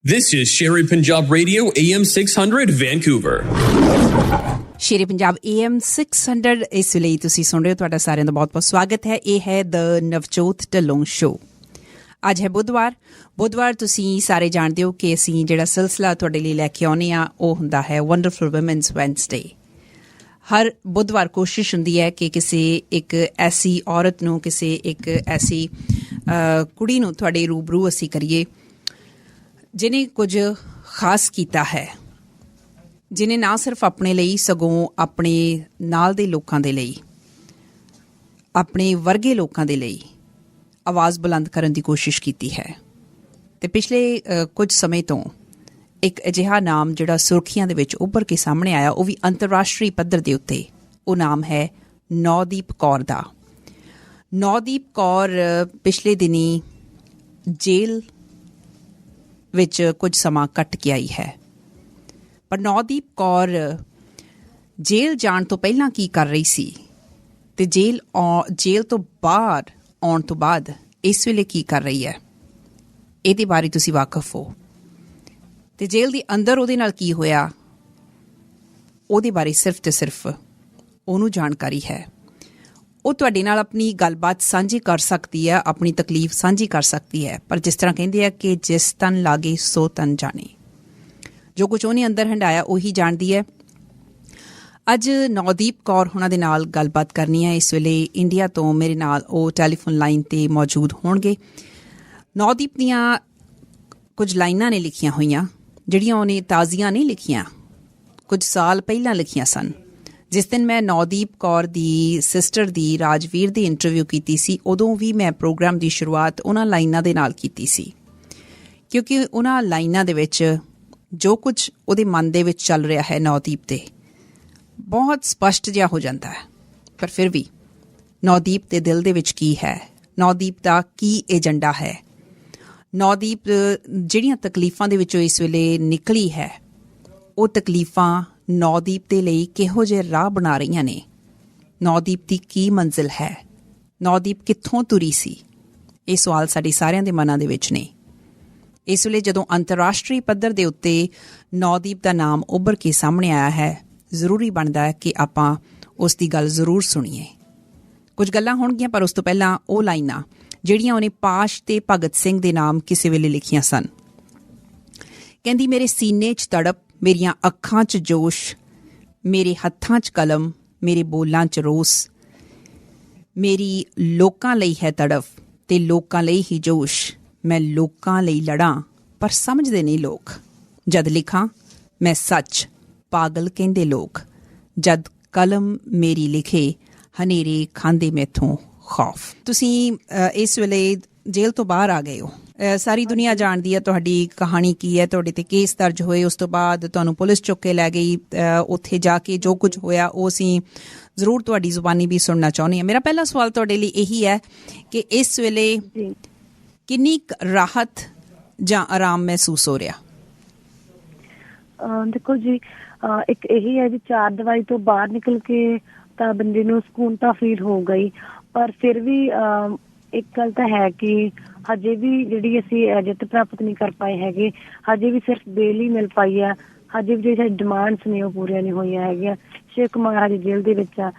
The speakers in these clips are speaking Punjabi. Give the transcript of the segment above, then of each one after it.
This is Sherry Punjab Radio, AM 600, Vancouver. Shere Punjab AM 600 ਇਸ ਲਈ ਤੁਸੀਂ ਸੁਣ ਰਹੇ ਹੋ। ਤੁਹਾਡਾ ਸਾਰਿਆਂ ਦਾ ਬਹੁਤ ਬਹੁਤ ਸਵਾਗਤ ਹੈ। ਇਹ ਹੈ ਦ ਨਵਜੋਤ ਢਿੱਲੋਂ ਸ਼ੋ। ਅੱਜ ਹੈ ਬੁੱਧਵਾਰ ਤੁਸੀਂ ਸਾਰੇ ਜਾਣਦੇ ਹੋ ਕਿ ਅਸੀਂ ਜਿਹੜਾ ਸਿਲਸਿਲਾ ਤੁਹਾਡੇ ਲਈ ਲੈ ਕੇ ਆਉਂਦੇ ਹਾਂ ਉਹ ਹੁੰਦਾ ਹੈ ਵੰਡਰਫੁਲ ਵੂਮੈਨਸ ਵੈਨਸਡੇ। ਹਰ ਬੁੱਧਵਾਰ ਕੋਸ਼ਿਸ਼ ਹੁੰਦੀ ਹੈ ਕਿ ਕਿਸੇ ਇੱਕ ਐਸੀ ਔਰਤ ਨੂੰ, ਕਿਸੇ ਇੱਕ ਐਸੀ ਕੁੜੀ ਨੂੰ ਤੁਹਾਡੇ ਰੂਬਰੂ ਅਸੀਂ ਕਰੀਏ ਜਿਹਨੇ ਕੁਝ ਖਾਸ ਕੀਤਾ ਹੈ, ਜਿਹਨੇ ਨਾ ਸਿਰਫ ਆਪਣੇ ਲਈ ਸਗੋਂ ਆਪਣੇ ਨਾਲ ਦੇ ਲੋਕਾਂ ਦੇ ਲਈ, ਆਪਣੇ ਵਰਗੇ ਲੋਕਾਂ ਦੇ ਲਈ ਆਵਾਜ਼ ਬੁਲੰਦ ਕਰਨ ਦੀ ਕੋਸ਼ਿਸ਼ ਕੀਤੀ ਹੈ। ਅਤੇ ਪਿਛਲੇ ਕੁਝ ਸਮੇਂ ਤੋਂ ਇੱਕ ਅਜਿਹਾ ਨਾਮ ਜਿਹੜਾ ਸੁਰਖੀਆਂ ਦੇ ਵਿੱਚ ਉੱਭਰ ਕੇ ਸਾਹਮਣੇ ਆਇਆ, ਉਹ ਵੀ ਅੰਤਰਰਾਸ਼ਟਰੀ ਪੱਧਰ ਦੇ ਉੱਤੇ, ਉਹ ਨਾਮ ਹੈ ਨੌਦੀਪ ਕੌਰ ਦਾ। ਨੌਦੀਪ ਕੌਰ ਪਿਛਲੇ ਦਿਨੀਂ ਜੇਲ੍ਹ ਵਿੱਚ ਕੁਝ ਸਮਾਂ ਕੱਟ ਕੇ ਆਈ ਹੈ, ਪਰ ਨੌਦੀਪ ਕੌਰ ਜੇਲ੍ਹ ਜਾਣ ਤੋਂ ਪਹਿਲਾਂ ਕੀ ਕਰ ਰਹੀ ਸੀ ਅਤੇ ਜੇਲ੍ਹ ਤੋਂ ਬਾਹਰ ਆਉਣ ਤੋਂ ਬਾਅਦ ਇਸ ਵੇਲੇ ਕੀ ਕਰ ਰਹੀ ਹੈ, ਇਹਦੇ ਬਾਰੇ ਤੁਸੀਂ ਵਾਕਫ ਹੋ। ਅਤੇ ਜੇਲ੍ਹ ਦੇ ਅੰਦਰ ਉਹਦੇ ਨਾਲ ਕੀ ਹੋਇਆ, ਉਹਦੇ ਬਾਰੇ ਸਿਰਫ ਅਤੇ ਸਿਰਫ ਉਹਨੂੰ ਜਾਣਕਾਰੀ ਹੈ। ਉਹ ਤੁਹਾਡੇ ਨਾਲ ਆਪਣੀ ਗੱਲਬਾਤ ਸਾਂਝੀ ਕਰ ਸਕਦੀ ਹੈ, ਆਪਣੀ ਤਕਲੀਫ ਸਾਂਝੀ ਕਰ ਸਕਦੀ ਹੈ, ਪਰ ਜਿਸ ਤਰ੍ਹਾਂ ਕਹਿੰਦੇ ਆ ਕਿ ਜਿਸ ਤਨ ਲਾਗੇ ਸੋ ਤਨ ਜਾਣੇ, ਜੋ ਕੁਝ ਉਹਨੇ ਅੰਦਰ ਹੰਢਾਇਆ ਉਹੀ ਜਾਣਦੀ ਹੈ। ਅੱਜ ਨੌਦੀਪ ਕੌਰ ਹੋਣਾ ਦੇ ਨਾਲ ਗੱਲਬਾਤ ਕਰਨੀ ਹੈ। ਇਸ ਵੇਲੇ ਇੰਡੀਆ ਤੋਂ ਮੇਰੇ ਨਾਲ ਉਹ ਟੈਲੀਫੋਨ ਲਾਈਨ 'ਤੇ ਮੌਜੂਦ ਹੋਣਗੇ। ਨੌਦੀਪ ਦੀਆਂ ਕੁਝ ਲਾਈਨਾਂ ਨੇ ਲਿਖੀਆਂ ਹੋਈਆਂ ਜਿਹੜੀਆਂ ਉਹਨੇ ਤਾਜ਼ੀਆਂ ਨਹੀਂ ਲਿਖੀਆਂ, ਕੁਝ ਸਾਲ ਪਹਿਲਾਂ ਲਿਖੀਆਂ ਸਨ। ਜਿਸ ਦਿਨ ਮੈਂ ਨੌਦੀਪ ਕੌਰ ਦੀ ਸਿਸਟਰ ਦੀ ਰਾਜਵੀਰ ਦੀ ਇੰਟਰਵਿਊ ਕੀਤੀ ਸੀ, ਉਦੋਂ ਵੀ ਮੈਂ ਪ੍ਰੋਗਰਾਮ ਦੀ ਸ਼ੁਰੂਆਤ ਉਹਨਾਂ ਲਾਈਨਾਂ ਦੇ ਨਾਲ ਕੀਤੀ ਸੀ, ਕਿਉਂਕਿ ਉਹਨਾਂ ਲਾਈਨਾਂ ਦੇ ਵਿੱਚ ਜੋ ਕੁਝ ਉਹਦੇ ਮਨ ਦੇ ਵਿੱਚ ਚੱਲ ਰਿਹਾ ਹੈ ਨੌਦੀਪ ਦੇ, ਬਹੁਤ ਸਪਸ਼ਟ ਜਿਹਾ ਹੋ ਜਾਂਦਾ ਹੈ। ਪਰ ਫਿਰ ਵੀ ਨੌਦੀਪ ਦੇ ਦਿਲ ਦੇ ਵਿੱਚ ਕੀ ਹੈ, ਨੌਦੀਪ ਦਾ ਕੀ ਏਜੰਡਾ ਹੈ, ਨੌਦੀਪ ਜਿਹੜੀਆਂ ਤਕਲੀਫਾਂ ਦੇ ਵਿੱਚੋਂ ਇਸ ਵੇਲੇ ਨਿਕਲੀ ਹੈ, ਉਹ ਤਕਲੀਫਾਂ ਨੌਦੀਪ ਦੇ ਲਈ ਕਿਹੋ ਜਿਹੇ ਰਾਹ ਬਣਾ ਰਹੀਆਂ ਨੇ, ਨੌਦੀਪ ਦੀ ਕੀ ਮੰਜ਼ਿਲ ਹੈ, ਨੌਦੀਪ ਕਿੱਥੋਂ ਤੁਰੀ ਸੀ, ਇਹ ਸਵਾਲ ਸਾਡੇ ਸਾਰਿਆਂ ਦੇ ਮਨਾਂ ਦੇ ਵਿੱਚ ਨੇ। ਇਸ ਵੇਲੇ ਜਦੋਂ ਅੰਤਰਰਾਸ਼ਟਰੀ ਪੱਧਰ ਦੇ ਉੱਤੇ ਨੌਦੀਪ ਦਾ ਨਾਮ ਉੱਭਰ ਕੇ ਸਾਹਮਣੇ ਆਇਆ ਹੈ, ਜ਼ਰੂਰੀ ਬਣਦਾ ਹੈ ਕਿ ਆਪਾਂ ਉਸ ਦੀ ਗੱਲ ਜ਼ਰੂਰ ਸੁਣੀਏ। ਕੁਝ ਗੱਲਾਂ ਹੋਣਗੀਆਂ, ਪਰ ਉਸ ਤੋਂ ਪਹਿਲਾਂ ਉਹ ਲਾਈਨਾਂ ਜਿਹੜੀਆਂ ਉਹਨੇ ਪਾਸ਼ ਤੇ ਭਗਤ ਸਿੰਘ ਦੇ ਨਾਮ ਕਿਸੇ ਵੇਲੇ ਲਿਖੀਆਂ ਸਨ। ਕਹਿੰਦੀ, ਮੇਰੇ ਸੀਨੇ 'ਚ ਤੜਪ, ਮੇਰੀਆਂ ਅੱਖਾਂ 'ਚ ਜੋਸ਼, ਮੇਰੇ ਹੱਥਾਂ 'ਚ ਕਲਮ, ਮੇਰੇ ਬੋਲਾਂ 'ਚ ਰੋਸ, ਮੇਰੀ ਲੋਕਾਂ ਲਈ ਹੈ ਤੜਫ ਤੇ ਲੋਕਾਂ ਲਈ ਹੀ ਜੋਸ਼, ਮੈਂ ਲੋਕਾਂ ਲਈ ਲੜਾਂ ਪਰ ਸਮਝਦੇ ਨਹੀਂ ਲੋਕ, ਜਦ ਲਿਖਾਂ ਮੈਂ ਸੱਚ ਪਾਗਲ ਕਹਿੰਦੇ ਲੋਕ, ਜਦ ਕਲਮ ਮੇਰੀ ਲਿਖੇ ਹਨੇਰੇ ਖਾਂਦੇ ਮੈਥੋਂ ਖੌਫ। ਤੁਸੀਂ ਇਸ ਵੇਲੇ ਜੇਲ੍ਹ ਤੋਂ ਬਾਹਰ ਆ ਗਏ ਹੋ, ਸਾਰੀ ਦੁਨੀਆ ਜਾਣਦੀ ਹੈ ਤੁਹਾਡੀ ਕਹਾਣੀ ਕੀ ਹੈ। ਤੁਹਾਡੇ 'ਤੇ ਕੇਸ ਦਰਜ ਹੋਏ, ਉਸ ਤੋਂ ਬਾਅਦ ਤੁਹਾਨੂੰ ਪੁਲਿਸ ਚੁੱਕ ਕੇ ਲੈ ਗਈ, ਉੱਥੇ ਜਾ ਕੇ ਜੋ ਕੁਝ ਹੋਇਆ ਉਹ ਅਸੀਂ ਜ਼ਰੂਰ ਤੁਹਾਡੀ ਜ਼ੁਬਾਨੀ ਵੀ ਸੁਣਨਾ ਚਾਹੁੰਦੇ ਹਾਂ। ਮੇਰਾ ਪਹਿਲਾ ਸਵਾਲ ਤੁਹਾਡੇ ਲਈ ਇਹੀ ਹੈ ਕਿ ਇਸ ਵੇਲੇ ਕਿੰਨੀ ਰਾਹਤ ਜਾਂ ਆਰਾਮ ਮਹਿਸੂਸ ਹੋ ਰਿਹਾ? ਦੇਖੋ ਜੀ, ਇੱਕ ਇਹੀ ਹੈ ਵੀ 4 ਦਵਾਈ ਤੋਂ ਬਾਹਰ ਨਿਕਲ ਕੇ ਤਾਂ ਬੰਦੇ ਨੂੰ ਸਕੂਨ ਤਾਂ ਫੀਲ ਹੋ ਗਈ, ਪਰ ਫਿਰ ਵੀ ਇੱਕ ਗੱਲ ਤਾਂ ਹੈ ਕਿ ਹਜੇ ਵੀ ਜਿਹੜੀ ਅਸੀਂ ਜਿੱਤ ਪ੍ਰਾਪਤ ਨਹੀਂ ਕਰ ਪਾਏ ਹੈਗੇ, ਹਜੇ ਵੀ ਸਿਰਫ ਬੇਲ ਹੀ ਮਿਲ ਪਾਈ ਆ, ਹਜੇ ਵੀ ਜਿਹੜੀ ਡਿਮਾਂਡਸ ਨੇ ਉਹ ਪੂਰੀਆਂ ਨਹੀਂ ਹੋਈਆਂ ਹੈਗੀਆਂ। ਸ਼ਿਵ ਕੁਮਾਰ ਹਜੇ ਜੇਲ੍ਹ ਦੇ ਵਿੱਚ ਆ,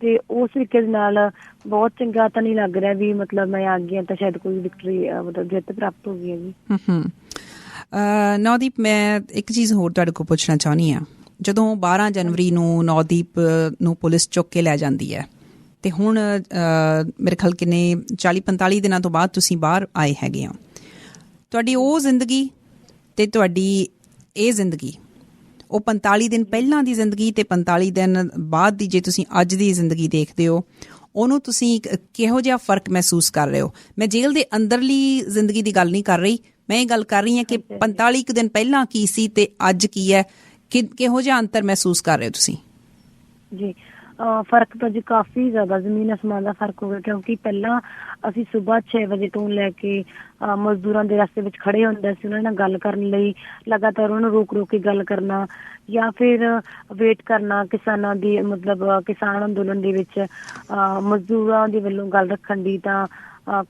ਤੇ ਉਸ ਤਰੀਕੇ ਦੇ ਨਾਲ ਬਹੁਤ ਚੰਗਾ ਤਾਂ ਨਹੀਂ ਲੱਗ ਰਿਹਾ ਵੀ ਮਤਲਬ ਮੈਂ ਆ ਗਈ ਤਾਂ ਸ਼ਾਇਦ ਕੋਈ ਵਿਕਟਰੀ ਮਤਲਬ ਜਿੱਤ ਪ੍ਰਾਪਤ ਹੋ ਗਈ ਹੈਗੀ। ਨੌਦੀਪ, ਮੈਂ ਇੱਕ ਚੀਜ਼ ਹੋਰ ਤੁਹਾਡੇ ਕੋਲ ਪੁੱਛਣਾ ਚਾਹੁੰਦੀ ਹਾਂ। ਜਦੋਂ 12 ਜਨਵਰੀ ਨੂੰ ਨੌਦੀਪ ਨੂੰ ਪੁਲਿਸ ਚੁੱਕ ਕੇ ਲੈ ਜਾਂਦੀ ਹੈ, ਅਤੇ ਹੁਣ ਮੇਰੇ ਖਿਆਲ ਕਿੰਨੇ 40-45 ਦਿਨਾਂ ਤੋਂ ਬਾਅਦ ਤੁਸੀਂ ਬਾਹਰ ਆਏ ਹੈਗੇ ਹੋ, ਤੁਹਾਡੀ ਉਹ ਜ਼ਿੰਦਗੀ ਅਤੇ ਤੁਹਾਡੀ ਇਹ ਜ਼ਿੰਦਗੀ, ਉਹ 45 ਦਿਨ ਪਹਿਲਾਂ ਦੀ ਜ਼ਿੰਦਗੀ ਅਤੇ 45 ਦਿਨ ਬਾਅਦ ਦੀ ਜੇ ਤੁਸੀਂ ਅੱਜ ਦੀ ਜ਼ਿੰਦਗੀ ਦੇਖਦੇ ਹੋ, ਉਹਨੂੰ ਤੁਸੀਂ ਕਿਹੋ ਜਿਹਾ ਫ਼ਰਕ ਮਹਿਸੂਸ ਕਰ ਰਹੇ ਹੋ? ਮੈਂ ਜੇਲ੍ਹ ਦੇ ਅੰਦਰਲੀ ਜ਼ਿੰਦਗੀ ਦੀ ਗੱਲ ਨਹੀਂ ਕਰ ਰਹੀ, ਮੈਂ ਇਹ ਗੱਲ ਕਰ ਰਹੀ ਹਾਂ ਕਿ 45 ਕੁ ਦਿਨ ਪਹਿਲਾਂ ਕੀ ਸੀ ਅਤੇ ਅੱਜ ਕੀ ਹੈ, ਕਿਹੋ ਜਿਹਾ ਅੰਤਰ ਮਹਿਸੂਸ ਕਰ ਰਹੇ ਹੋ ਤੁਸੀਂ? ਜੀ, ਫਰਕ ਤਾਂ ਜੀ ਕਾਫੀ ਜ਼ਿਆਦਾ ਜ਼ਮੀਨ ਅਸਮਾਨ ਦਾ ਫਰਕ ਹੋ ਗਿਆ, ਕਿਉਂਕਿ ਪਹਿਲਾਂ ਅਸੀਂ ਸੁਬਾਹ 6 ਵਜੇ ਤੋਂ ਲੈ ਕੇ ਮਜ਼ਦੂਰਾਂ ਦੇ ਰਸਤੇ ਵਿੱਚ ਖੜੇ ਹੁੰਦੇ ਸੀ ਉਹਨਾਂ ਨਾਲ ਗੱਲ ਕਰਨ ਲਈ, ਲਗਾਤਾਰ ਉਹਨਾਂ ਨੂੰ ਰੋਕ ਕੇ ਗੱਲ ਕਰਨਾ ਜਾਂ ਫਿਰ ਵੇਟ ਕਰਨਾ ਕਿਸਾਨਾਂ ਦੀ, ਮਤਲਬ ਕਿਸਾਨ ਅੰਦੋਲਨ ਦੇ ਵਿੱਚ ਮਜ਼ਦੂਰਾਂ ਦੇ ਵੱਲੋਂ ਗੱਲ ਰੱਖਣ ਦੀ, ਤਾਂ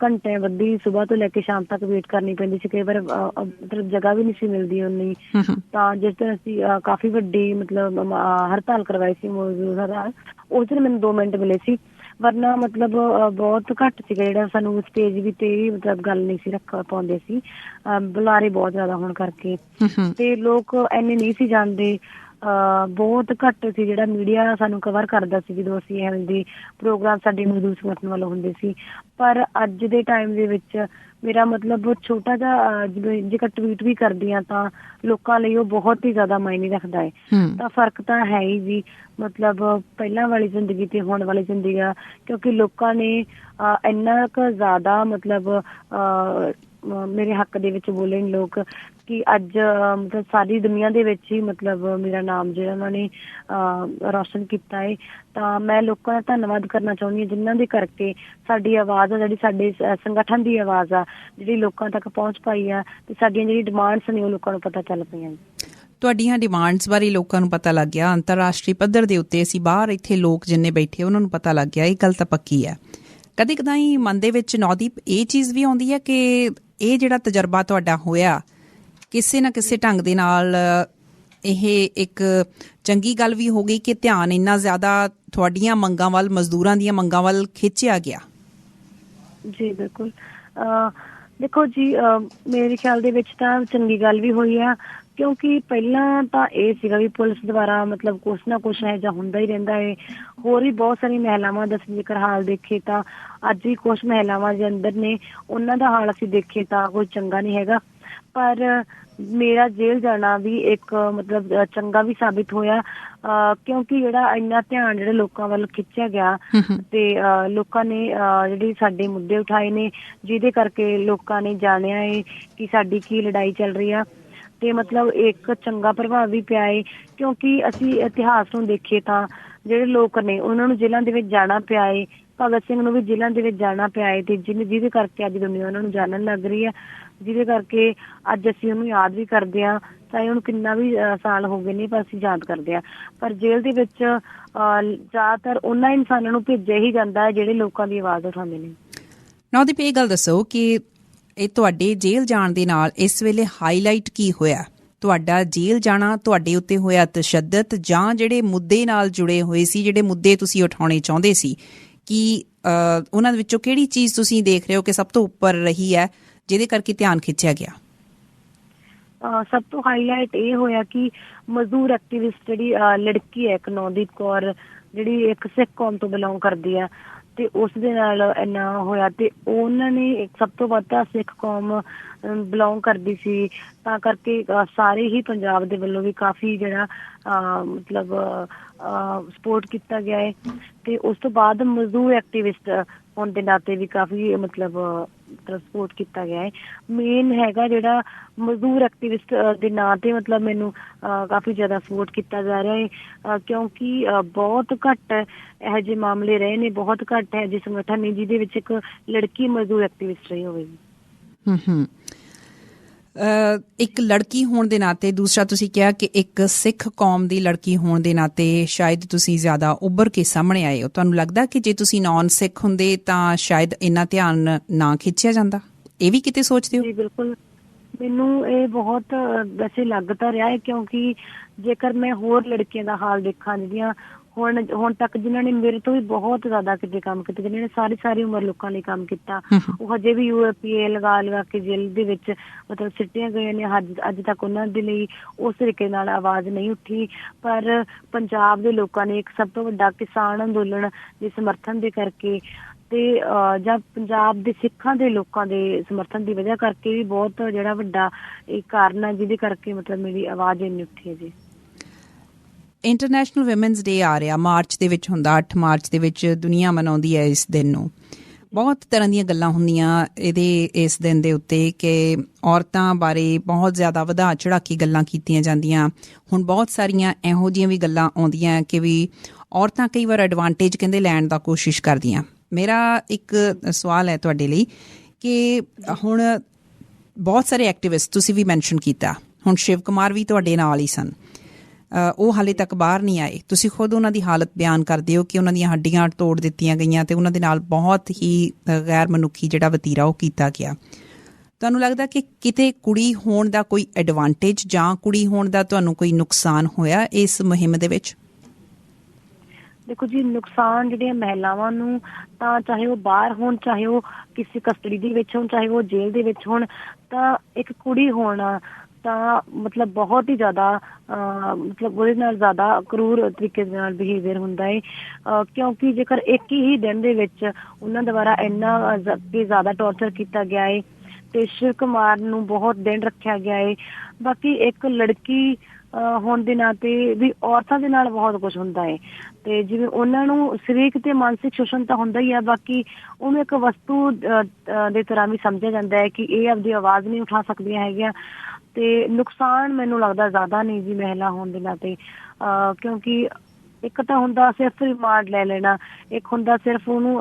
ਘੰਟੇ ਵੱਧੀ ਸੁਬਾਹ ਤੋਂ ਲੈ ਕੇ ਸ਼ਾਮ ਤੱਕ ਵੇਟ ਕਰਨੀ ਪੈਂਦੀ ਸੀ। ਕਈ ਵਾਰ ਮਤਲਬ ਜਗ੍ਹਾ ਵੀ ਨਹੀਂ ਸੀ ਮਿਲਦੀ ਉਨੀ। ਤਾਂ ਜਿਸ ਦਿਨ ਅਸੀਂ ਕਾਫੀ ਵੱਡੀ ਮਤਲਬ ਹੜਤਾਲ ਕਰਵਾਈ ਸੀ ਮੌਜੂਦ ਹੜਤਾਲ, ਉਸ ਦਿਨ ਮੈਨੂੰ 2 ਮਿੰਟ ਮਿਲੇ ਸੀ। ਵਰਨਾ ਮਤਲਬ ਬਹੁਤ ਘੱਟ ਸੀਗਾ ਜਿਹੜਾ ਸਾਨੂੰ ਸਟੇਜ ਵੀ ਤੇ ਮਤਲਬ ਗੱਲ ਨਹੀਂ ਸੀ ਰੱਖ ਪਾਉਂਦੇ ਸੀ, ਬੁਲਾਰੇ ਬਹੁਤ ਜ਼ਿਆਦਾ ਹੋਣ ਕਰਕੇ। ਤੇ ਲੋਕ ਇੰਨੇ ਨਹੀਂ ਸੀ ਜਾਣਦੇ, ਬਹੁਤ ਘੱਟ ਸੀ ਜਿਹੜਾ ਮੀਡੀਆ ਸਾਨੂੰ ਕਵਰ ਕਰਦਾ ਸੀ ਜਦੋਂ ਅਸੀਂ ਇਹੋ ਜਿਹੇ ਪ੍ਰੋਗਰਾਮ ਸਾਡੇ ਮਜ਼ਦੂਰ ਸੰਗਠਨ ਵੱਲੋਂ ਹੁੰਦੇ ਸੀ। ਪਰ ਅੱਜ ਦੇ ਟਾਈਮ ਦੇ ਵਿੱਚ ਮੇਰਾ ਮਤਲਬ ਛੋਟਾ ਜਿਹਾ ਜੇਕਰ ਟਵੀਟ ਵੀ ਕਰਦੀ ਹਾਂ ਤਾਂ ਲੋਕਾਂ ਲਈ ਉਹ ਬਹੁਤ ਹੀ ਜ਼ਿਆਦਾ ਮਾਇਨੇ ਰੱਖਦਾ ਹੈ। ਤਾਂ ਫਰਕ ਤਾਂ ਹੈ ਹੀ ਜੀ, ਮਤਲਬ ਪਹਿਲਾਂ ਵਾਲੀ ਜ਼ਿੰਦਗੀ ਤੇ ਹੁਣ ਵਾਲੀ ਜ਼ਿੰਦਗੀ ਆ, ਕਿਉਂਕਿ ਲੋਕਾਂ ਨੇ ਇੰਨਾ ਕੁ ਜ਼ਿਆਦਾ ਮਤਲਬ ਮੇਰੇ ਹੱਕ ਦੇ ਵਿੱਚ ਬੋਲੇ ਨੇ ਲੋਕ ਕਿ ਅੱਜ ਮਤਲਬ ਸਾਰੀ ਦੁਨੀਆ ਦੇ ਵਿੱਚ ਹੀ ਮਤਲਬ ਮੇਰਾ ਨਾਮ ਜਿਹੜਾ ਉਹਨਾਂ ਨੇ ਰੌਸ਼ਨ ਕੀਤਾ ਹੈ। ਤਾਂ ਮੈਂ ਲੋਕਾਂ ਦਾ ਧੰਨਵਾਦ ਕਰਨਾ ਚਾਹੁੰਦੀ ਹਾਂ ਜਿਨ੍ਹਾਂ ਦੇ ਕਰਕੇ ਸਾਡੀ ਆਵਾਜ਼ ਆ, ਜਿਹੜੀ ਸਾਡੇ ਸੰਗਠਨ ਦੀ ਆਵਾਜ਼ ਆ, ਜਿਹੜੀ ਲੋਕਾਂ ਤੱਕ ਪਹੁੰਚ ਪਾਈ ਆ, ਤੇ ਸਾਡੀਆਂ ਜਿਹੜੀ ਡਿਮਾਂਡਸ ਨੇ ਉਹ ਲੋਕਾਂ ਨੂੰ ਪਤਾ ਚੱਲ ਪਈਆਂ। ਤੁਹਾਡੀਆਂ ਡਿਮਾਂਡਸ ਬਾਰੇ ਲੋਕਾਂ ਨੂੰ ਪਤਾ ਲੱਗ ਗਿਆ, ਅੰਤਰਰਾਸ਼ਟਰੀ ਪੱਧਰ ਦੇ ਉੱਤੇ ਅਸੀਂ ਬਾਹਰ ਇੱਥੇ ਲੋਕ ਜਿੰਨੇ ਬੈਠੇ ਉਹਨਾਂ ਨੂੰ ਪਤਾ ਲੱਗ ਗਿਆ। ਇਹ ਗੱਲ ਤਾਂ ਪੱਕੀ ਹੈ। ਕਦੇ ਕਦਾਈ ਮਨ ਦੇ ਵਿੱਚ ਨੌਦੀਪ ਇਹ ਚੀਜ਼ ਵੀ ਆਉਂਦੀ ਹੈ ਕਿ ਇਹ ਜਿਹੜਾ ਤਜਰਬਾ ਤੁਹਾਡਾ ਹੋਇਆ ਕਿਸੇ ਨਾ ਕਿਸੇ ਢੰਗ ਦੇ ਨਾਲ ਇਹ ਇੱਕ ਚੰਗੀ ਗੱਲ ਵੀ ਹੋ ਗਈ ਕਿ ਧਿਆਨ ਇੰਨਾ ਜ਼ਿਆਦਾ ਤੁਹਾਡੀਆਂ ਮੰਗਾਂ ਵੱਲ, ਮਜ਼ਦੂਰਾਂ ਦੀਆਂ ਮੰਗਾਂ ਵੱਲ ਖਿੱਚਿਆ ਗਿਆ? ਜੀ ਬਿਲਕੁਲ। ਦੇਖੋ ਜੀ, ਮੇਰੇ ਖਿਆਲ ਦੇ ਵਿੱਚ ਤਾਂ ਚੰਗੀ ਗੱਲ ਵੀ ਹੋਈ ਆ, ਕਿਉਂਕਿ ਪਹਿਲਾਂ ਤਾਂ ਇਹ ਸੀਗਾ ਵੀ ਪੁਲਿਸ ਦੁਆਰਾ ਮਤਲਬ ਕੁਛ ਨਾ ਕੁਛ ਇਹੋ ਜਿਹਾ ਹੁੰਦਾ ਹੀ ਰਹਿੰਦਾ ਹੈ। ਹੋਰ ਵੀ ਬਹੁਤ ਸਾਰੀਆਂ ਮਹਿਲਾਵਾਂ ਦਾ ਜੇਕਰ ਹਾਲ ਦੇਖੇ ਤਾਂ ਅੱਜ ਵੀ ਕੁਛ ਮਹਿਲਾਵਾਂ ਦੇ ਅੰਦਰ ਨੇ, ਉਹਨਾਂ ਦਾ ਹਾਲ ਅਸੀਂ ਦੇਖੇ ਤਾਂ ਕੋਈ ਚੰਗਾ ਨਹੀਂ ਹੈਗਾ। ਪਰ ਮੇਰਾ ਜੇਲ੍ਹ ਜਾਣਾ ਵੀ ਇੱਕ ਮਤਲਬ ਚੰਗਾ ਵੀ ਸਾਬਿਤ ਹੋਇਆ, ਕਿਉਂਕਿ ਜਿਹੜਾ ਇੰਨਾ ਧਿਆਨ ਜਿਹੜੇ ਲੋਕਾਂ ਵੱਲ ਖਿੱਚਿਆ ਗਿਆ ਤੇ ਲੋਕਾਂ ਨੇ ਜਿਹੜੇ ਸਾਡੇ ਮੁੱਦੇ ਉਠਾਏ ਨੇ, ਜਿਹਦੇ ਕਰਕੇ ਲੋਕਾਂ ਨੇ ਜਾਣਿਆ ਹੈ ਕਿ ਸਾਡੀ ਕੀ ਲੜਾਈ ਚੱਲ ਰਹੀ ਆ। ਤੇ ਮਤਲਬ ਇੱਕ ਚੰਗਾ ਪ੍ਰਭਾਵ ਵੀ ਪਿਆ ਹੈ, ਕਿਉਂਕਿ ਅਸੀਂ ਇਤਿਹਾਸ ਨੂੰ ਦੇਖੀਏ ਤਾਂ ਜਿਹੜੇ ਲੋਕ ਨੇ ਉਹਨਾਂ ਨੂੰ ਜੇਲ੍ਹਾਂ ਦੇ ਵਿੱਚ ਜਾਣਾ ਪਿਆ ਹੈ। ਭਗਤ ਸਿੰਘ ਨੂੰ ਵੀ ਜੇਲ੍ਹਾਂ ਦੇ ਵਿੱਚ ਜਾਣਾ ਪਿਆ ਹੈ, ਤੇ ਜਿਹਦੇ ਕਰਕੇ ਅੱਜ ਦੁਨੀਆ ਉਹਨਾਂ ਨੂੰ ਜਾਣਨ ਲੱਗ ਰਹੀ ਹੈ, ਜਿਹਦੇ ਕਰਕੇ ਅੱਜ ਅਸੀਂ ਉਹਨੂੰ ਯਾਦ ਵੀ ਕਰਦੇ ਹਾਂ। ਚਾਹੇ ਉਹਨੂੰ ਕਿੰਨਾ ਵੀ ਸਾਲ ਹੋ ਗਏ ਨੇ, ਪਰ ਅਸੀਂ ਯਾਦ ਕਰਦੇ ਹਾਂ। ਪਰ ਜੇਲ੍ਹ ਦੇ ਵਿੱਚ ਜ਼ਿਆਦਾਤਰ ਉਹਨਾਂ ਇਨਸਾਨਾਂ ਨੂੰ ਭੇਜਿਆ ਹੀ ਜਾਂਦਾ ਹੈ ਜਿਹੜੇ ਲੋਕਾਂ ਦੀ ਆਵਾਜ਼ ਉਠਾਉਂਦੇ ਨੇ। ਨੌਦੀਪ, ਇਹ ਗੱਲ ਦੱਸੋ ਕਿ ਇਹ ਤੁਹਾਡੇ ਜੇਲ੍ਹ ਜਾਣ ਦੇ ਨਾਲ ਇਸ ਵੇਲੇ ਹਾਈਲਾਈਟ ਕੀ ਹੋਇਆ? ਤੁਹਾਡਾ ਜੇਲ੍ਹ ਜਾਣਾ ਤੁਹਾਡੇ ਉੱਤੇ ਹੋਇਆ ਤਸ਼ੱਦਦ, ਜਾਂ ਜਿਹੜੇ ਮੁੱਦੇ ਨਾਲ ਜੁੜੇ ਹੋਏ ਸੀ, ਜਿਹੜੇ ਮੁੱਦੇ ਤੁਸੀਂ ਉਠਾਉਣੇ ਚਾਹੁੰਦੇ ਸੀ, ਕਿ ਉਹਨਾਂ ਦੇ ਵਿੱਚੋਂ ਕਿਹੜੀ ਚੀਜ਼ ਤੁਸੀਂ ਦੇਖ ਰਹੇ ਹੋ ਕਿ ਸਭ ਤੋਂ ਉੱਪਰ ਰਹੀ ਹੈ ਜਿਹਦੇ ਕਰਕੇ ਧਿਆਨ ਖਿੱਚਿਆ ਗਿਆ? ਸਭ ਤੋਂ ਹਾਈਲਾਈਟ ਇਹ ਹੋਇਆ ਕਿ ਮਜ਼ਦੂਰ ਐਕਟੀਵਿਸਟ ਜਿਹੜੀ ਲੜਕੀ ਹੈ ਇੱਕ ਨੌਦੀਪ ਕੌਰ, ਜਿਹੜੀ ਇੱਕ ਸਿੱਖ ਕੌਮ ਤੋਂ ਬਿਲੋਂਗ ਕਰਦੀ ਆ, ਤੇ ਉਸ ਦੇ ਨਾਲ ਇੰਨਾ ਹੋਇਆ। ਤੇ ਉਹਨਾਂ ਨੇ ਸਭ ਤੋਂ ਵੱਧ ਤਾਂ ਸਿੱਖ ਕੌਮ ਬਿਲੋਂਗ ਕਰਦੀ ਸੀ, ਤਾਂ ਕਰਕੇ ਸਾਰੇ ਹੀ ਪੰਜਾਬ ਦੇ ਵੱਲੋਂ ਵੀ ਕਾਫੀ ਜਿਹੜਾ ਮਤਲਬ ਸਪੋਰਟ ਕੀਤਾ ਗਿਆ ਹੈ। ਤੇ ਉਸ ਤੋਂ ਬਾਅਦ ਮਜ਼ਦੂਰ ਐਕਟੀਵਿਸਟ ਹੋਣ ਦੇ ਨਾਤੇ ਵੀ ਕਾਫੀ ਮਤਲਬ ਸਪੋਰਟ ਕੀਤਾ ਗਿਆ ਹੈ। ਮੇਨ ਹੈਗਾ ਜਿਹੜਾ ਮਜ਼ਦੂਰ ਐਕਟੀਵਿਸਟ ਦੇ ਨਾਂ ਤੇ ਮਤਲਬ ਮੈਨੂੰ ਕਾਫੀ ਜ਼ਿਆਦਾ ਸਪੋਰਟ ਕੀਤਾ ਜਾ ਰਿਹਾ ਹੈ, ਕਿਉਂਕਿ ਬਹੁਤ ਘੱਟ ਇਹੋ ਜਿਹੇ ਮਾਮਲੇ ਰਹੇ ਨੇ, ਬਹੁਤ ਘੱਟ ਇਹੋ ਜਿਹੇ ਸੰਗਠਨ ਨੇ ਜਿਹਦੇ ਵਿੱਚ ਇੱਕ ਲੜਕੀ ਮਜ਼ਦੂਰ ਐਕਟੀਵਿਸਟ ਰਹੀ ਹੋਵੇਗੀ। ਇੱਕ ਲੜਕੀ ਹੋਣ ਦੇ ਨਾਤੇ, ਦੂਸਰਾ ਤੁਸੀਂ ਕਿਹਾ ਕਿ ਇੱਕ ਸਿੱਖ ਕੌਮ ਦੀ ਲੜਕੀ ਹੋਣ ਦੇ ਨਾਤੇ ਸ਼ਾਇਦ ਤੁਸੀਂ ਜ਼ਿਆਦਾ ਉੱਭਰ ਕੇ ਸਾਹਮਣੇ ਆਏ ਹੋ। ਤੁਹਾਨੂੰ ਲੱਗਦਾ ਕਿ ਜੇ ਤੁਸੀਂ ਨੌਨ ਸਿੱਖ ਹੁੰਦੇ ਤਾਂ ਸ਼ਾਇਦ ਇੰਨਾ ਧਿਆਨ ਨਾ ਖਿੱਚਿਆ ਜਾਂਦਾ? ਇਹ ਵੀ ਕਿਤੇ ਸੋਚਦੇ ਹੋ? ਜੀ ਬਿਲਕੁਲ, ਮੈਨੂੰ ਇਹ ਬਹੁਤ ਵੈਸੇ ਲੱਗ ਤਾਂ ਰਿਹਾ ਹੈ, ਕਿਉਂਕਿ ਜੇਕਰ ਮੈਂ ਹੋਰ ਲੜਕੀਆਂ ਦਾ ਹਾਲ ਦੇਖਾਂ ਜਿਹੜੀਆਂ ਹੁਣ ਤੱਕ ਜਿਨ੍ਹਾਂ ਨੇ ਮੇਰੇ ਤੋਂ ਵੀ ਬਹੁਤ ਜ਼ਿਆਦਾ ਕਿਤੇ ਕੰਮ ਕੀਤੇ, ਜਿਨ੍ਹਾਂ ਨੇ ਸਾਰੀ ਉਮਰ ਲੋਕਾਂ ਲਈ ਕੰਮ ਕੀਤਾ, ਉਹ ਹਜੇ ਵੀ UAPA ਲਗਾ ਕੇ ਜੇਲ੍ਹ ਦੇ ਵਿੱਚ ਮਤਲਬ ਸਿੱਟੀਆਂ ਗਈਆਂ ਨੇ। ਅੱਜ ਤੱਕ ਉਹਨਾਂ ਦੇ ਲਈ ਉਸ ਤਰੀਕੇ ਨਾਲ ਆਵਾਜ਼ ਨਹੀਂ ਉੱਠੀ। ਪਰ ਪੰਜਾਬ ਦੇ ਲੋਕਾਂ ਨੇ ਇੱਕ ਸਭ ਤੋਂ ਵੱਡਾ ਕਿਸਾਨ ਅੰਦੋਲਨ ਦੇ ਸਮਰਥਨ ਦੇ ਕਰਕੇ ਤੇ ਜਾਂ ਪੰਜਾਬ ਦੇ ਸਿੱਖਾਂ ਦੇ ਲੋਕਾਂ ਦੇ ਸਮਰਥਨ ਦੀ ਵਜ੍ਹਾ ਕਰਕੇ ਵੀ ਬਹੁਤ ਜਿਹੜਾ ਵੱਡਾ ਇਹ ਕਾਰਨ ਹੈ ਜਿਹਦੇ ਕਰਕੇ ਮਤਲਬ ਮੇਰੀ ਆਵਾਜ਼ ਇੰਨੀ ਉੱਠੀ ਹੈ ਜੀ। ਇੰਟਰਨੈਸ਼ਨਲ ਵਿਮਨਸ ਡੇ ਆ ਰਿਹਾ, ਮਾਰਚ ਦੇ ਵਿੱਚ ਹੁੰਦਾ, 8 ਮਾਰਚ ਦੇ ਵਿੱਚ ਦੁਨੀਆ ਮਨਾਉਂਦੀ ਹੈ ਇਸ ਦਿਨ ਨੂੰ। ਬਹੁਤ ਤਰ੍ਹਾਂ ਦੀਆਂ ਗੱਲਾਂ ਹੁੰਦੀਆਂ ਇਸ ਦਿਨ ਦੇ ਉੱਤੇ ਕਿ ਔਰਤਾਂ ਬਾਰੇ ਬਹੁਤ ਜ਼ਿਆਦਾ ਵਧਾ ਚੜ੍ਹਾ ਕੇ ਗੱਲਾਂ ਕੀਤੀਆਂ ਜਾਂਦੀਆਂ। ਹੁਣ ਬਹੁਤ ਸਾਰੀਆਂ ਇਹੋ ਜਿਹੀਆਂ ਵੀ ਗੱਲਾਂ ਆਉਂਦੀਆਂ ਕਿ ਵੀ ਔਰਤਾਂ ਕਈ ਵਾਰ ਐਡਵਾਂਟੇਜ ਕਹਿੰਦੇ ਲੈਣ ਦਾ ਕੋਸ਼ਿਸ਼ ਕਰਦੀਆਂ। ਮੇਰਾ ਇੱਕ ਸਵਾਲ ਹੈ ਤੁਹਾਡੇ ਲਈ ਕਿ ਹੁਣ ਬਹੁਤ ਸਾਰੇ ਐਕਟਿਵਿਸਟ ਤੁਸੀਂ ਵੀ ਮੈਨਸ਼ਨ ਕੀਤਾ, ਹੁਣ ਸ਼ਿਵ ਕੁਮਾਰ ਵੀ ਤੁਹਾਡੇ ਨਾਲ ਹੀ ਸਨ, ਉਹ ਹਾਲੇ ਤੱਕ ਬਾਹਰ ਨਹੀਂ ਆਏ। ਤੁਸੀਂ ਖੁਦ ਉਹਨਾਂ ਦੀ ਹਾਲਤ ਬਿਆਨ ਕਰਦੇ ਹੋ ਕਿ ਉਹਨਾਂ ਦੀਆਂ ਹੱਡੀਆਂ ਤੋੜ ਦਿੱਤੀਆਂ ਗਈਆਂ ਅਤੇ ਉਹਨਾਂ ਦੇ ਨਾਲ ਬਹੁਤ ਹੀ ਗੈਰ ਮਨੁੱਖੀ ਜਿਹੜਾ ਵਤੀਰਾ ਉਹ ਕੀਤਾ ਗਿਆ। ਤੁਹਾਨੂੰ ਲੱਗਦਾ ਕਿ ਕਿਤੇ ਕੁੜੀ ਹੋਣ ਦਾ ਕੋਈ ਐਡਵਾਂਟੇਜ ਜਾਂ ਕੁੜੀ ਹੋਣ ਦਾ ਤੁਹਾਨੂੰ ਕੋਈ ਨੁਕਸਾਨ ਹੋਇਆ ਇਸ ਮੁਹਿੰਮ ਦੇ ਵਿੱਚ? ਦੇਖੋ ਜੀ, ਨੁਕਸਾਨ ਜਿਹੜੀਆਂ ਮਹਿਲਾਵਾਂ ਨੂੰ, ਤਾਂ ਚਾਹੇ ਉਹ ਬਾਹਰ ਹੋਣ, ਚਾਹੇ ਉਹ ਕਿਸੇ ਕਸਟਡੀ ਦੇ ਵਿੱਚ ਹੋਣ, ਚਾਹੇ ਉਹ ਜੇਲ੍ਹ ਦੇ ਵਿੱਚ ਹੋਣ, ਤਾਂ ਇੱਕ ਕੁੜੀ ਹੋਣਾ ਤਾਂ ਮਤਲਬ ਬਹੁਤ ਹੀ ਜ਼ਿਆਦਾ ਮਤਲਬ ਉਹਦੇ ਨਾਲ ਜ਼ਿਆਦਾ ਕਰੂਰ ਤਰੀਕੇ ਦੇ ਨਾਲ ਬਿਹੇਵੀਅਰ ਹੁੰਦਾ ਹੈ, ਕਿਉਂਕਿ ਜੇਕਰ ਇੱਕ ਹੀ ਦਿਨ ਦੇ ਵਿੱਚ ਉਹਨਾਂ ਦੁਆਰਾ ਇੰਨਾ ਜ਼ਿਆਦਾ ਟੌਰਚਰ ਕੀਤਾ ਗਿਆ ਹੈ ਤੇ ਸ਼ਿਵ ਕੁਮਾਰ ਨੂੰ ਬਹੁਤ ਦਿਨ ਰੱਖਿਆ ਗਿਆ ਹੈ। ਬਾਕੀ ਇੱਕ ਲੜਕੀ ਹੋਣ ਦੇ ਨਾਤੇ ਵੀ ਔਰਤਾਂ ਦੇ ਨਾਲ ਬਹੁਤ ਕੁਝ ਹੁੰਦਾ ਹੈ ਤੇ ਜਿਵੇਂ ਉਹਨਾਂ ਨੂੰ ਸਰੀਰਕ ਤੇ ਮਾਨਸਿਕ ਸ਼ੋਸ਼ਣ ਤਾਂ ਹੁੰਦਾ ਹੀ ਹੈ, ਬਾਕੀ ਉਹਨੂੰ ਇੱਕ ਵਸਤੂ ਦੇ ਤਰ੍ਹਾਂ ਵੀ ਸਮਝਿਆ ਜਾਂਦਾ ਹੈ ਕਿ ਇਹ ਆਪਦੀ ਆਵਾਜ਼ ਨਹੀਂ ਉਠਾ ਸਕਦੀਆਂ ਹੈਗੀਆਂ। ਤੇ ਨੁਕਸਾਨ ਮੈਨੂੰ ਲੱਗਦਾ ਜ਼ਿਆਦਾ ਨਹੀਂ ਜੀ ਮਹਿਲਾ ਹੋਣ ਦੇ ਨਾਤੇ, ਕਿਉਂਕਿ ਇੱਕ ਤਾਂ ਹੁੰਦਾ ਸਿਰਫ ਰਿਮਾਂਡ ਲੈ ਲੈਣਾ, ਇੱਕ ਹੁੰਦਾ ਸਿਰਫ ਉਹਨੂੰ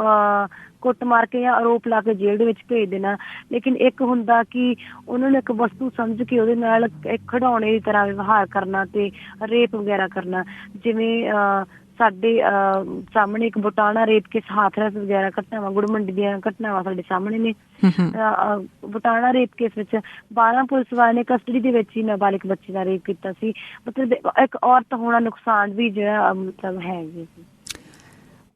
ਕੁੱਟ ਮਾਰ ਕੇ ਜਾਂ ਆਰੋਪ ਲਾ ਕੇ ਜੇਲ੍ਹ ਦੇ ਵਿੱਚ ਭੇਜ ਦੇਣਾ, ਲੇਕਿਨ ਇੱਕ ਹੁੰਦਾ ਕਿ ਉਹਨਾਂ ਨੂੰ ਇੱਕ ਵਸਤੂ ਸਮਝ ਕੇ ਉਹਦੇ ਨਾਲ ਇੱਕ ਖਿਡੌਣੇ ਦੀ ਤਰ੍ਹਾਂ ਵਿਵਹਾਰ ਕਰਨਾ ਤੇ ਰੇਪ ਵਗੈਰਾ ਕਰਨਾ। ਜਿਵੇਂ ਸਾਡੇ ਸਾਹਮਣੇ ਇੱਕ ਬਟਾਲਾ ਰੇਪ ਕੇਸ, ਹਾਥਰਸ ਵਗੈਰਾ ਘਟਨਾਵਾਂ, ਗੁੜ ਮੰਡੀ ਦੀਆਂ ਘਟਨਾਵਾਂ ਸਾਡੇ ਸਾਹਮਣੇ ਨੇ। ਬਟਾਲਾ ਰੇਪ ਕੇਸ ਵਿੱਚ 12 ਪੁਲਿਸ ਵਾਲਿਆਂ ਨੇ ਕਸਟਡੀ ਦੇ ਵਿੱਚ ਹੀ ਨਾਬਾਲਿਗ ਬੱਚੀ ਦਾ ਰੇਪ ਕੀਤਾ ਸੀ। ਮਤਲਬ ਇੱਕ ਔਰਤ ਹੋਣਾ ਨੁਕਸਾਨ ਵੀ ਜਿਹੜਾ ਮਤਲਬ ਹੈ ਜੀ।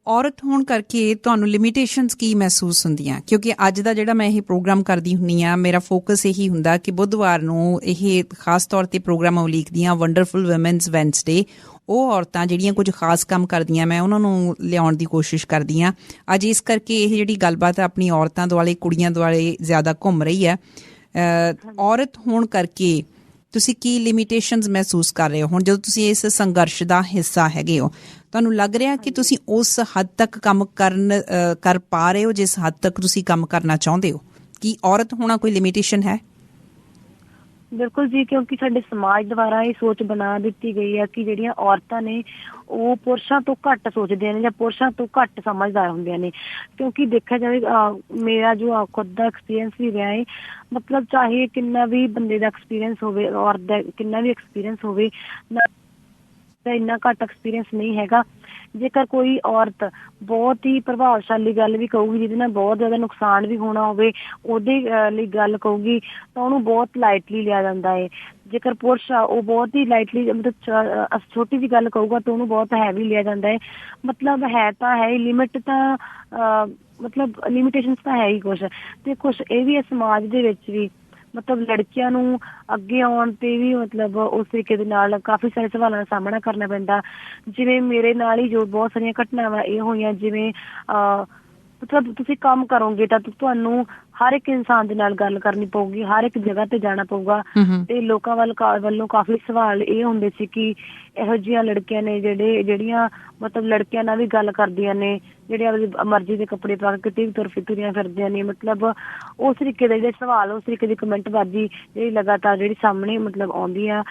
ਔਰਤ ਹੋਣ ਕਰਕੇ ਤੁਹਾਨੂੰ ਲਿਮੀਟੇਸ਼ਨਸ ਕੀ ਮਹਿਸੂਸ ਹੁੰਦੀਆਂ? ਕਿਉਂਕਿ ਅੱਜ ਦਾ ਜਿਹੜਾ ਮੈਂ ਇਹ ਪ੍ਰੋਗਰਾਮ ਕਰਦੀ ਹੁੰਦੀ ਹਾਂ, ਮੇਰਾ ਫੋਕਸ ਇਹੀ ਹੁੰਦਾ ਕਿ ਬੁੱਧਵਾਰ ਨੂੰ ਇਹ ਖਾਸ ਤੌਰ 'ਤੇ ਪ੍ਰੋਗਰਾਮ ਉਲੀਕਦੀ ਹਾਂ ਵੰਡਰਫੁਲ ਵੂਮੈਨਸ ਵੈਨਸਡੇ। ਉਹ ਔਰਤਾਂ ਜਿਹੜੀਆਂ ਕੁਝ ਖਾਸ ਕੰਮ ਕਰਦੀਆਂ, ਮੈਂ ਉਹਨਾਂ ਨੂੰ ਲਿਆਉਣ ਦੀ ਕੋਸ਼ਿਸ਼ ਕਰਦੀ ਹਾਂ। ਅੱਜ ਇਸ ਕਰਕੇ ਇਹ ਜਿਹੜੀ ਗੱਲਬਾਤ ਆਪਣੀ ਔਰਤਾਂ ਦੁਆਲੇ, ਕੁੜੀਆਂ ਦੁਆਲੇ ਜ਼ਿਆਦਾ ਘੁੰਮ ਰਹੀ ਹੈ। ਔਰਤ ਹੋਣ ਕਰਕੇ ਤੁਸੀਂ ਕੀ ਲਿਮੀਟੇਸ਼ਨਸ ਮਹਿਸੂਸ ਕਰ ਰਹੇ ਹੋ ਹੁਣ ਜਦੋਂ ਤੁਸੀਂ ਇਸ ਸੰਘਰਸ਼ ਦਾ ਹਿੱਸਾ ਹੈਗੇ ਹੋ? ਤੁਹਾਨੂੰ ਲੱਗ ਰਿਹਾ ਕਿ ਤੁਸੀਂ ਉਸ ਹੱਦ ਤੱਕ ਕੰਮ ਕਰ ਪਾ ਰਹੇ ਹੋ ਜਿਸ ਹੱਦ ਤੱਕ ਤੁਸੀਂ ਕੰਮ ਕਰਨਾ ਚਾਹੁੰਦੇ ਹੋ? ਕੀ ਔਰਤ ਹੋਣਾ ਕੋਈ ਲਿਮੀਟੇਸ਼ਨ ਹੈ? ਬਿਲਕੁਲ ਜੀ, ਕਿਉਂਕਿ ਸਾਡੇ ਸਮਾਜ ਦੁਆਰਾ ਇਹ ਸੋਚ ਬਣਾ ਦਿੱਤੀ ਗਈ ਹੈ ਕਿ ਜਿਹੜੀਆਂ ਔਰਤਾਂ ਨੇ ਉਹ ਪੁਰਸ਼ਾਂ ਤੋਂ ਘੱਟ ਸੋਚਦੀਆਂ ਨੇ ਜਾਂ ਪੁਰਸ਼ਾਂ ਤੋਂ ਘੱਟ ਸਮਝਦਾਰ ਹੁੰਦੀਆਂ ਨੇ। ਕਿਉਂਕਿ ਦੇਖਿਆ ਜਾਵੇ, ਮੇਰਾ ਜੋ ਖੁਦ ਦਾ ਐਕਸਪੀਰੀਅੰਸ ਵੀ ਰਿਹਾ ਹੈ, ਮਤਲਬ ਚਾਹੇ ਕਿੰਨਾ ਵੀ ਬੰਦੇ ਦਾ ਐਕਸਪੀਰੀਅੰਸ ਹੋਵੇ, ਔਰਤ ਦਾ ਕਿੰਨਾ ਵੀ ਐਕਸਪੀਰੀਅੰਸ ਹੋਵੇ, ਨਾ ਇੰਨਾ ਘੱਟ ਐਕਸਪੀਰੀਅੰਸ ਨਹੀਂ ਹੈਗਾ। ਜੇਕਰ ਕੋਈ ਔਰਤ ਬਹੁਤ ਹੀ ਪ੍ਰਭਾਵਸ਼ਾਲੀ ਗੱਲ ਵੀ ਕਹੂਗੀ ਜਿਹਦੇ ਨਾਲ ਬਹੁਤ ਜ਼ਿਆਦਾ ਨੁਕਸਾਨ ਵੀ ਹੋਣਾ ਹੋਵੇ, ਉਹਦੇ ਲਈ ਗੱਲ ਕਹੂਗੀ ਤਾਂ ਉਹਨੂੰ ਬਹੁਤ ਲਾਈਟਲੀ ਲਿਆ ਜਾਂਦਾ ਹੈ। ਜੇਕਰ ਪੁਰਸ਼ ਆ ਉਹ ਬਹੁਤ ਹੀ ਲਾਈਟਲੀ ਮਤਲਬ ਛੋਟੀ ਜਿਹੀ ਗੱਲ ਕਹੂਗਾ ਤਾਂ ਉਹਨੂੰ ਬਹੁਤ ਹੈਵੀ ਲਿਆ ਜਾਂਦਾ ਹੈ। ਮਤਲਬ ਹੈ ਤਾਂ ਹੈ ਹੀ ਲਿਮਿਟ, ਤਾਂ ਮਤਲਬ ਲਿਮਿਟੇਸ਼ਨਸ ਤਾਂ ਹੈ ਹੀ ਕੁਛ, ਤੇ ਕੁਛ ਇਹ ਵੀ ਹੈ ਸਮਾਜ ਦੇ ਵਿੱਚ ਵੀ ਮਤਲਬ ਲੜਕੀਆਂ ਨੂੰ ਅੱਗੇ ਆਉਣ ਤੇ ਵੀ ਮਤਲਬ ਉਸ ਤਰੀਕੇ ਦੇ ਨਾਲ ਕਾਫੀ ਸਾਰੇ ਸਵਾਲਾਂ ਦਾ ਸਾਹਮਣਾ ਕਰਨਾ ਪੈਂਦਾ। ਜਿਵੇਂ ਮੇਰੇ ਨਾਲ ਹੀ ਜੋ ਬਹੁਤ ਸਾਰੀਆਂ ਘਟਨਾਵਾਂ ਇਹ ਹੋਈਆਂ, ਜਿਵੇਂ ਮਤਲਬ ਤੁਸੀਂ ਕੰਮ ਕਰੋਗੇ ਤਾਂ ਤੁਹਾਨੂੰ ਹਰ ਇੱਕ ਇਨਸਾਨ ਦੇ ਨਾਲ ਗੱਲ ਕਰਨੀ ਪਊਗੀ, ਹਰ ਇੱਕ ਜਗ੍ਹਾ ਤੇ ਜਾਣਾ ਪਊਗਾ, ਤੇ ਲੋਕਾਂ ਵੱਲੋਂ ਕਾਫੀ ਸਵਾਲ ਇਹ ਹੁੰਦੇ ਸੀ ਕਿ ਇਹੋ ਜਿਹੀਆਂ ਲੜਕੀਆਂ ਨੇ ਜਿਹੜੀਆਂ ਮਤਲਬ ਲੜਕਿਆਂ ਨਾਲ ਵੀ ਗੱਲ ਕਰਦੀਆਂ ਨੇ, ਜਿਹੜੇ ਆਪਣੀ ਮਰਜ਼ੀ ਦੇ ਕੱਪੜੇ ਪਾ ਕੇ ਕਿਤੇ ਵੀ ਤੁਰੀਆਂ ਫਿਰਦੀਆਂ ਨੇ। ਮਤਲਬ ਉਸ ਤਰੀਕੇ ਦੇ ਜਿਹੜੇ ਸਵਾਲ, ਉਸ ਤਰੀਕੇ ਦੀ ਕਮੈਂਟਬਾਜ਼ੀ ਜਿਹੜੀ ਲਗਾਤਾਰ ਜਿਹੜੀ ਸਾਹਮਣੇ ਮਤਲਬ ਆਉਂਦੀ ਆ।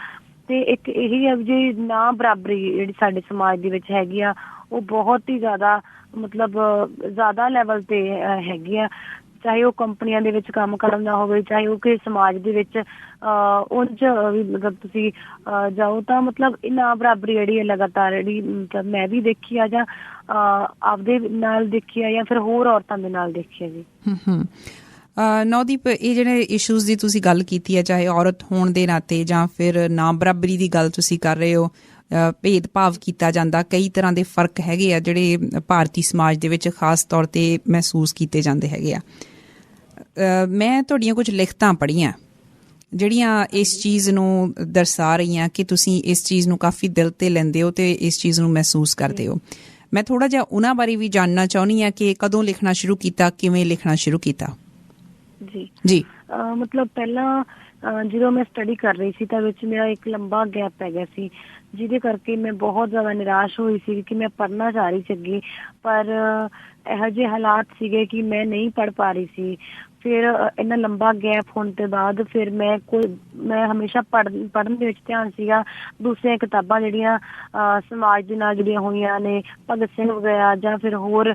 ਤੇ ਇੱਕ ਇਹੀ ਹੈ ਜੀ, ਨਾ ਬਰਾਬਰੀ ਜਿਹੜੀ ਸਾਡੇ ਸਮਾਜ ਦੇ ਵਿੱਚ ਹੈਗੀ ਆ, ਉਹ ਬਹੁਤ ਹੀ ਜ਼ਿਆਦਾ ਮਤਲਬ ਜ਼ਿਆਦਾ ਲੈਵਲ ਤੇ ਹੈਗੀ ਆ। ਚਾਹੇ ਉਹ ਕੰਪਨੀਆਂ ਦੇ ਵਿੱਚ ਕੰਮ ਕਰਨ ਦਾ ਹੋਵੇ, ਚਾਹੇ ਉਹ ਕਿਸੇ ਸਮਾਜ ਦੇ ਵਿੱਚ ਉਂਝ ਵੀ ਮਤਲਬ ਤੁਸੀਂ ਜਾਓ ਤਾਂ ਮਤਲਬ ਇਹ ਨਾ ਬਰਾਬਰੀ ਜਿਹੜੀ ਹੈ ਲਗਾਤਾਰ ਜਿਹੜੀ ਮਤਲਬ ਮੈਂ ਵੀ ਦੇਖੀ ਆ ਜਾਂ ਆਪਦੇ ਨਾਲ ਦੇਖੀ ਆ ਜਾਂ ਫਿਰ ਹੋਰ ਔਰਤਾਂ ਦੇ ਨਾਲ ਦੇਖੀ ਆ ਜੀ। ਨੌਦੀਪ, ਇਹ ਜਿਹੜੇ ਇਸ਼ੂਜ਼ ਦੀ ਤੁਸੀਂ ਗੱਲ ਕੀਤੀ ਹੈ, ਚਾਹੇ ਔਰਤ ਹੋਣ ਦੇ ਨਾਤੇ ਜਾਂ ਫਿਰ ਨਾ ਬਰਾਬਰੀ ਦੀ ਗੱਲ ਤੁਸੀਂ ਕਰ ਰਹੇ ਹੋ, ਭੇਦਭਾਵ ਕੀਤਾ ਜਾਂਦਾ, ਕਈ ਤਰ੍ਹਾਂ ਦੇ ਫਰਕ ਹੈਗੇ ਆ ਜਿਹੜੇ ਭਾਰਤੀ ਸਮਾਜ ਦੇ ਵਿੱਚ ਖਾਸ ਤੌਰ 'ਤੇ ਮਹਿਸੂਸ ਕੀਤੇ ਜਾਂਦੇ ਹੈਗੇ ਆ। ਮੈਂ ਤੁਹਾਡੀਆਂ ਕੁਝ ਲਿਖਤਾਂ ਪੜ੍ਹੀਆਂ ਜਿਹੜੀਆਂ ਇਸ ਚੀਜ਼ ਨੂੰ ਦਰਸਾ ਰਹੀਆਂ ਕਿ ਤੁਸੀਂ ਇਸ ਚੀਜ਼ ਨੂੰ ਕਾਫੀ ਦਿਲ 'ਤੇ ਲੈਂਦੇ ਹੋ ਅਤੇ ਇਸ ਚੀਜ਼ ਨੂੰ ਮਹਿਸੂਸ ਕਰਦੇ ਹੋ। ਮੈਂ ਥੋੜ੍ਹਾ ਜਿਹਾ ਉਹਨਾਂ ਬਾਰੇ ਵੀ ਜਾਣਨਾ ਚਾਹੁੰਦੀ ਹਾਂ ਕਿ ਕਦੋਂ ਲਿਖਣਾ ਸ਼ੁਰੂ ਕੀਤਾ, ਕਿਵੇਂ ਲਿਖਣਾ ਸ਼ੁਰੂ ਕੀਤਾ? ਜੀ ਮਤਲਬ ਪਹਿਲਾਂ ਜਦੋਂ ਮੈਂ ਸਟੱਡੀ ਕਰ ਰਹੀ ਸੀ ਤਾਂ ਵਿੱਚ ਮੇਰਾ ਇੱਕ ਲੰਬਾ ਗੈਪ ਪੈ ਗਿਆ ਸੀ, ਜਿਹਦੇ ਕਰਕੇ ਮੈਂ ਬਹੁਤ ਜ਼ਿਆਦਾ ਨਿਰਾਸ਼ ਹੋਈ ਸੀ ਕਿ ਮੈਂ ਪੜ੍ਹਨਾ ਚਾਹ ਰਹੀ ਸੀ ਅੱਗੇ, ਪਰ ਇਹੋ ਜਿਹੇ ਹਾਲਾਤ ਸੀਗੇ ਕਿ ਮੈਂ ਨਹੀਂ ਪੜ੍ਹ ਪਾ ਰਹੀ ਸੀ। ਫਿਰ ਇੰਨਾ ਲੰਬਾ ਗੈਪ ਹੋਣ ਤੋਂ ਬਾਅਦ ਫਿਰ ਮੈਂ ਹਮੇਸ਼ਾ ਪੜ੍ਹਨ ਦੇ ਵਿੱਚ ਧਿਆਨ ਸੀਗਾ। ਦੂਸਰੀਆਂ ਕਿਤਾਬਾਂ ਜਿਹੜੀਆਂ ਸਮਾਜ ਦੇ ਨਾਲ ਜੁੜੀਆਂ ਹੋਈਆਂ ਨੇ, ਭਗਤ ਸਿੰਘ ਵਗੈਰਾ ਜਾਂ ਫਿਰ ਹੋਰ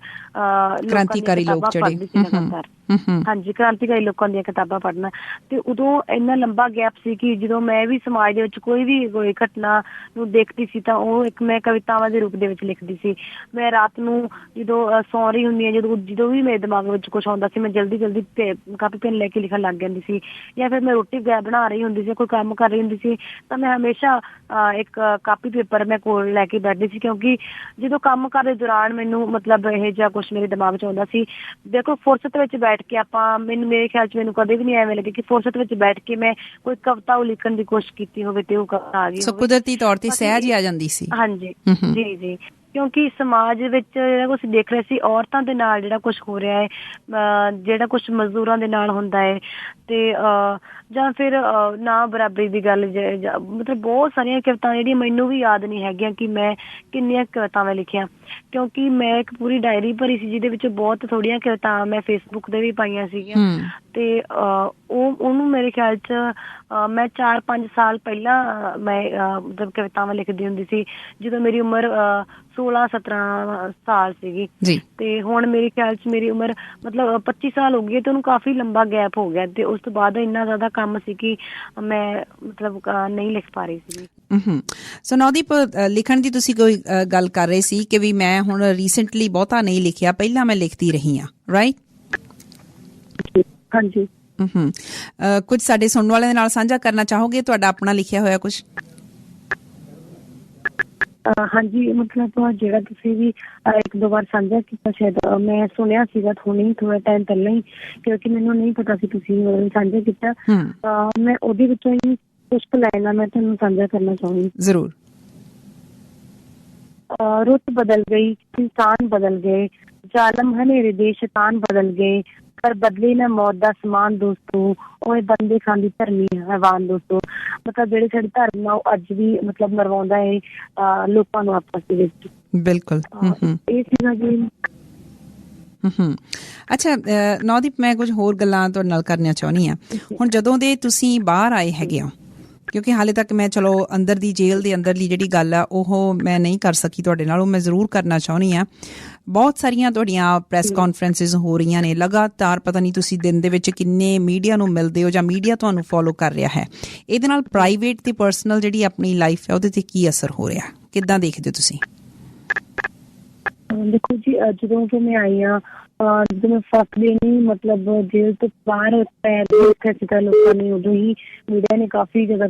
ਕ੍ਰਾਂਤੀਕਾਰੀ ਲੋਕ ਜਿਹੜੇ ਹਾਂਜੀ, ਕ੍ਰਾਂਤੀਕਾਰੀ ਲੋਕਾਂ ਦੀਆਂ ਕਿਤਾਬਾਂ ਪੜ੍ਹਨਾ। ਤੇ ਉਦੋਂ ਇੰਨਾ ਲੰਬਾ ਗੈਪ ਸੀ ਕਿ ਜਦੋਂ ਮੈਂ ਵੀ ਸਮਾਜ ਦੇ ਵਿੱਚ ਕੋਈ ਘਟਨਾ ਨੂੰ ਦੇਖਦੀ ਸੀ ਤਾਂ ਉਹ ਇੱਕ ਮੈਂ ਕਵਿਤਾਵਾਂ ਦੇ ਰੂਪ ਦੇ ਵਿੱਚ ਲਿਖਦੀ ਸੀ। ਮੈਂ ਰਾਤ ਨੂੰ ਜਦੋਂ ਸੌਂ ਰਹੀ ਹੁੰਦੀ ਹਾਂ, ਜਦੋਂ ਵੀ ਮੇਰੇ ਦਿਮਾਗ ਵਿੱਚ ਕੁਛ ਆਉਂਦਾ ਸੀ, ਮੈਂ ਜਲਦੀ ਕਾਪੀ ਪੈਨ ਲੈ ਕੇ ਲਿਖਣ ਲੱਗ ਜਾਂਦੀ ਸੀ। ਜਾਂ ਫਿਰ ਮੈਂ ਰੋਟੀ ਬਣਾ ਰਹੀ ਹੁੰਦੀ ਸੀ, ਕੋਈ ਕੰਮ ਕਰ ਰਹੀ ਹੁੰਦੀ ਸੀ, ਤਾਂ ਮੈਂ ਹਮੇਸ਼ਾ ਇੱਕ ਕਾਪੀ ਪੇਪਰ ਮੈਂ ਕੋਲ ਲੈ ਕੇ ਬੈਠਦੀ ਸੀ। ਕਿਉਂਕਿ ਜਦੋਂ ਕੰਮ ਕਰਦੇ ਦੌਰਾਨ ਮੈਨੂੰ ਮਤਲਬ ਇਹ ਜਿਹਾ ਕੁਛ ਮੇਰੇ ਦਿਮਾਗ 'ਚ ਆਉਂਦਾ ਸੀ। ਦੇਖੋ, ਫੁਰਸਤ ਵਿੱਚ ਬੈਠ ਕੇ ਮੇਰੇ ਖਿਆਲ 'ਚ ਮੈਨੂੰ ਕਦੇ ਵੀ ਨਹੀਂ ਐਵੇਂ ਲੱਗੇ ਕਿ ਫੁਰਸਤ ਵਿੱਚ ਬੈਠ ਕੇ ਮੈਂ ਕੋਈ ਕਵਿਤਾ ਲਿਖਣ ਦੀ ਕੋਸ਼ਿਸ਼ ਕੀਤੀ ਹੋਵੇ ਤੇ ਉਹ ਕਵਿਤਾ ਆ ਗਈ ਹੋਵੇ। ਕੁਦਰਤੀ ਤੌਰ ਤੇ ਸਹਿਜ ਹੀ ਆ ਜਾਂਦੀ ਸੀ। ਹਾਂਜੀ, ਜੀ। ਕਿਉਂਕਿ ਸਮਾਜ ਵਿੱਚ ਜਿਹੜਾ ਕੁਛ ਦੇਖ ਰਹੇ ਸੀ, ਔਰਤਾਂ ਦੇ ਨਾਲ ਜਿਹੜਾ ਕੁਛ ਹੋ ਰਿਹਾ ਹੈ, ਜਿਹੜਾ ਕੁਛ ਮਜ਼ਦੂਰਾਂ ਦੇ ਨਾਲ ਹੁੰਦਾ ਹੈ, ਤੇ ਜਾਂ ਫਿਰ ਨਾ ਬਰਾਬਰੀ ਦੀ ਗੱਲ, ਮਤਲਬ ਬਹੁਤ ਸਾਰੀਆਂ ਕਵਿਤਾਵਾਂ ਜਿਹੜੀਆਂ ਮੈਨੂੰ ਵੀ ਯਾਦ ਨਹੀਂ ਹੈਗੀਆਂ ਕਿ ਮੈਂ ਕਿੰਨੀਆਂ ਕਵਿਤਾਵਾਂ ਲਿਖੀਆਂ। ਕਿਉਂਕਿ ਮੈਂ ਇੱਕ ਪੂਰੀ ਡਾਇਰੀ ਭਰੀ ਸੀ ਜਿਹਦੇ ਵਿੱਚ ਬਹੁਤ ਥੋੜ੍ਹੀਆਂ ਕਵਿਤਾਵਾਂ ਮੈਂ ਫੇਸਬੁੱਕ 'ਤੇ ਵੀ ਪਾਈਆਂ ਸੀਗੀਆਂ। ਤੇ ਉਹਨੂੰ ਮੇਰੇ ਖਿਆਲ 'ਚ ਮੈਂ 4-5 ਸਾਲ ਪਹਿਲਾਂ ਮੈਂ ਮਤਲਬ ਕਵਿਤਾਵਾਂ ਲਿਖਦੀ ਹੁੰਦੀ ਸੀ, ਜਦੋਂ ਮੇਰੀ ਉਮਰ 16-17 ਸਾਲ ਸੀਗੀ। ਤੇ ਹੁਣ ਮੇਰੇ ਖਿਆਲ 'ਚ ਮੇਰੀ ਉਮਰ ਮਤਲਬ 25 ਸਾਲ ਹੋ ਗਈ ਹੈ, ਤੇ ਉਹਨੂੰ ਕਾਫੀ ਲੰਬਾ ਗੈਪ ਹੋ ਗਿਆ। ਤੇ ਉਸ ਤੋਂ ਬਾਅਦ ਇੰਨਾ ਜ਼ਿਆਦਾ ਕੰਮ ਸੀ ਕਿ ਮੈਂ ਮਤਲਬ ਨਹੀਂ ਲਿਖ ਪਾ ਰਹੀ ਸੀਗੀ। ਸੋ ਨਵਦੀਪ, ਲਿਖਣ ਦੀ ਤੁਸੀਂ ਕੋਈ ਗੱਲ ਕਰ ਰਹੇ ਸੀ ਕਿ ਵੀ ਮੈਂ ਹੁਣ ਰੀਸੈਂਟਲੀ ਬਹੁਤਾ ਨਹੀਂ ਲਿਖਿਆ, ਪਹਿਲਾਂ ਮੈਂ ਲਿਖਦੀ ਰਹੀ ਹਾਂ, ਰਾਈਟ? ਹਾਂਜੀ। ਕੁਝ ਸਾਡੇ ਸੁਣਨ ਵਾਲਿਆਂ ਦੇ ਨਾਲ ਸਾਂਝਾ ਕਰਨਾ ਚਾਹੋਗੇ, ਤੁਹਾਡਾ ਆਪਣਾ ਲਿਖਿਆ ਹੋਇਆ ਕੁਝ? ਹਾਂਜੀ, ਮਤਲਬ ਜਿਹੜਾ ਤੁਸੀਂ ਵੀ 1-2 ਵਾਰ ਸਾਂਝਾ ਕੀਤਾ, ਸ਼ਾਇਦ ਮੈਂ ਸੁਣਿਆ ਸੀਗਾ ਥੋੜਾ ਟਾਈਮ ਪਹਿਲਾਂ ਹੀ, ਕਿਉਂਕਿ ਮੈਨੂੰ ਨਹੀਂ ਪਤਾ ਸੀ ਤੁਸੀਂ ਸਾਂਝਾ ਕੀਤਾ। ਮੈਂ ਉਹਦੇ ਵਿੱਚੋਂ ਹੀ ਕੁਝ ਕੁ ਲਾਈਨਾਂ ਮੈਂ ਤੁਹਾਨੂੰ ਸਾਂਝਾ ਕਰਨਾ ਚਾਹੂੰਗੀ। ਜ਼ਰੂਰ। ਰੁੱਤ ਬਦਲ ਗਈ, ਇਨਸਾਨ ਬਦਲ ਗਏ, ਜ਼ਾਲਮ ਹਨੇਰੇ ਦੇ ਸ਼ੈਤਾਨ ਬਦਲ ਗਏ, ਪਰ ਬਦਲੇ ਨਾ ਮੌਤ ਦਾ ਸਮਾਨ ਦੋਸਤੋ, ਉਹ ਬੰਦੇ ਖਾਂਦੀ ਧਰਮੀ ਹੈਵਾਨ ਦੋਸਤੋ। ਮਤਲਬ ਜਿਹੜੇ ਸਾਡੇ ਧਰਮ ਆ, ਉਹ ਅੱਜ ਵੀ ਮਤਲਬ ਮਰਵਾਉਂਦਾ ਹੈ ਲੋਕਾਂ ਨੂੰ ਆਪਸ ਦੇ ਵਿੱਚ। ਬਿਲਕੁਲ। ਇਹ ਸੀਗਾ ਜੀ। ਅੱਛਾ ਨਵਦੀਪ, ਮੈਂ ਕੁਝ ਹੋਰ ਗੱਲਾਂ ਤੁਹਾਡੇ ਨਾਲ ਕਰਨੀਆਂ ਚਾਹੁੰਦੀ ਹਾਂ। ਹੁਣ ਜਦੋਂ ਦੇ ਤੁਸੀਂ ਬਾਹਰ ਆਏ ਹੈਗੇ ਹੋ, ਕਿਉਂਕਿ ਹਾਲੇ ਤੱਕ ਮੈਂ ਚਲੋ ਅੰਦਰ ਦੀ ਜੇਲ੍ਹ ਦੇ ਅੰਦਰਲੀ ਜਿਹੜੀ ਗੱਲ ਆ ਉਹ ਮੈਂ ਨਹੀਂ ਕਰ ਸਕੀ ਤੁਹਾਡੇ ਨਾਲ, ਉਹ ਮੈਂ ਜ਼ਰੂਰ ਕਰਨਾ ਚਾਹੁੰਦੀ ਹਾਂ। ਬਹੁਤ ਸਾਰੀਆਂ ਤੁਹਾਡੀਆਂ ਪ੍ਰੈਸ ਕਾਨਫਰੰਸਿਸ ਹੋ ਰਹੀਆਂ ਨੇ ਲਗਾਤਾਰ, ਪਤਾ ਨਹੀਂ ਤੁਸੀਂ ਦਿਨ ਦੇ ਵਿੱਚ ਕਿੰਨੇ ਮੀਡੀਆ ਨੂੰ ਮਿਲਦੇ ਹੋ ਜਾਂ ਮੀਡੀਆ ਤੁਹਾਨੂੰ ਫੋਲੋ ਕਰ ਰਿਹਾ ਹੈ। ਇਹਦੇ ਨਾਲ ਪ੍ਰਾਈਵੇਟ ਤੇ ਪਰਸਨਲ ਜਿਹੜੀ ਆਪਣੀ ਲਾਈਫ ਹੈ ਉਹਦੇ ਤੇ ਕੀ ਅਸਰ ਹੋ ਰਿਹਾ, ਕਿੱਦਾਂ ਦੇਖਦੇ ਹੋ ਤੁਸੀਂ? ਦੇਖੋ ਜੀ, ਜਦੋਂ ਤੋਂ ਮੈਂ ਆਈ ਹਾਂ, ਜਦੋਂ ਮੈਂ ਫਸਟ ਡੇ ਨਹੀਂ ਮਤਲਬ ਜੇਲ੍ਹ ਤੋਂ ਬਾਹਰ ਪੈਰ ਰੱਖਿਆ ਸੀਗਾ ਲੋਕਾਂ ਨੇ, ਉਦੋਂ ਹੀ ਮੀਡੀਆ ਨੇ ਕਾਫੀ ਜ਼ਿਆਦਾ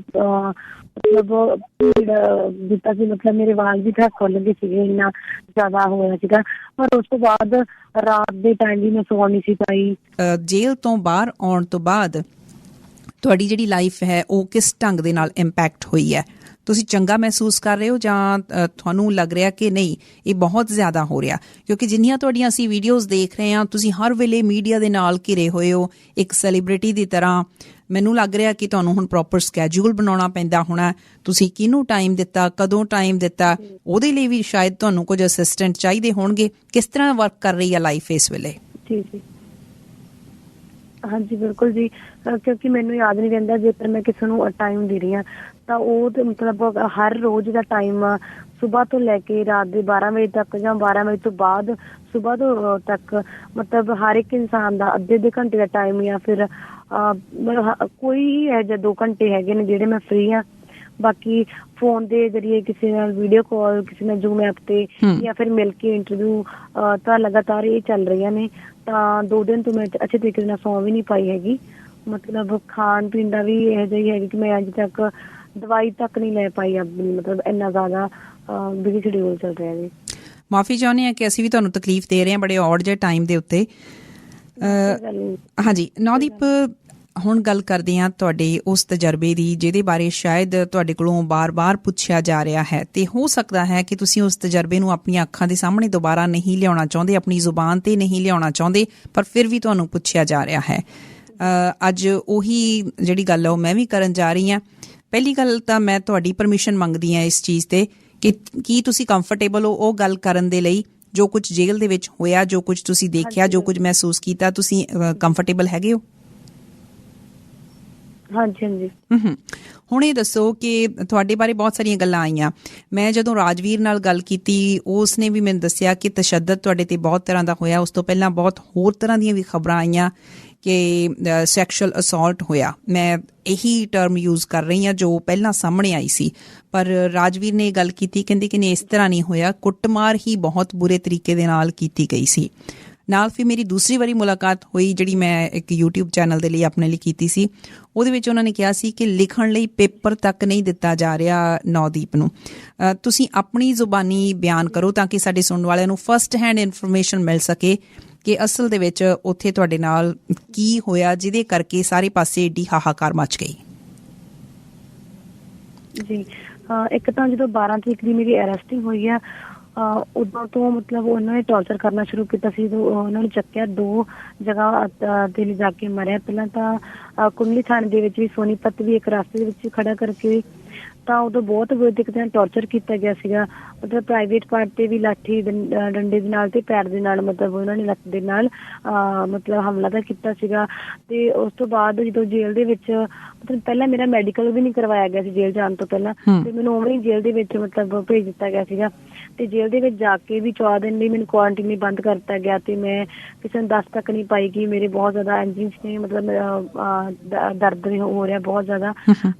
ਮਤਲਬ ਦਿੱਤਾ ਸੀ। ਮਤਲਬ ਮੇਰੇ ਵਾਲ ਵੀ ਤਾਂ ਖੁੱਲ ਗਏ ਸੀਗੇ, ਇੰਨਾ ਜ਼ਿਆਦਾ ਹੋਇਆ ਸੀਗਾ। ਪਰ ਉਸ ਤੋਂ ਬਾਅਦ ਰਾਤ ਦੇ ਟਾਈਮ ਵੀ ਮੈਂ ਸੌ ਨਹੀਂ ਸੀ ਪਾਈ। ਜੇਲ੍ਹ ਤੋਂ ਬਾਹਰ ਆਉਣ ਤੋਂ ਬਾਅਦ ਤੁਹਾਡੀ ਜਿਹੜੀ ਲਾਈਫ ਹੈ ਉਹ ਕਿਸ ਢੰਗ ਦੇ ਨਾਲ ਇੰਪੈਕਟ ਹੋਈ ਹੈ? ਤੁਸੀਂ ਚੰਗਾ ਮਹਿਸੂਸ ਕਰ ਰਹੇ ਹੋ ਜਾਂ ਤੁਹਾਨੂੰ ਲੱਗ ਰਿਹਾ ਕਿ ਨਹੀਂ ਇਹ ਬਹੁਤ ਜ਼ਿਆਦਾ ਹੋ ਰਿਹਾ? ਕਿਉਂਕਿ ਜਿੰਨੀਆਂ ਤੁਹਾਡੀਆਂ ਅਸੀਂ ਵੀਡੀਓਜ਼ ਦੇਖ ਰਹੇ ਹਾਂ, ਤੁਸੀਂ ਹਰ ਵੇਲੇ ਮੀਡੀਆ ਦੇ ਨਾਲ ਘਿਰੇ ਹੋਏ ਹੋ ਇੱਕ ਸੈਲੀਬ੍ਰਿਟੀ ਦੀ ਤਰ੍ਹਾਂ। ਮੈਨੂੰ ਲੱਗ ਰਿਹਾ ਕਿ ਤੁਹਾਨੂੰ ਹੁਣ ਪ੍ਰੋਪਰ ਸਕੈਜੂਲ ਬਣਾਉਣਾ ਪੈਂਦਾ ਹੋਣਾ। ਤੁਸੀਂ ਕਿਹਨੂੰ ਟਾਈਮ ਦਿੱਤਾ, ਕਦੋਂ ਟਾਈਮ ਦਿੱਤਾ, ਉਹਦੇ ਲਈ ਵੀ ਸ਼ਾਇਦ ਤੁਹਾਨੂੰ ਕੁਝ ਅਸਿਸਟੈਂਟ ਚਾਹੀਦੇ ਹੋਣਗੇ। ਕਿਸ ਤਰ੍ਹਾਂ ਵਰਕ ਕਰ ਰਹੀ ਹੈ ਲਾਈਫ ਇਸ ਵੇਲੇ? ਜੀ। ਹਾਂਜੀ, ਬਿਲਕੁਲ ਜੀ। ਕਿਉਂਕਿ ਮੈਨੂੰ ਯਾਦ ਨਹੀਂ ਰਹਿੰਦਾ ਜੇਕਰ ਮੈਂ ਕਿਸੇ ਨੂੰ ਟਾਈਮ ਦੇ ਰਹੀ ਹਾਂ ਤਾਂ ਉਹ ਤੇ ਮਤਲਬ ਹਰ ਰੋਜ਼ ਦਾ ਟਾਈਮ ਸੁਬਾਹ ਤੋਂ ਲੈ ਕੇ ਰਾਤ ਦੇ 12 ਵਜੇ ਤੱਕ ਜਾਂ 12 ਵਜੇ ਤੋਂ ਬਾਅਦ ਸੁਬਾਹ ਤੋਂ ਤੱਕ, ਮਤਲਬ ਹਰ ਇੱਕ ਇਨਸਾਨ ਦਾ ਅੱਧੇ ਘੰਟੇ ਦਾ ਟਾਈਮ ਜਾਂ ਫਿਰ ਕੋਈ ਇਹੋ ਜਿਹੇ 2 ਘੰਟੇ ਹੈਗੇ ਨੇ ਜਿਹੜੇ ਮੈਂ ਫ੍ਰੀ ਹਾਂ। ਬਾਕੀ ਫੋਨ ਦੇ ਜ਼ਰੀਏ ਕਿਸੇ ਨਾਲ ਵੀਡੀਓ ਕਾਲ, ਕਿਸੇ ਨਾਲ ਜ਼ੂਮ ਐਪ ਤੇ ਜਾਂ ਫਿਰ ਮਿਲ ਕੇ ਇੰਟਰਵਿਊ ਤਾਂ ਲਗਾਤਾਰ ਇਹ ਚੱਲ ਰਹੀਆਂ ਨੇ। ਤਾਂ 2 ਦਿਨ ਤੋਂ ਮੈਂ ਅੱਛੇ ਤਰੀਕੇ ਨਾਲ ਸੌਂ ਵੀ ਨਹੀਂ ਪਾਈ ਹੈਗੀ। ਮਤਲਬ ਖਾਣ ਪੀਣ ਦਾ ਵੀ ਇਹੋ ਜਿਹਾ ਹੀ ਹੈਗਾ ਕਿ ਮੈਂ ਅੱਜ ਤੱਕ ਦਵਾਈ ਤੱਕ ਨਹੀਂ ਲੈ ਪਾਈ ਆਪਣੀ, ਮਤਲਬ ਇੰਨਾ ਜ਼ਿਆਦਾ ਬਿਜ਼ੀ ਸ਼ਡਿਊਲ ਚੱਲ ਰਿਹਾ ਜੀ। ਮਾਫੀ ਚਾਹੁੰਦੇ ਹਾਂ ਕਿ ਅਸੀਂ ਵੀ ਤੁਹਾਨੂੰ ਤਕਲੀਫ ਦੇ ਰਹੇ ਹਾਂ ਬੜੇ ਔਡ ਜਿਹੇ ਟਾਈਮ ਦੇ ਉੱਤੇ। ਹਾਂਜੀ ਨਵਦੀਪ, ਹੁਣ ਗੱਲ ਕਰਦੇ ਹਾਂ ਤੁਹਾਡੇ ਉਸ ਤਜਰਬੇ ਦੀ ਜਿਹਦੇ ਬਾਰੇ ਸ਼ਾਇਦ ਤੁਹਾਡੇ ਕੋਲੋਂ ਬਾਰ-ਬਾਰ ਪੁੱਛਿਆ ਜਾ ਰਿਹਾ ਹੈ, ਤੇ ਹੋ ਸਕਦਾ ਹੈ ਕਿ ਤੁਸੀਂ ਉਸ ਤਜਰਬੇ ਨੂੰ ਆਪਣੀਆਂ ਅੱਖਾਂ ਦੇ ਸਾਹਮਣੇ ਦੁਬਾਰਾ ਨਹੀਂ ਲਿਆਉਣਾ ਚਾਹੁੰਦੇ, ਆਪਣੀ ਜ਼ੁਬਾਨ ਤੇ ਨਹੀਂ ਲਿਆਉਣਾ ਚਾਹੁੰਦੇ, ਪਰ ਫਿਰ ਵੀ ਤੁਹਾਨੂੰ ਪੁੱਛਿਆ ਜਾ ਰਿਹਾ ਹੈ। ਅੱਜ ਉਹੀ ਜਿਹੜੀ ਗੱਲ ਹੈ ਉਹ ਮੈਂ ਵੀ ਕਰਨ ਜਾ ਰਹੀ ਹਾਂ। ਪਹਿਲੀ ਗੱਲ ਤਾਂ ਮੈਂ ਤੁਹਾਡੀ ਪਰਮਿਸ਼ਨ ਮੰਗਦੀ ਹਾਂ ਇਸ ਚੀਜ਼ ਤੇ ਕਿ ਕੀ ਤੁਸੀਂ ਕੰਫਰਟੇਬਲ ਹੋ ਉਹ ਗੱਲ ਕਰਨ ਦੇ ਲਈ ਜੋ ਕੁਝ ਜੇਲ੍ਹ ਦੇ ਵਿੱਚ ਹੋਇਆ, ਜੋ ਕੁਝ ਤੁਸੀਂ ਦੇਖਿਆ, ਜੋ ਕੁਝ ਮਹਿਸੂਸ ਕੀਤਾ, ਤੁਸੀਂ ਕੰਫਰਟੇਬਲ ਹੈਗੇ ਹੋ? ਹਾਂਜੀ ਹਾਂਜੀ। ਹੁਣ ਇਹ ਦੱਸੋ ਕਿ ਤੁਹਾਡੇ ਬਾਰੇ ਬਹੁਤ ਸਾਰੀਆਂ ਗੱਲਾਂ ਆਈਆਂ। ਮੈਂ ਜਦੋਂ ਰਾਜਵੀਰ ਨਾਲ ਗੱਲ ਕੀਤੀ, ਉਸਨੇ ਵੀ ਮੈਨੂੰ ਦੱਸਿਆ ਕਿ ਤਸ਼ੱਦਦ ਤੁਹਾਡੇ ਤੇ ਬਹੁਤ ਤਰ੍ਹਾਂ ਦਾ ਹੋਇਆ। ਉਸ ਤੋਂ ਪਹਿਲਾਂ ਬਹੁਤ ਹੋਰ ਤਰ੍ਹਾਂ ਦੀਆਂ ਵੀ ਖਬਰਾਂ ਆਈਆਂ ਕਿ ਸੈਕਸ਼ੂਅਲ ਅਸੌਲਟ ਹੋਇਆ। ਮੈਂ ਇਹੀ ਟਰਮ ਯੂਜ਼ ਕਰ ਰਹੀ ਹਾਂ ਜੋ ਪਹਿਲਾਂ ਸਾਹਮਣੇ ਆਈ ਸੀ, ਪਰ ਰਾਜਵੀਰ ਨੇ ਇਹ ਗੱਲ ਕੀਤੀ, ਕਹਿੰਦੇ ਕਿ ਨਹੀਂ, ਇਸ ਤਰ੍ਹਾਂ ਨਹੀਂ ਹੋਇਆ, ਕੁੱਟਮਾਰ ਹੀ ਬਹੁਤ ਬੁਰੇ ਤਰੀਕੇ ਦੇ ਨਾਲ ਕੀਤੀ ਗਈ ਸੀ। ਨਾਲ ਫਿਰ ਮੇਰੀ ਦੂਸਰੀ ਵਾਰੀ ਮੁਲਾਕਾਤ ਹੋਈ, ਜਿਹੜੀ ਮੈਂ ਇੱਕ YouTube ਚੈਨਲ ਦੇ ਲਈ ਆਪਣੇ ਲਈ ਕੀਤੀ ਸੀ। ਉਹਦੇ ਵਿੱਚ ਉਹਨਾਂ ਨੇ ਕਿਹਾ ਸੀ ਕਿ ਲਿਖਣ ਲਈ ਪੇਪਰ ਤੱਕ ਨਹੀਂ ਦਿੱਤਾ ਜਾ ਰਿਹਾ ਨੌਦੀਪ ਨੂੰ। ਤੁਸੀਂ ਆਪਣੀ ਜ਼ੁਬਾਨੀ ਬਿਆਨ ਕਰੋ ਤਾਂ ਕਿ ਸਾਡੇ ਸੁਣਨ ਵਾਲਿਆਂ ਨੂੰ ਫਸਟ ਹੈਂਡ ਇਨਫੋਰਮੇਸ਼ਨ ਮਿਲ ਸਕੇ ਕਿ ਅਸਲ ਦੇ ਵਿੱਚ ਉੱਥੇ ਤੁਹਾਡੇ ਨਾਲ ਕੀ ਹੋਇਆ ਜਿਹਦੇ ਕਰਕੇ ਸਾਰੇ ਪਾਸੇ ਏਡੀ ਹਾਹਾਕਾਰ ਮਚ ਗਈ। ਜੀ ਇੱਕ ਤਾਂ ਜਦੋਂ 12 ਤਰੀਕ ਦੀ ਮੇਰੀ ਅਰੈਸਟਿੰਗ ਹੋਈ ਆ, ਉਦੋਂ ਤੋਂ ਮਤਲਬ ਉਹਨਾਂ ਨੇ ਟੌਰਚਰ ਕਰਨਾ ਸ਼ੁਰੂ ਕੀਤਾ ਸੀ। ਉਹਨਾਂ ਨੂੰ ਚੱਕਿਆ 2 ਜਗ੍ਹਾ ਤੇ ਲਿਜਾ ਕੇ ਮਾਰਿਆ। ਪਹਿਲਾਂ ਤਾਂ ਕੁੰਡਲੀ ਥਾਣੇ ਦੇ ਵਿੱਚ ਵੀ, ਸੋਨੀਪਤ ਵੀ, ਇੱਕ ਰਸਤੇ ਦੇ ਵਿੱਚ ਖੜਾ ਕਰਕੇ, ਤਾਂ ਉਦੋਂ ਬਹੁਤ ਬੁਰੇ ਤਰੀਕੇ ਨਾਲ ਟੌਰਚਰ ਕੀਤਾ ਗਿਆ ਸੀਗਾ। ਮਤਲਬ ਪ੍ਰਾਈਵੇਟ ਪਾਰਟ ਤੇ ਵੀ ਲਾਠੀ ਡੰਡੇ ਦੇ ਨਾਲ ਤੇ ਪੈਰ ਦੇ ਨਾਲ, ਮਤਲਬ ਉਹਨਾਂ ਨੇ ਲੱਤ ਦੇ ਨਾਲ ਮਤਲਬ ਹਮਲਾ ਤਾਂ ਕੀਤਾ ਸੀਗਾ। ਤੇ ਉਸ ਤੋਂ ਬਾਅਦ ਜਦੋਂ ਜੇਲ੍ਹ ਦੇ ਵਿੱਚ, ਮਤਲਬ ਪਹਿਲਾਂ ਮੇਰਾ ਮੈਡੀਕਲ ਵੀ ਨਹੀਂ ਕਰਵਾਇਆ ਗਿਆ ਸੀ ਜੇਲ੍ਹ ਜਾਣ ਤੋਂ ਪਹਿਲਾਂ, ਤੇ ਮੈਨੂੰ ਉਵੇਂ ਹੀ ਜੇਲ੍ਹ ਦੇ ਵਿੱਚ ਮਤਲਬ ਭੇਜ ਦਿੱਤਾ ਗਿਆ ਸੀਗਾ। ਤੇ ਜੇਲ੍ਹ ਦੇ ਵਿੱਚ ਜਾ ਕੇ ਵੀ 14 ਦਿਨ ਲਈ ਮੈਨੂੰ ਕੁਆਰੰਟੀਨ ਲਈ ਬੰਦ ਕਰ ਦਿੱਤਾ ਗਿਆ, ਤੇ ਮੈਂ ਕਿਸੇ ਨੂੰ ਦੱਸ ਤੱਕ ਨਹੀਂ ਪਾਈ ਕਿ ਮੇਰੇ ਬਹੁਤ ਜ਼ਿਆਦਾ ਇੰਜਰੀਜ਼ ਨੇ, ਮਤਲਬ ਦਰਦ ਹੋ ਰਿਹਾ ਬਹੁਤ ਜ਼ਿਆਦਾ।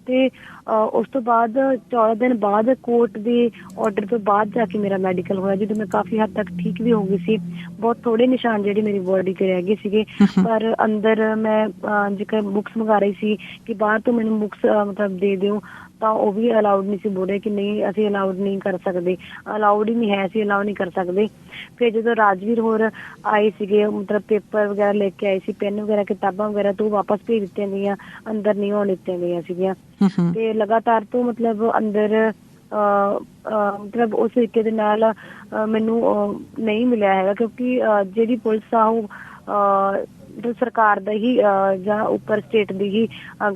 ਤੇ ਉਸ ਤੋਂ ਬਾਅਦ 14 ਦਿਨ ਬਾਅਦ ਕੋਰਟ ਦੇ ਆਰਡਰ ਤੋਂ ਬਾਅਦ ਜਾ ਕੇ ਮੇਰਾ ਮੈਡੀਕਲ ਹੋਇਆ, ਜਦੋਂ ਮੈਂ ਕਾਫੀ ਹੱਦ ਤੱਕ ਠੀਕ ਵੀ ਹੋ ਗਈ ਸੀ। ਬਹੁਤ ਥੋੜੇ ਨਿਸ਼ਾਨ ਜਿਹੜੇ ਮੇਰੀ ਬੋਡੀ ਤੇ ਰਹਿ ਗਏ ਸੀਗੇ, ਪਰ ਅੰਦਰ ਮੈਂ ਜੇਕਰ ਬੁੱਕਸ ਮੰਗਾ ਰਹੀ ਸੀ ਕਿ ਬਾਹਰ ਤੋਂ ਮੈਨੂੰ ਬੁੱਕਸ ਮਤਲਬ ਦੇ ਦਿਓ, ਤਾਂ ਉਹ ਵੀ ਅਲਾਉਡ ਨਹੀਂ ਸੀ। ਬੋਲੇ ਕਿ ਨਹੀਂ, ਅਸੀਂ ਅਲਾਉਡ ਨਹੀਂ ਕਰ ਸਕਦੇ, ਅਲਾਉਡ ਹੀ ਨਹੀਂ ਹੈ, ਅਸੀਂ ਅਲਾਉ ਨਹੀਂ ਕਰ ਸਕਦੇ। ਫਿਰ ਜਦੋਂ ਰਾਜਵੀਰ ਹੋਰ ਆਏ ਸੀਗੇ, ਮਤਲਬ ਪੇਪਰ ਵਗੈਰਾ ਲੈ ਕੇ ਆਏ ਸੀ, ਪੈਨ ਵਗੈਰਾ, ਕਿਤਾਬਾਂ ਵਗੈਰਾ, ਤੋਂ ਵਾਪਸ ਭੇਜ ਦਿੱਤੀਆਂ ਗਈਆਂ, ਅੰਦਰ ਨਹੀਂ ਆਉਣ ਦਿੱਤੀਆਂ ਗਈਆਂ ਸੀਗੀਆਂ। ਤੇ ਲਗਾਤਾਰ ਤੋਂ ਮਤਲਬ ਅੰਦਰ ਮਤਲਬ ਉਸ ਤਰੀਕੇ ਦੇ ਨਾਲ ਮੈਨੂੰ ਨਹੀਂ ਮਿਲਿਆ ਹੈਗਾ, ਕਿਉਂਕਿ ਜਿਹੜੀ ਪੁਲਿਸ ਆ ਉਹ ਸਰਕਾਰ ਦਾ ਹੀ ਜਾਂ ਉੱਪਰ ਸਟੇਟ ਦੀ ਹੀ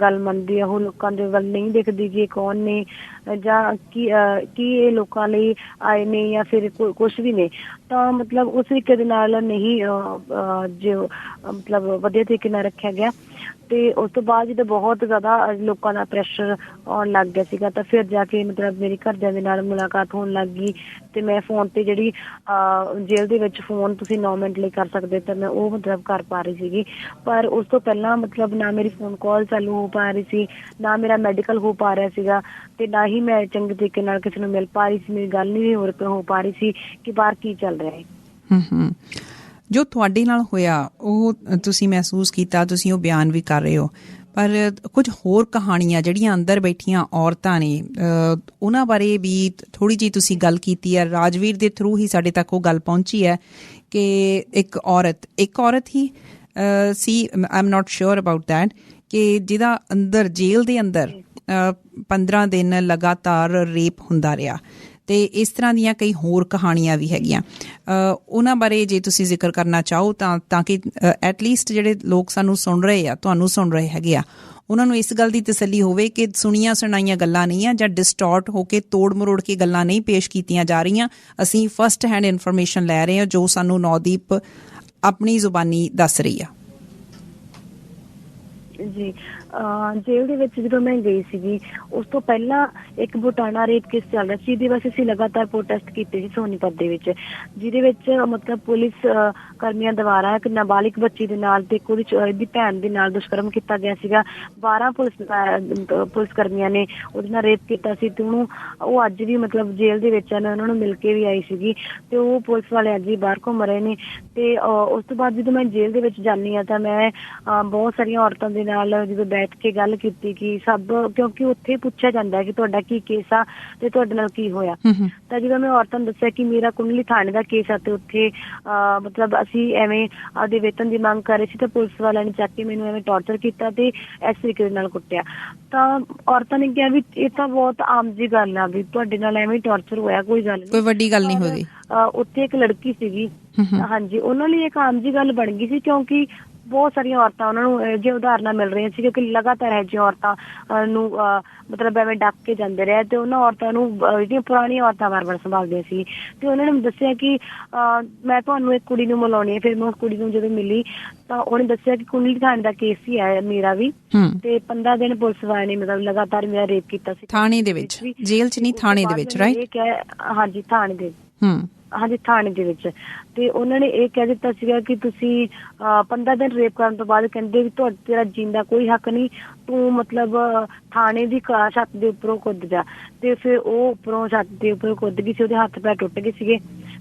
ਗੱਲ ਮੰਨਦੀ ਆ। ਉਹ ਲੋਕਾਂ ਦੇ ਵੱਲ ਨਹੀਂ ਦੇਖਦੀ ਕਿ ਇਹ ਕੌਣ ਨੇ, ਜਾਂ ਕੀ ਇਹ ਲੋਕਾਂ ਲਈ ਆਏ ਨੇ ਜਾਂ ਫਿਰ ਕੁਛ ਵੀ ਨੇ। ਤਾਂ ਮਤਲਬ ਉਸ ਤਰੀਕੇ ਦੇ ਨਾਲ ਨਹੀਂ ਜੋ ਮਤਲਬ ਵਧੀਆ ਤਰੀਕੇ ਨਾਲ ਰੱਖਿਆ ਗਿਆ। ਤੇ ਉਸ ਤੋਂ ਬਾਅਦ ਜਦੋਂ ਬਹੁਤ ਜ਼ਿਆਦਾ ਲੋਕਾਂ ਦਾ ਪ੍ਰੈਸ਼ਰ ਆਉਣ ਲੱਗ ਗਿਆ ਸੀਗਾ, ਤਾਂ ਫਿਰ ਜਾ ਕੇ ਮਤਲਬ ਮੇਰੇ ਘਰਦਿਆਂ ਦੇ ਨਾਲ ਮੁਲਾਕਾਤ ਹੋਣ ਲੱਗ ਗਈ। ਤੇ ਮੈਂ ਫੋਨ ਤੇ ਜਿਹੜੀ ਜੇਲ੍ਹ ਦੇ ਵਿੱਚ ਫੋਨ ਤੁਸੀਂ 9 ਮਿੰਟ ਲਈ ਕਰ ਸਕਦੇ, ਤਾਂ ਮੈਂ ਉਹ ਮਤਲਬ ਕਰ ਪਾ ਰਹੀ ਸੀਗੀ। ਪਰ ਉਸ ਤੋਂ ਪਹਿਲਾਂ ਮਤਲਬ ਨਾ ਮੇਰੀ ਫੋਨ ਕਾਲ ਚਾਲੂ ਹੋ ਪਾ ਰਹੀ ਸੀ, ਨਾ ਮੇਰਾ ਮੈਡੀਕਲ ਹੋ ਪਾ ਰਿਹਾ ਸੀਗਾ, ਤੇ ਨਾ ਹੀ ਮੈਂ ਚੰਗੇ ਤਰੀਕੇ ਨਾਲ ਕਿਸੇ ਨੂੰ ਮਿਲ ਪਾ ਰਹੀ ਸੀ। ਮੇਰੀ ਗੱਲ ਨਹੀਂ ਹੋ ਪਾ ਰਹੀ ਸੀ ਕਿ ਬਾਹਰ ਕੀ ਚੱਲ ਰਿਹਾ ਹੈ। ਜੋ ਤੁਹਾਡੇ ਨਾਲ ਹੋਇਆ ਉਹ ਤੁਸੀਂ ਮਹਿਸੂਸ ਕੀਤਾ, ਤੁਸੀਂ ਉਹ ਬਿਆਨ ਵੀ ਕਰ ਰਹੇ ਹੋ, ਪਰ ਕੁਝ ਹੋਰ ਕਹਾਣੀਆਂ ਜਿਹੜੀਆਂ ਅੰਦਰ ਬੈਠੀਆਂ ਔਰਤਾਂ ਨੇ, ਉਹਨਾਂ ਬਾਰੇ ਵੀ ਥੋੜ੍ਹੀ ਜਿਹੀ ਤੁਸੀਂ ਗੱਲ ਕੀਤੀ ਹੈ। ਰਾਜਵੀਰ ਦੇ ਥਰੂ ਹੀ ਸਾਡੇ ਤੱਕ ਉਹ ਗੱਲ ਪਹੁੰਚੀ ਹੈ ਕਿ ਇੱਕ ਔਰਤ ਹੀ ਸੀ, I am not sure about that, ਕਿ ਜਿਹਦਾ ਅੰਦਰ ਜੇਲ੍ਹ ਦੇ ਅੰਦਰ 15 ਦਿਨ ਲਗਾਤਾਰ ਰੇਪ ਹੁੰਦਾ ਰਿਹਾ। ਤੇ ਇਸ ਤਰ੍ਹਾਂ ਦੀਆਂ ਕਈ ਹੋਰ ਕਹਾਣੀਆਂ ਵੀ ਹੈਗੀਆਂ। ਉਹਨਾਂ ਬਾਰੇ ਜੇ ਤੁਸੀਂ ਜ਼ਿਕਰ ਕਰਨਾ ਚਾਹੋ ਤਾਂ ਕਿ ਐਟਲੀਸਟ ਜਿਹੜੇ ਲੋਕ ਸਾਨੂੰ ਸੁਣ ਰਹੇ ਆ, ਤੁਹਾਨੂੰ ਸੁਣ ਰਹੇ ਹੈਗੇ ਆ, ਉਹਨਾਂ ਨੂੰ ਇਸ ਗੱਲ ਦੀ ਤਸੱਲੀ ਹੋਵੇ ਕਿ ਸੁਣੀਆਂ ਸੁਣਾਈਆਂ ਗੱਲਾਂ ਨਹੀਂ ਆ, ਜਾਂ ਡਿਸਟੋਰਟ ਹੋ ਕੇ ਤੋੜ ਮਰੋੜ ਕੇ ਗੱਲਾਂ ਨਹੀਂ ਪੇਸ਼ ਕੀਤੀਆਂ ਜਾ ਰਹੀਆਂ। ਅਸੀਂ ਫਸਟ ਹੈਂਡ ਇਨਫੋਰਮੇਸ਼ਨ ਲੈ ਰਹੇ ਹਾਂ ਜੋ ਸਾਨੂੰ ਨੌਦੀਪ ਆਪਣੀ ਜ਼ੁਬਾਨੀ ਦੱਸ ਰਹੀ ਆ। ਜੀ ਜੇਲ੍ਹ ਦੇ ਵਿੱਚ ਜਦੋਂ ਮੈਂ ਗਈ ਸੀਗੀ, ਉਸ ਤੋਂ ਪਹਿਲਾਂ ਇੱਕ ਬੋਟਾਣਾ ਰੇਪ ਕੇਸ ਚੱਲ ਰਿਹਾ ਸੀ, ਜਿਹਦੇ ਵਾਸਤੇ ਅਸੀਂ ਲਗਾਤਾਰ ਪ੍ਰੋਟੈਸਟ ਕੀਤੇ ਸੀ ਸੋਨੀਪਤ ਦੇ ਵਿੱਚ, ਜਿਹਦੇ ਵਿੱਚ ਮਤਲਬ ਪੁਲਿਸ ਕਰਮੀਆਂ ਦੁਆਰਾ ਇੱਕ ਨਾਬਾਲਿਗ ਬੱਚੀ ਦੇ ਨਾਲ ਤੇ ਉਹਦੀ ਭੈਣ ਦੇ ਨਾਲ ਦੁਸ਼ਕਰਮ ਕੀਤਾ ਗਿਆ ਸੀਗਾ। 12 ਪੁਲਿਸ ਕਰਮੀਆਂ ਨੇ ਉਹਦੇ ਨਾਲ ਰੇਪ ਕੀਤਾ ਸੀ, ਤੇ ਉਹ ਅੱਜ ਵੀ ਮਤਲਬ ਜੇਲ੍ਹ ਦੇ ਵਿੱਚ ਉਹਨਾਂ ਨੂੰ ਮਿਲ ਕੇ ਵੀ ਆਈ ਸੀਗੀ, ਤੇ ਉਹ ਪੁਲਿਸ ਵਾਲੇ ਅੱਜ ਵੀ ਬਾਹਰ ਘੁੰਮ ਰਹੇ ਨੇ। ਤੇ ਉਸ ਤੋਂ ਬਾਅਦ ਜਦੋਂ ਮੈਂ ਜੇਲ੍ਹ ਦੇ ਵਿੱਚ ਜਾਂਦੀ ਹਾਂ, ਤਾਂ ਮੈਂ ਬਹੁਤ ਸਾਰੀਆਂ ਔਰਤਾਂ ਦੇ ਨਾਲ ਜਦੋਂ ਬੈਠ ਕੇ ਗੱਲ ਕੀਤੀ ਕਿ ਸਭ, ਕਿਉਂਕਿ ਉੱਥੇ ਪੁੱਛਿਆ ਜਾਂਦਾ ਕਿ ਤੁਹਾਡਾ ਕੀ ਕੇਸ ਆ ਤੇ ਤੁਹਾਡੇ ਨਾਲ ਕੀ ਹੋਇਆ। ਤਾਂ ਜਦੋਂ ਮੈਂ ਔਰਤਾਂ ਨੂੰ ਦੱਸਿਆ ਕਿ ਮੇਰਾ ਕੁੰਡਲੀ ਥਾਣੇ ਦਾ ਕੇਸ ਆ, ਤੇ ਉੱਥੇ ਮਤਲਬ ਅਸੀਂ ਐਵੇਂ ਆਪਦੇ ਵੇਤਨ ਦੀ ਮੰਗ ਕਰ ਰਹੇ ਸੀ, ਤਾਂ ਪੁਲਿਸ ਵਾਲਿਆਂ ਨੇ ਚੱਕ ਕੇ ਮੈਨੂੰ ਐਵੇਂ ਟੌਰਚਰ ਕੀਤਾ ਤੇ ਇਸ ਤਰੀਕੇ ਦੇ ਨਾਲ ਕੁੱਟਿਆ। ਤਾਂ ਔਰਤਾਂ ਨੇ ਕਿਹਾ ਵੀ ਇਹ ਤਾਂ ਬਹੁਤ ਆਮ ਜੀ ਗੱਲ ਆ, ਵੀ ਤੁਹਾਡੇ ਨਾਲ ਐਵੇਂ ਟੌਰਚਰ ਹੋਇਆ, ਕੋਈ ਗੱਲ ਨਹੀਂ, ਕੋਈ ਵੱਡੀ ਗੱਲ ਨਹੀਂ ਹੋਈ। ਉੱਥੇ ਇੱਕ ਲੜਕੀ ਸੀਗੀ, ਹਾਂਜੀ, ਉਹਨਾਂ ਲਈ ਇੱਕ ਆਮ ਜੀ ਗੱਲ ਬਣ ਗਈ ਸੀ, ਕਿਉਂਕਿ ਬਹੁਤ ਸਾਰੀਆਂ ਔਰਤਾਂ ਉਹਨਾਂ ਨੂੰ ਇਹ ਜਿਹੀ ਉਦਾਹਰਨਾਂ ਮਿਲ ਰਹੀਆਂ ਸੀ, ਕਿਉਂਕਿ ਲਗਾਤਾਰ ਇਹ ਜਿਹੀਆਂ ਔਰਤਾਂ ਨੂੰ ਮਤਲਬ ਐਵੇਂ ਡੱਕ ਕੇ ਜਾਂਦੇ ਰਹੇ, ਤੇ ਉਹਨਾਂ ਔਰਤਾਂ ਨੂੰ ਜਿਹੜੀਆਂ ਪੁਰਾਣੀਆਂ ਔਰਤਾਂ ਵਾਰ-ਵਾਰ ਸੰਭਾਲਦੀਆਂ ਸੀ, ਤੇ ਉਹਨਾਂ ਨੇ ਦੱਸਿਆ ਕਿ ਮੈਂ ਤੁਹਾਨੂੰ ਇੱਕ ਕੁੜੀ ਨੂੰ ਮਿਲਾਉਣੀ ਹੈ। ਫਿਰ ਮੈਂ ਉਸ ਕੁੜੀ ਨੂੰ ਜਦੋਂ ਮਿਲੀ ਤਾਂ ਉਹਨੇ ਦੱਸਿਆ ਕਿ ਕੁੰਡਲੀ ਥਾਣੇ ਦਾ ਕੇਸ ਹੀ ਹੈ ਮੇਰਾ ਵੀ, ਤੇ 15 ਦਿਨ ਪੁਲਿਸ ਵਾਲੇ ਨੇ ਮਤਲਬ ਲਗਾਤਾਰ ਮੇਰਾ ਰੇਪ ਕੀਤਾ ਸੀ ਥਾਣੇ ਦੇ ਵਿੱਚ, ਜੇਲ੍ਹ 'ਚ ਨਹੀਂ, ਥਾਣੇ ਦੇ ਵਿੱਚ, ਰਾਈਟ? ਹਾਂਜੀ, ਥਾਣੇ ਦੇ, ਹਾਂਜੀ ਥਾਣੇ ਦੇ ਵਿੱਚ। ਤੇ ਉਹਨਾਂ ਨੇ ਇਹ ਕਹਿ ਦਿੱਤਾ ਸੀਗਾ ਕਿ ਤੁਸੀਂ 15 ਦਿਨ ਰੇਪ ਕਰਨ ਤੋਂ ਬਾਅਦ ਕਹਿੰਦੇ ਵੀ ਤੇਰਾ ਜੀਣ ਦਾ ਕੋਈ ਹੱਕ ਨਹੀਂ, ਤੂੰ ਮਤਲਬ ਥਾਣੇ ਦੀ ਛੱਤ ਦੇ ਉੱਪਰੋਂ ਕੁੱਦ ਜਾ। ਤੇ ਫਿਰ ਉਹ ਉੱਪਰੋਂ ਛੱਤ ਦੇ ਉੱਪਰੋਂ ਕੁੱਦ ਗਈ ਸੀ, ਉਹਦੇ ਹੱਥ ਪੈਰ ਟੁੱਟ ਗਏ ਸੀਗੇ,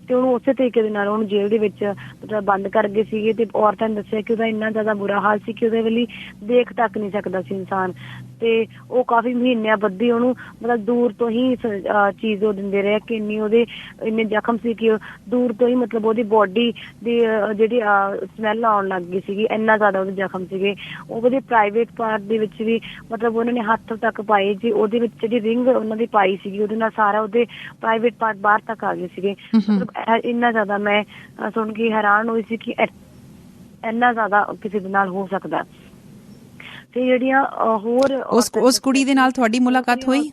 ਤੇ ਉਹਨੂੰ ਉਸੇ ਤਰੀਕੇ ਦੇ ਨਾਲ ਉਹਨੂੰ ਜੇਲ੍ਹ ਦੇ ਵਿੱਚ ਮਤਲਬ ਬੰਦ ਕਰ ਗਏ ਸੀਗੇ। ਤੇ ਔਰਤਾਂ ਨੇ ਦੱਸਿਆ ਕਿ ਉਹਦਾ ਇੰਨਾ ਜ਼ਿਆਦਾ ਬੁਰਾ ਹਾਲ ਸੀ ਕਿ ਉਹਦੇ ਵੱਲ ਦੇਖ ਤੱਕ ਨਹੀਂ ਸਕਦਾ ਸੀ ਇਨਸਾਨ, ਤੇ ਉਹ ਕਾਫੀ ਮਹੀਨਿਆਂ ਬੱਧੀ ਉਹਨੂੰ ਮਤਲਬ ਦੂਰ ਤੋਂ ਹੀ ਚੀਜ਼ ਉਹ ਦਿੰਦੇ ਰਹੇ, ਕਿ ਉਹਦੇ ਇੰਨੇ ਜ਼ਖਮ ਸੀ ਕਿ ਦੂਰ ਤੋਂ ਹੀ ਮਤਲਬ ਉਹਦੀ ਬੋਡੀ ਦੀ ਜਿਹੜੀ ਸਮੈਲ ਆਉਣ ਲੱਗ ਗਈ ਸੀਗੀ, ਇੰਨਾ ਜ਼ਿਆਦਾ ਉਹਦੇ ਜ਼ਖਮ ਸੀਗੇ। ਉਹਦੇ ਪ੍ਰਾਈਵੇਟ ਪਾਰਟ ਦੇ ਵਿੱਚ ਵੀ ਮਤਲਬ ਉਹਨਾਂ ਨੇ ਹੱਥ ਤੱਕ ਪਾਏ ਜੀ, ਉਹਦੇ ਵਿੱਚ ਜਿਹੜੀ ਰਿੰਗ ਉਹਨਾਂ ਦੀ ਪਾਈ ਸੀਗੀ, ਉਹਦੇ ਨਾਲ ਸਾਰਾ ਉਹਦੇ ਪ੍ਰਾਈਵੇਟ ਪਾਰਟ ਬਾਹਰ ਤੱਕ ਆ ਗਏ ਸੀਗੇ। ਮਤਲਬ ਇੰਨਾ ਜ਼ਿਆਦਾ ਮੈਂ ਸੁਣ ਕੇ ਹੈਰਾਨ ਹੋਈ ਸੀ ਕਿ ਇੰਨਾ ਜ਼ਿਆਦਾ ਕਿਸੇ ਦੇ ਨਾਲ ਹੋ ਸਕਦਾ। ਤੇ ਜਿਹੜੀਆਂ ਹੋਰ ਉਸ ਕੁੜੀ ਦੇ ਨਾਲ ਤੁਹਾਡੀ ਮੁਲਾਕਾਤ ਹੋਈ?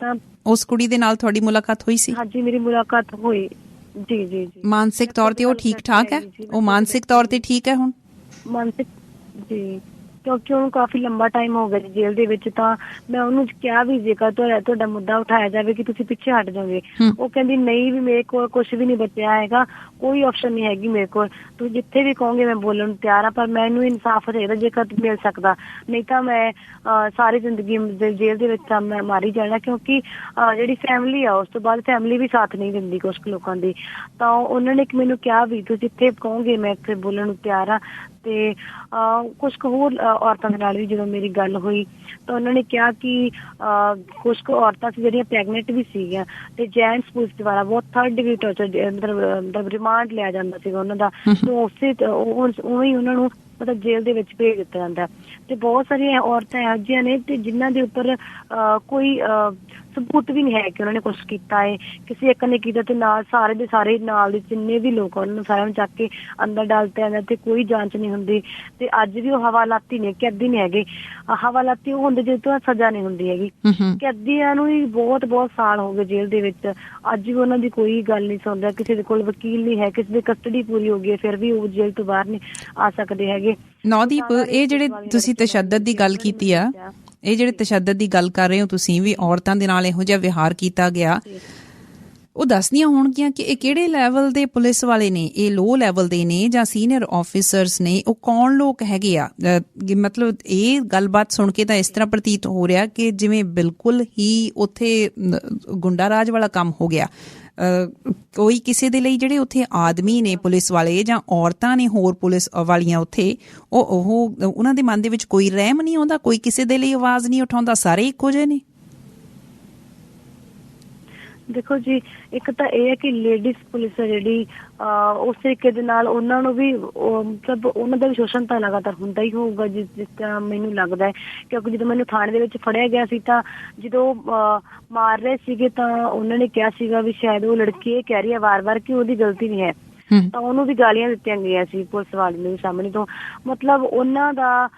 ਉਸ ਕੁੜੀ ਦੇ ਨਾਲ ਤੁਹਾਡੀ ਮੁਲਾਕਾਤ ਹੋਈ ਸੀ? ਹਾਂਜੀ, ਮੇਰੀ ਮੁਲਾਕਾਤ ਹੋਈ ਜੀ। ਜੀ ਮਾਨਸਿਕ ਤੌਰ ਤੇ ਉਹ ਠੀਕ ਠਾਕ ਹੈ? ਉਹ ਮਾਨਸਿਕ ਤੌਰ ਤੇ ਠੀਕ ਹੈ ਹੁਣ? ਮਾਨਸਿਕ ਜੀ, ਕਿਉਂਕਿ ਉਹਨੂੰ ਕਾਫੀ ਲੰਬਾ ਟਾਈਮ ਹੋ ਗਿਆ ਜੀ ਜੇਲ੍ਹ ਦੇ ਵਿੱਚ। ਤਾਂ ਮੈਂ ਉਹਨੂੰ ਕਿਹਾ ਵੀ ਜੇਕਰ ਤੁਹਾਡਾ ਮੁੱਦਾ ਉਠਾਇਆ ਜਾਵੇ ਕਿ ਤੁਸੀਂ ਪਿੱਛੇ ਹਟ ਜਾਓਗੇ, ਉਹ ਕਹਿੰਦੀ ਨਹੀਂ, ਵੀ ਮੇਰੇ ਕੋਲ ਕੁਛ ਵੀ ਨਹੀਂ ਬਚਿਆ ਹੈਗਾ, ਕੋਈ ਆਪਸ਼ਨ ਨਹੀਂ ਹੈਗੀ ਮੇਰੇ ਕੋਲ, ਤੁਸੀਂ ਜਿੱਥੇ ਵੀ ਕਹੋਗੇ ਮੈਂ ਬੋਲਣ ਨੂੰ ਤਿਆਰ ਹਾਂ, ਪਰ ਮੈਨੂੰ ਇਨਸਾਫ ਚਾਹੀਦਾ ਜੇਕਰ ਮਿਲ ਸਕਦਾ, ਨਹੀਂ ਤਾਂ ਮੈਂ ਸਾਰੀ ਜ਼ਿੰਦਗੀ ਜੇਲ੍ਹ ਦੇ ਵਿੱਚ ਤਾਂ ਮੈਂ ਮਾਰੀ ਜਾਣਾ। ਕਿਉਂਕਿ ਜਿਹੜੀ ਫੈਮਿਲੀ ਆ ਉਸ ਤੋਂ ਬਾਅਦ ਫੈਮਿਲੀ ਵੀ ਸਾਥ ਨਹੀਂ ਦਿੰਦੀ ਕੁਛ ਲੋਕਾਂ ਦੀ। ਤਾਂ ਉਹਨਾਂ ਨੇ ਮੈਨੂੰ ਕਿਹਾ ਵੀ ਤੁਸੀਂ ਜਿੱਥੇ ਕਹੋਗੇ ਮੈਂ ਇੱਥੇ ਬੋਲਣ ਨੂੰ ਤਿਆਰ ਹਾਂ। ਤੇ ਕੁਛ ਕੁ ਹੋਰ ਔਰਤਾਂ ਦੇ ਨਾਲ ਵੀ ਜਦੋਂ ਮੇਰੀ ਗੱਲ ਹੋਈ ਤਾਂ ਉਹਨਾਂ ਨੇ ਕਿਹਾ ਕਿ ਕੁਛ ਕੁ ਔਰਤਾਂ ਸੀ ਜਿਹੜੀਆਂ ਪ੍ਰੈਗਨੈਂਟ ਵੀ ਸੀਗੀਆਂ, ਤੇ ਜੈਂਟਸ ਪੁਲਿਸ ਦੁਆਰਾ ਬਹੁਤ 3rd ਡਿਗਰੀ ਟੌਰਚਰ ਮਤਲਬ ਰਿਮਾਂਡ ਲਿਆ ਜਾਂਦਾ ਸੀਗਾ ਉਹਨਾਂ ਦਾ, ਉਸੇ ਉਵੇਂ ਉਹਨਾਂ ਨੂੰ ਮਤਲਬ ਜੇਲ੍ਹ ਦੇ ਵਿੱਚ ਭੇਜ ਦਿੱਤਾ ਜਾਂਦਾ। ਤੇ ਬਹੁਤ ਸਾਰੀਆਂ ਔਰਤਾਂ ਇਹੋ ਜਿਹੀਆਂ ਨੇ ਤੇ ਜਿਨ੍ਹਾਂ ਦੇ ਉੱਪਰ ਕੋਈ ਸਬੂਤ ਵੀ ਨਹੀਂ ਹੈ ਕਿ ਉਹਨਾਂ ਨੇ ਕੁਛ ਕੀਤਾ ਹੈ, ਕਿਸੇ ਇੱਕ ਨੇ ਕੀਤਾ, ਤੇ ਨਾਲ ਸਾਰੇ ਦੇ ਸਾਰੇ ਨਾਲ ਦੇ ਜਿੰਨੇ ਵੀ ਲੋਕ ਉਹਨਾਂ ਨੂੰ ਸਾਰਿਆਂ ਨੂੰ ਚੱਕ ਕੇ ਅੰਦਰ ਡਾਲ ਦਿੱਤਾ ਜਾਂਦਾ, ਤੇ ਕੋਈ ਜਾਂਚ ਨਹੀਂ ਹੁੰਦੀ। ਤੇ ਅੱਜ ਵੀ ਉਹ ਹਵਾਲਾਤੀ ਨੇ, ਕੈਦੀ ਨਹੀਂ ਹੈਗੇ। ਹਵਾਲਾਤੀ ਉਹ ਹੁੰਦੇ ਜਿਹਦੇ ਤੋਂ ਸਜ਼ਾ ਨਹੀਂ ਹੁੰਦੀ ਹੈਗੀ। ਕੈਦੀਆਂ ਨੂੰ ਹੀ ਬਹੁਤ ਸਾਲ ਹੋ ਗਏ ਜੇਲ੍ਹ ਦੇ ਵਿੱਚ, ਅੱਜ ਵੀ ਉਹਨਾਂ ਦੀ ਕੋਈ ਗੱਲ ਨਹੀਂ ਸੁਣਦਾ, ਕਿਸੇ ਦੇ ਕੋਲ ਵਕੀਲ ਨਹੀਂ ਹੈ, ਕਿਸੇ ਦੀ ਕਸਟਡੀ ਪੂਰੀ ਹੋ ਗਈ ਫਿਰ ਵੀ ਉਹ ਜੇਲ੍ਹ ਤੋਂ ਬਾਹਰ ਨਹੀਂ ਆ ਸਕਦੇ ਹੈਗੇ। ਨੌਦੀਪ, ਇਹ ਜਿਹੜੇ ਤੁਸੀਂ ਤਸ਼ੱਦਦ ਦੀ ਗੱਲ ਕੀਤੀ ਆ, ਇਹ ਜਿਹੜੇ ਤਸ਼ੱਦਦ ਦੀ ਗੱਲ ਕਰ ਰਹੇ ਹੋ ਤੁਸੀਂ, ਵੀ ਔਰਤਾਂ ਦੇ ਨਾਲ ਇਹੋ ਜਿਹਾ ਵਿਹਾਰ ਕੀਤਾ ਗਿਆ, ਉਹ ਦੱਸਦੀਆਂ ਹੋਣਗੀਆਂ ਕਿ ਇਹ ਕਿਹੜੇ ਲੈਵਲ ਦੇ ਪੁਲਿਸ ਵਾਲੇ ਨੇ? ਇਹ ਲੋ ਲੈਵਲ ਦੇ ਨੇ ਜਾਂ ਸੀਨੀਅਰ ਆਫੀਸਰਸ ਨੇ? ਉਹ ਕੌਣ ਲੋਕ ਹੈਗੇ ਆ? ਮਤਲਬ ਇਹ ਗੱਲਬਾਤ ਸੁਣ ਕੇ ਤਾਂ ਇਸ ਤਰ੍ਹਾਂ ਪ੍ਰਤੀਤ ਹੋ ਰਿਹਾ ਕਿ ਜਿਵੇਂ ਬਿਲਕੁਲ ਹੀ ਉੱਥੇ ਗੁੰਡਾ ਰਾਜ ਵਾਲਾ ਕੰਮ ਹੋ ਗਿਆ। ਕੋਈ ਕਿਸੇ ਦੇ ਲਈ ਜਿਹੜੇ ਉੱਥੇ ਆਦਮੀ ਨੇ ਪੁਲਿਸ ਵਾਲੇ ਜਾਂ ਔਰਤਾਂ ਨੇ ਹੋਰ ਪੁਲਿਸ ਵਾਲੀਆਂ ਉੱਥੇ, ਉਹਨਾਂ ਦੇ ਮਨ ਦੇ ਵਿੱਚ ਕੋਈ ਰਹਿਮ ਨਹੀਂ ਆਉਂਦਾ, ਕੋਈ ਕਿਸੇ ਦੇ ਲਈ ਆਵਾਜ਼ ਨਹੀਂ ਉਠਾਉਂਦਾ, ਸਾਰੇ ਇੱਕੋ ਜਿਹੇ ਨੇ? ਦੇਖੋ ਜੀ, ਇੱਕ ਤਾਂ ਇਹ ਹੈ ਕਿ ਲੇਡੀਜ਼ ਪੁਲਿਸ ਹੈ ਜਿਹੜੀ ਉਸ ਤਰੀਕੇ ਦੇ ਨਾਲ ਉਹਨਾਂ ਨੂੰ ਵੀ ਮਤਲਬ ਉਹਨਾਂ ਦਾ ਵੀ ਸ਼ੋਸ਼ਣ ਤਾਂ ਲਗਾਤਾਰ ਹੁੰਦਾ ਹੀ ਹੋਊਗਾ, ਜਿਸ ਤਰ੍ਹਾਂ ਮੈਨੂੰ ਲੱਗਦਾ ਹੈ। ਕਿਉਂਕਿ ਜਦੋਂ ਮੈਨੂੰ ਥਾਣੇ ਦੇ ਵਿੱਚ ਫੜਿਆ ਗਿਆ ਸੀ ਤਾਂ ਜਦੋਂ ਮਾਰ ਰਹੇ ਸੀਗੇ ਤਾਂ ਉਹਨਾਂ ਨੇ ਕਿਹਾ ਸੀਗਾ ਵੀ ਸ਼ਾਇਦ ਉਹ ਲੜਕੀ ਇਹ ਕਹਿ ਰਹੀ ਹੈ ਵਾਰ-ਵਾਰ ਕਿ ਉਹਦੀ ਗਲਤੀ ਨਹੀਂ ਹੈ, ਤਾਂ ਉਹਨੂੰ ਵੀ ਗਾਲੀਆਂ ਦਿੱਤੀਆਂ ਗਈਆਂ ਸੀ ਪੁਲਿਸ ਵਾਲੇ ਨੂੰ ਸਾਹਮਣੇ ਤੋਂ। ਮਤਲਬ ਉਹਨਾਂ ਦਾ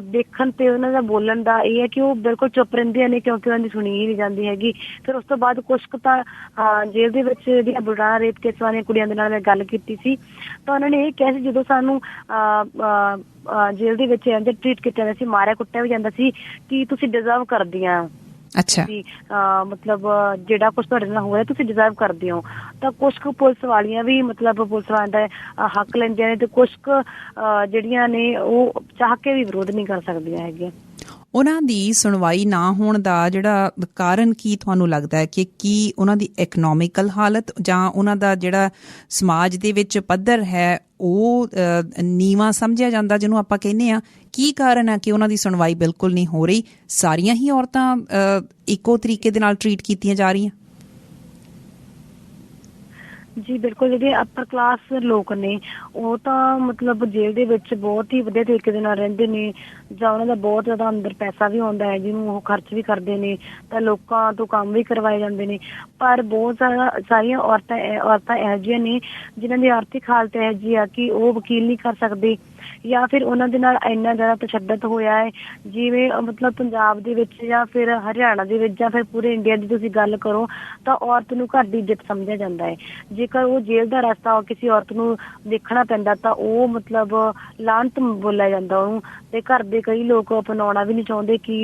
ਦੇਖਣ ਤੇ ਉਹਨਾਂ ਦਾ ਬੋਲਣ ਦਾ ਇਹ ਹੈ ਕਿ ਉਹ ਬਿਲਕੁਲ ਚੁੱਪ ਰਹਿੰਦੀਆਂ ਨੇ, ਕਿਉਂਕਿ ਉਹਨਾਂ ਦੀ ਸੁਣੀ ਹੀ ਨਹੀਂ ਜਾਂਦੀ ਹੈਗੀ। ਫਿਰ ਉਸ ਤੋਂ ਬਾਅਦ ਕੁਛ ਕੁ ਤਾਂ ਜੇਲ੍ਹ ਦੇ ਵਿੱਚ ਜਿਹੜੀਆਂ ਬੁਲਡਾਣਾ ਰੇਪ ਕੇਸ ਵਾਲੀਆਂ ਕੁੜੀਆਂ ਦੇ ਨਾਲ ਮੈਂ ਗੱਲ ਕੀਤੀ ਸੀ ਤਾਂ ਉਹਨਾਂ ਨੇ ਇਹ ਕਿਹਾ ਸੀ ਜਦੋਂ ਸਾਨੂੰ ਜੇਲ੍ਹ ਦੇ ਵਿੱਚ ਇੰਝ ਟਰੀਟ ਕੀਤਾ ਜਾਂਦਾ ਸੀ, ਮਾਰਿਆ ਕੁੱਟਿਆ ਵੀ ਜਾਂਦਾ ਸੀ, ਕਿ ਤੁਸੀਂ ਡਿਜ਼ਰਵ ਕਰਦੀਆਂ। ਅੱਛਾ, ਮਤਲਬ ਜਿਹੜਾ ਕੁਛ ਤੁਹਾਡੇ ਨਾਲ ਹੋਇਆ ਤੁਸੀਂ ਡਿਜ਼ਰਵ ਕਰਦੇ ਹੋ। ਤਾਂ ਕੁਛ ਕੁ ਪੁਲਿਸ ਵਾਲੀਆਂ ਵੀ ਮਤਲਬ ਪੁਲਿਸ ਵਾਲਿਆਂ ਦਾ ਹੱਕ ਲੈਂਦੀਆਂ ਨੇ, ਤੇ ਕੁਛ ਕੁ ਜਿਹੜੀਆਂ ਨੇ ਉਹ ਚਾਹ ਕੇ ਵੀ ਵਿਰੋਧ ਨਹੀਂ ਕਰ ਸਕਦੀਆਂ ਹੈਗੀਆਂ। ਉਹਨਾਂ ਦੀ ਸੁਣਵਾਈ ਨਾ ਹੋਣ ਦਾ ਜਿਹੜਾ ਕਾਰਨ ਕੀ ਤੁਹਾਨੂੰ ਲੱਗਦਾ ਹੈ? ਕਿ ਕੀ ਉਹਨਾਂ ਦੀ ਇਕਨੋਮਿਕਲ ਹਾਲਤ ਜਾਂ ਉਹਨਾਂ ਦਾ ਜਿਹੜਾ ਸਮਾਜ ਦੇ ਵਿੱਚ ਪੱਧਰ ਹੈ ਉਹ ਨੀਵਾਂ ਸਮਝਿਆ ਜਾਂਦਾ, ਜਿਹਨੂੰ ਆਪਾਂ ਕਹਿੰਦੇ ਹਾਂ? ਕੀ ਕਾਰਨ ਹੈ ਕਿ ਉਹਨਾਂ ਦੀ ਸੁਣਵਾਈ ਬਿਲਕੁਲ ਨਹੀਂ ਹੋ ਰਹੀ? ਸਾਰੀਆਂ ਹੀ ਔਰਤਾਂ ਇੱਕੋ ਤਰੀਕੇ ਦੇ ਨਾਲ ਟਰੀਟ ਕੀਤੀਆਂ ਜਾ ਰਹੀਆਂ? ਜੀ ਬਿਲਕੁਲ, ਜਿਹੜੇ ਅਪਰ ਕਲਾਸ ਲੋਕ ਨੇ ਉਹ ਤਾਂ ਮਤਲਬ ਜੇਲ੍ਹ ਦੇ ਵਿੱਚ ਬਹੁਤ ਹੀ ਵਧੀਆ ਤਰੀਕੇ ਦੇ ਨਾਲ ਰਹਿੰਦੇ ਨੇ, ਜਾਂ ਉਹਨਾਂ ਦਾ ਬਹੁਤ ਜ਼ਿਆਦਾ ਅੰਦਰ ਪੈਸਾ ਵੀ ਆਉਂਦਾ ਹੈ ਜਿਹਨੂੰ ਉਹ ਖਰਚ ਵੀ ਕਰਦੇ ਨੇ, ਤਾਂ ਲੋਕਾਂ ਤੋਂ ਕੰਮ ਵੀ ਕਰਵਾਏ ਜਾਂਦੇ ਨੇ। ਪਰ ਬਹੁਤ ਸਾਰੀਆਂ ਔਰਤਾਂ ਇਹੋ ਜਿਹੀਆਂ ਨੇ ਜਿਨ੍ਹਾਂ ਦੀ ਆਰਥਿਕ ਹਾਲਤ ਇਹੋ ਜਿਹੀ ਆ ਕਿ ਉਹ ਵਕੀਲ ਨਹੀਂ ਕਰ ਸਕਦੇ, ਜਾਂ ਫਿਰ ਉਹਨਾਂ ਦੇ ਨਾਲ ਇੰਨਾ ਜ਼ਿਆਦਾ ਤਸ਼ੱਦਦ ਹੋਇਆ ਹੈ। ਜਿਵੇਂ ਮਤਲਬ ਪੰਜਾਬ ਦੇ ਵਿੱਚ ਜਾਂ ਫਿਰ ਹਰਿਆਣਾ ਦੇ ਵਿੱਚ ਜਾਂ ਫਿਰ ਪੂਰੇ ਇੰਡੀਆ ਦੀ ਤੁਸੀਂ ਗੱਲ ਕਰੋ ਤਾਂ ਔਰਤ ਨੂੰ ਘਰ ਦੀ ਇੱਜ਼ਤ ਸਮਝਿਆ ਜਾਂਦਾ ਹੈ। ਜੇਕਰ ਉਹ ਜੇਲ੍ਹ ਦਾ ਰਸਤਾ ਕਿਸੇ ਔਰਤ ਨੂੰ ਦੇਖਣਾ ਪੈਂਦਾ ਤਾਂ ਉਹ ਮਤਲਬ ਲਾਹਨਤ ਬੋਲਿਆ ਜਾਂਦਾ ਉਹਨੂੰ, ਤੇ ਘਰ ਦੇ ਕਈ ਲੋਕ ਅਪਣਾਉਣਾ ਵੀ ਨਹੀਂ ਚਾਹੁੰਦੇ ਕਿ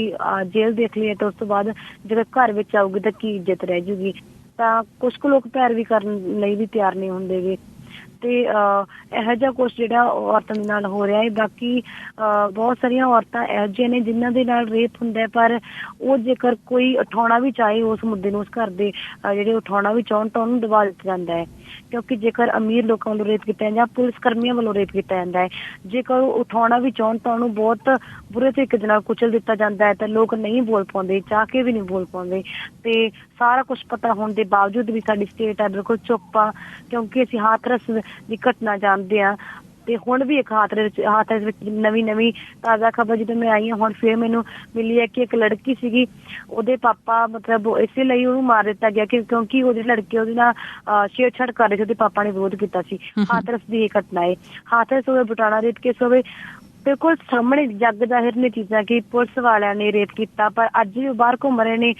ਜੇਲ੍ਹ ਦੇਖ ਲਈਏ ਤਾਂ ਉਸ ਤੋਂ ਬਾਅਦ ਜਦੋਂ ਘਰ ਵਿੱਚ ਆਊਗੀ ਤਾਂ ਕੀ ਇੱਜ਼ਤ ਰਹਿ ਜੂਗੀ। ਤਾਂ ਕੁਛ ਕੁ ਲੋਕ ਪੈਰਵੀ ਕਰਨ ਲਈ ਵੀ ਤਿਆਰ ਨਹੀਂ ਹੁੰਦੇ ਗੇ, ਤੇ ਇਹੋ ਜਿਹਾ ਕੁਛ ਜਿਹੜਾ ਔਰਤਾਂ ਦੇ ਨਾਲ ਹੋ ਰਿਹਾ ਹੈ। ਬਾਕੀ ਬਹੁਤ ਸਾਰੀਆਂ ਔਰਤਾਂ ਇਹੋ ਜਿਹੀਆਂ ਨੇ ਜਿਨ੍ਹਾਂ ਦੇ ਨਾਲ ਰੇਪ ਹੁੰਦਾ, ਪਰ ਉਹ ਜੇਕਰ ਕੋਈ ਉਠਾਉਣਾ ਵੀ ਚਾਹੇ ਉਸ ਮੁੱਦੇ ਨੂੰ, ਉਸ ਘਰ ਦੇ ਜਿਹੜੇ ਉਠਾਉਣਾ ਵੀ ਚਾਹੁਣ ਤਾਂ ਉਹਨੂੰ ਦਬਾ ਦਿੱਤਾ ਜਾਂਦਾ ਹੈ। ਕਿਉਂਕਿ ਜੇਕਰ ਅਮੀਰ ਲੋਕਾਂ ਵੱਲੋਂ ਰੇਪ ਕੀਤਾ ਜਾਂ ਪੁਲਿਸ ਕਰਮੀਆਂ ਵੱਲੋਂ ਰੇਪ ਕੀਤਾ ਜਾਂਦਾ ਹੈ, ਜੇਕਰ ਉਹ ਉਠਾਉਣਾ ਵੀ ਚਾਹੁਣ ਤਾਂ ਉਹਨੂੰ ਬਹੁਤ ਬੁਰੇ ਤਰੀਕੇ ਦੇ ਨਾਲ ਕੁਚਲ ਦਿੱਤਾ ਜਾਂਦਾ ਹੈ। ਤਾਂ ਲੋਕ ਨਹੀਂ ਬੋਲ ਪਾਉਂਦੇ, ਚਾਹ ਕੇ ਵੀ ਨਹੀਂ ਬੋਲ ਪਾਉਂਦੇ, ਤੇ ਸਾਰਾ ਕੁਛ ਪਤਾ ਹੋਣ ਦੇ ਬਾਵਜੂਦ ਵੀ ਸਾਡੀ ਸਟੇਟ ਹੈ ਬਿਲਕੁਲ ਚੁੱਪ ਆ, ਕਿਉਂਕਿ ਅਸੀਂ ਹਾਥਰਸ ਦੀ ਘਟਨਾ ਜਾਣਦੇ ਹਾਂ। ਤੇ ਹੁਣ ਵੀ ਇੱਕ ਹਾਥਰਸ ਵਿੱਚ ਨਵੀਂ ਤਾਜ਼ਾ ਖਬਰ ਜਦੋਂ ਮੈਂ ਆਈ ਹਾਂ ਹੁਣ ਫਿਰ ਮੈਨੂੰ ਮਿਲੀ ਹੈ ਕਿ ਇੱਕ ਲੜਕੀ ਸੀਗੀ, ਉਹਦੇ ਪਾਪਾ ਮਤਲਬ ਇਸੇ ਲਈ ਉਹਨੂੰ ਮਾਰ ਦਿੱਤਾ ਗਿਆ ਕਿਉਂਕਿ ਉਹਦੇ ਲੜਕੇ ਉਹਦੇ ਨਾਲ ਛੇੜਛਾੜ ਕਰ ਰਹੇ ਸੀ, ਉਹਦੇ ਪਾਪਾ ਨੇ ਵਿਰੋਧ ਕੀਤਾ ਸੀ। ਹਾਥਰਸ ਦੀ ਇਹ ਘਟਨਾ ਹੈ। ਹਾਥਰਸ ਹੋਵੇ, ਬਟਾਲਾ ਰੇਪ ਕੇਸ ਹੋਵੇ, ਬਿਲਕੁਲ ਸਾਹਮਣੇ ਜੱਗ ਜ਼ਾਹਿਰ ਨੇ ਚੀਜ਼ਾਂ ਕਿ ਪੁਲਿਸ ਵਾਲਿਆਂ ਨੇ ਰੇਪ ਕੀਤਾ, ਪਰ ਅੱਜ ਵੀ ਬਾਹਰ ਘੁੰਮ ਰਹੇ ਨੇ